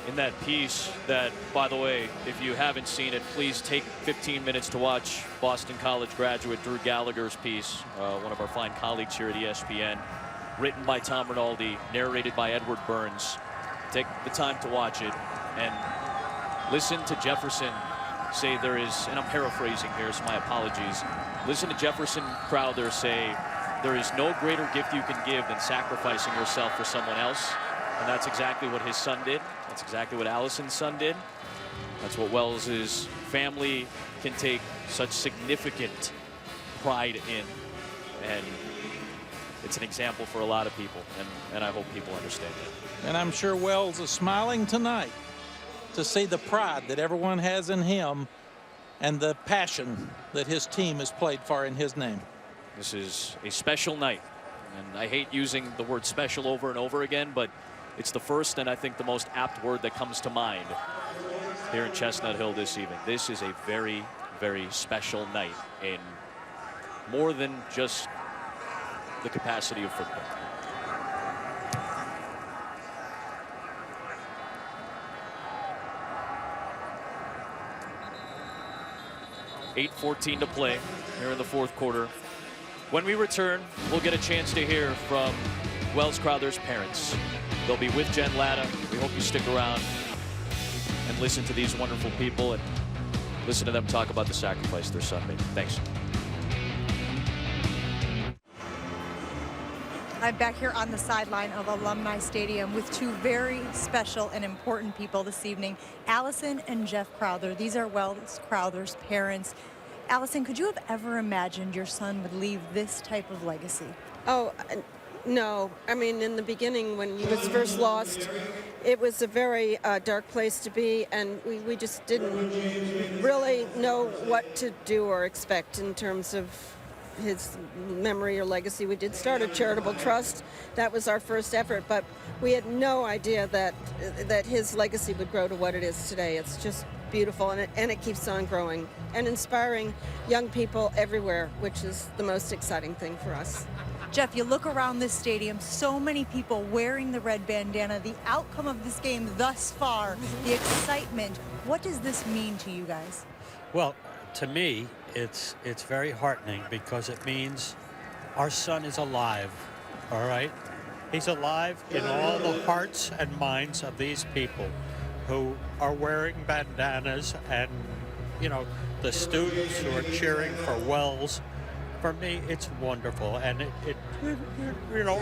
In that piece that, by the way, if you haven't seen it, please take 15 minutes to watch Boston College graduate Drew Gallagher's piece, one of our fine colleagues here at ESPN, written by Tom Rinaldi, narrated by Edward Burns. Take the time to watch it and listen to Jefferson say there is, and I'm paraphrasing here, so my apologies. Listen to Jefferson Crowther say, there is no greater gift you can give than sacrificing yourself for someone else. And that's exactly what his son did. That's exactly what Allison's son did. That's what Wells's family can take such significant pride in. And it's an example for a lot of people, and I hope people understand that. And I'm sure Welles is smiling tonight to see the pride that everyone has in him and the passion that his team has played for in his name. This is a special night, and I hate using the word special over and over again, but it's the first and I think the most apt word that comes to mind here in Chestnut Hill this evening. This is a very, very special night in more than just the capacity of football. .8:14 to play here in the fourth quarter. When we return, we'll get a chance to hear from Welles Crowther's parents. They'll be with Jen Latta. We hope you stick around and listen to these wonderful people and listen to them talk about the sacrifice their son made. Thanks. I'm back here on the sideline of Alumni Stadium with two very special and important people this evening, Allison and Jeff Crowther. These are Welles Crowther's parents. Allison, could you have ever imagined your son would leave this type of legacy? Oh, no. I mean, in the beginning, when he was first lost, it was a very dark place to be, and we just didn't really know what to do or expect in terms of his memory or legacy. We did start a charitable trust. That was our first effort, but we had no idea that his legacy would grow to what it is today. It's just beautiful, and it keeps on growing and inspiring young people everywhere, which is the most exciting thing for us. Jeff, you look around this stadium, so many people wearing the red bandana, the outcome of this game thus far, the excitement. What does this mean to you guys? Well, to me, it's very heartening because it means our son is alive, all right? He's alive in all the hearts and minds of these people who are wearing bandanas, and, you know, the students who are cheering for Welles. For me, it's wonderful, and it you know,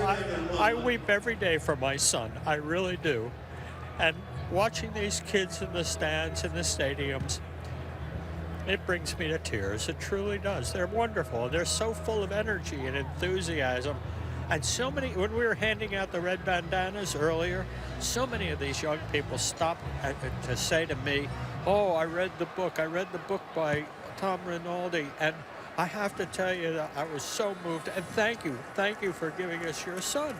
I weep every day for my son. I really do. And watching these kids in the stands, in the stadiums, it brings me to tears. It truly does. They're wonderful. They're so full of energy and enthusiasm. And so many, when we were handing out the red bandanas earlier, so many of these young people stopped to say to me, oh, I read the book by Tom Rinaldi, and I have to tell you that I was so moved, and thank you for giving us your son.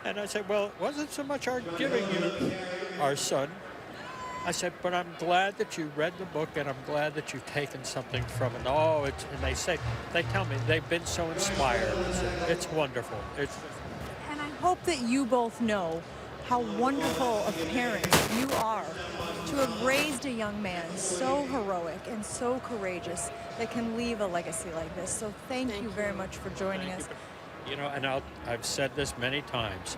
And I said, well, it wasn't so much our giving you our son. I said, but I'm glad that you read the book, and I'm glad that you've taken something from it. Oh, and they tell me they've been so inspired. It's wonderful. And I hope that you both know how wonderful of parents you are to have raised a young man so heroic and so courageous that can leave a legacy like this. So thank you very much for joining us. You know, and I've said this many times.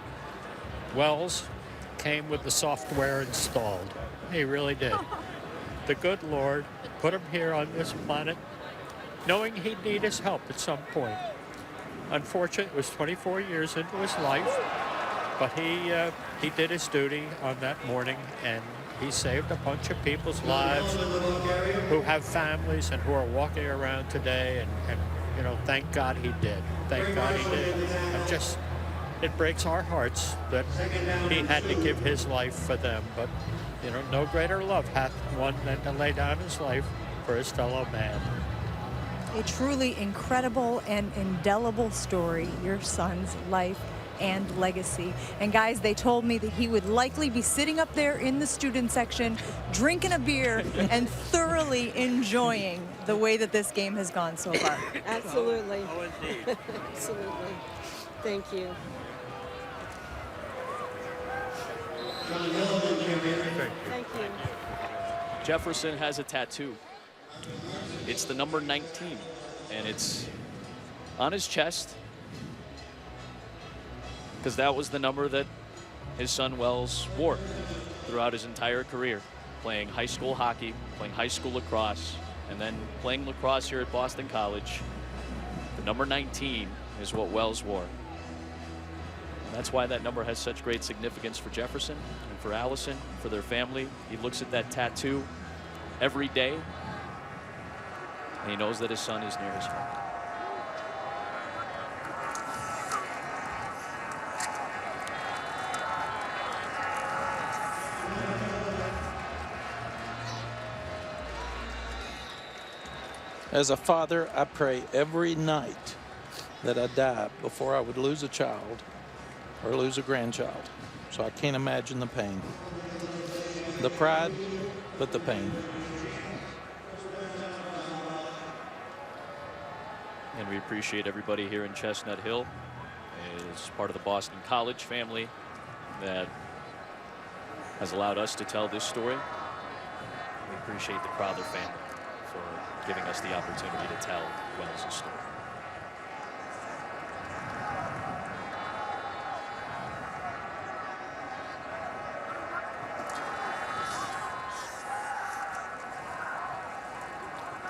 Welles came with the software installed. He really did. The good Lord put him here on this planet knowing he'd need his help at some point. Unfortunately, it was 24 years into his life. But he did his duty on that morning, and he saved a bunch of people's lives who have families and who are walking around today. And you know, thank God he did. Thank God he did. It breaks our hearts that he had to give his life for them. But, you know, no greater love hath one than to lay down his life for his fellow man. A truly incredible and indelible story, your son's life and legacy. And guys, they told me that he would likely be sitting up there in the student section, drinking a beer and thoroughly enjoying the way that this game has gone so far. Absolutely. Oh, indeed. Absolutely. Thank you. Thank you. Jefferson has a tattoo. It's the number 19, and it's on his chest because that was the number that his son Welles wore throughout his entire career, playing high school hockey, playing high school lacrosse, and then playing lacrosse here at Boston College. The number 19 is what Welles wore. And that's why that number has such great significance for Jefferson and for Allison, for their family. He looks at that tattoo every day, and he knows that his son is near his heart. As a father, I pray every night that I die before I would lose a child or lose a grandchild. So I can't imagine the pain. The pride, but the pain. And we appreciate everybody here in Chestnut Hill as part of the Boston College family that has allowed us to tell this story. We appreciate the Crowther family for giving us the opportunity to tell Welles' story.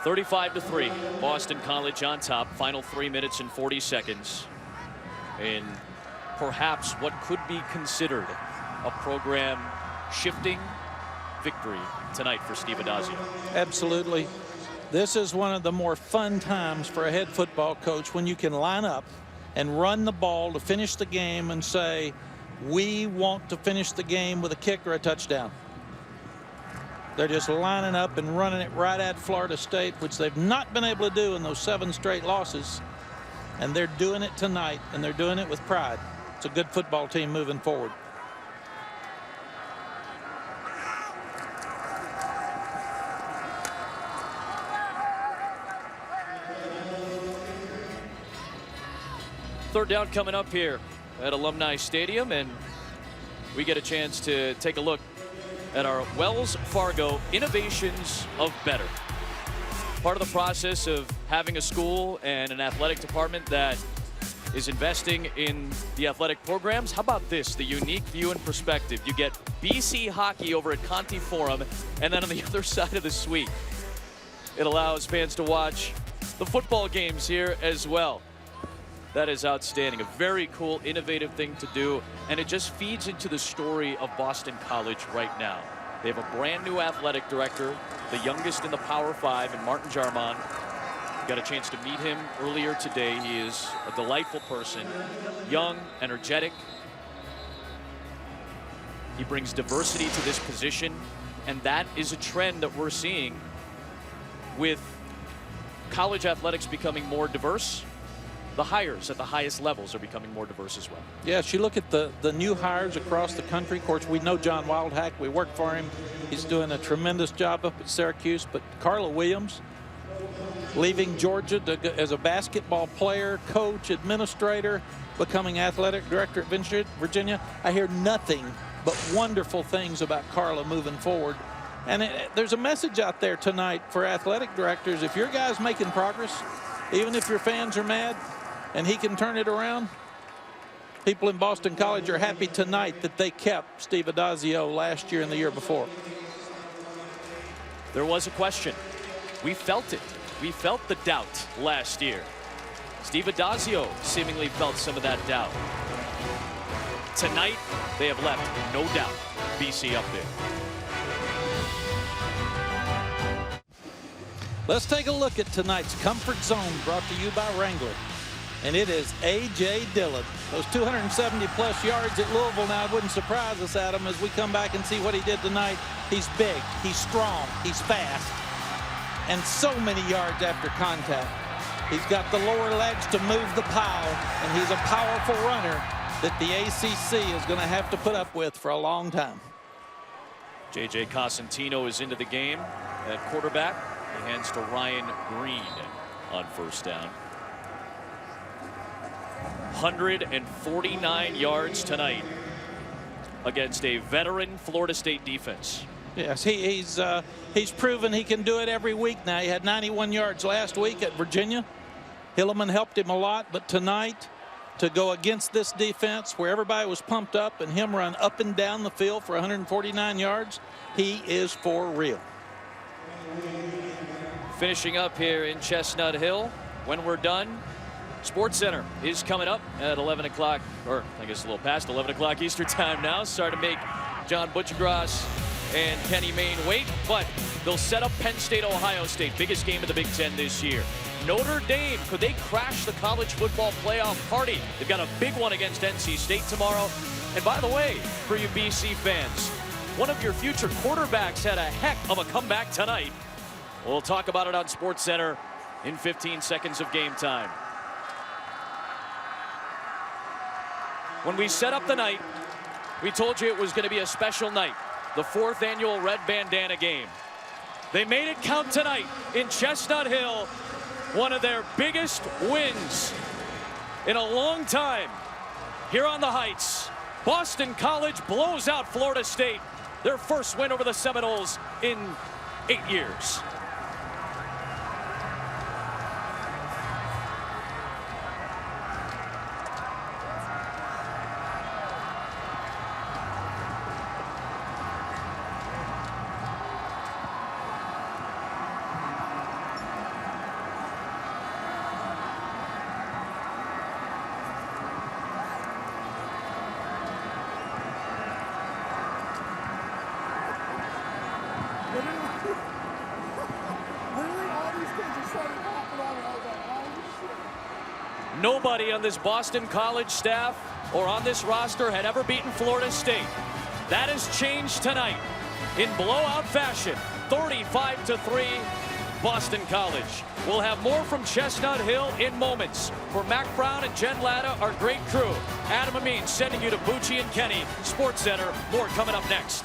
(35-3), Boston College on top. Final 3 minutes and 40 seconds. And perhaps what could be considered a program shifting victory tonight for Steve Addazio. Absolutely. This is one of the more fun times for a head football coach when you can line up and run the ball to finish the game and say, we want to finish the game with a kick or a touchdown. They're just lining up and running it right at Florida State, which they've not been able to do in those 7 straight losses. And they're doing it tonight, and they're doing it with pride. It's a good football team moving forward. Third down coming up here at Alumni Stadium, and we get a chance to take a look at our Wells Fargo Innovations of Better. Part of the process of having a school and an athletic department that is investing in the athletic programs. How about this, the unique view and perspective? You get BC hockey over at Conti Forum, and then on the other side of the suite, it allows fans to watch the football games here as well. That is outstanding. A very cool, innovative thing to do, and it just feeds into the story of Boston College right now. They have a brand new athletic director, the youngest in the Power 5, and Martin Jarman. Got a chance to meet him earlier today. He is a delightful person, young, energetic. He brings diversity to this position, and that is a trend that we're seeing with college athletics becoming more diverse. The hires at the highest levels are becoming more diverse as well. Yes, you look at the new hires across the country. Of course, we know John Wildhack. We work for him. He's doing a tremendous job up at Syracuse. But Carla Williams, leaving Georgia as a basketball player, coach, administrator, becoming athletic director at Virginia. I hear nothing but wonderful things about Carla moving forward. And there's a message out there tonight for athletic directors. If your guy's making progress, even if your fans are mad, and he can turn it around, people in Boston College are happy tonight that they kept Steve Addazio last year and the year before. There was a question. We felt it. We felt the doubt last year. Steve Addazio seemingly felt some of that doubt. tonight, they have left no doubt BC up there. Let's take a look at tonight's Comfort Zone, brought to you by Wrangler. And it is A.J. Dillon. Those 270-plus yards at Louisville now, it wouldn't surprise us, Adam, as we come back and see what he did tonight. He's big, he's strong, he's fast, and so many yards after contact. He's got the lower legs to move the pile, and he's a powerful runner that the ACC is going to have to put up with for a long time. J.J. Cosentino is into the game at quarterback. He hands to Ryan Green on first down. 149 yards tonight against a veteran Florida State defense. Yes, he's proven he can do it every week now. He had 91 yards last week at Virginia. Hilliman helped him a lot, but tonight, to go against this defense where everybody was pumped up and him run up and down the field for 149 yards, he is for real. Finishing up here in Chestnut Hill, when we're done, Sports Center is coming up at 11 o'clock, or I guess a little past 11 o'clock Eastern time now. Sorry to make John Butchergrass and Kenny Mayne wait, but they'll set up Penn State, Ohio State, biggest game of the Big Ten this year. Notre Dame, could they crash the college football playoff party? They've got a big one against NC State tomorrow. And by the way, for you BC fans, one of your future quarterbacks had a heck of a comeback tonight. We'll talk about it on Sports Center in 15 seconds of game time. When we set up the night, we told you it was going to be a special night, the 4th annual Red Bandana Game. They made it count tonight in Chestnut Hill, one of their biggest wins in a long time. Here on the Heights, Boston College blows out Florida State, their first win over the Seminoles in 8 years. Nobody on this Boston College staff or on this roster had ever beaten Florida State. That has changed tonight in blowout fashion, 35-3, Boston College. We'll have more from Chestnut Hill in moments. For Mac Brown and Jen Latta, our great crew, Adam Amin sending you to Bucci and Kenny, Sports Center. More coming up next.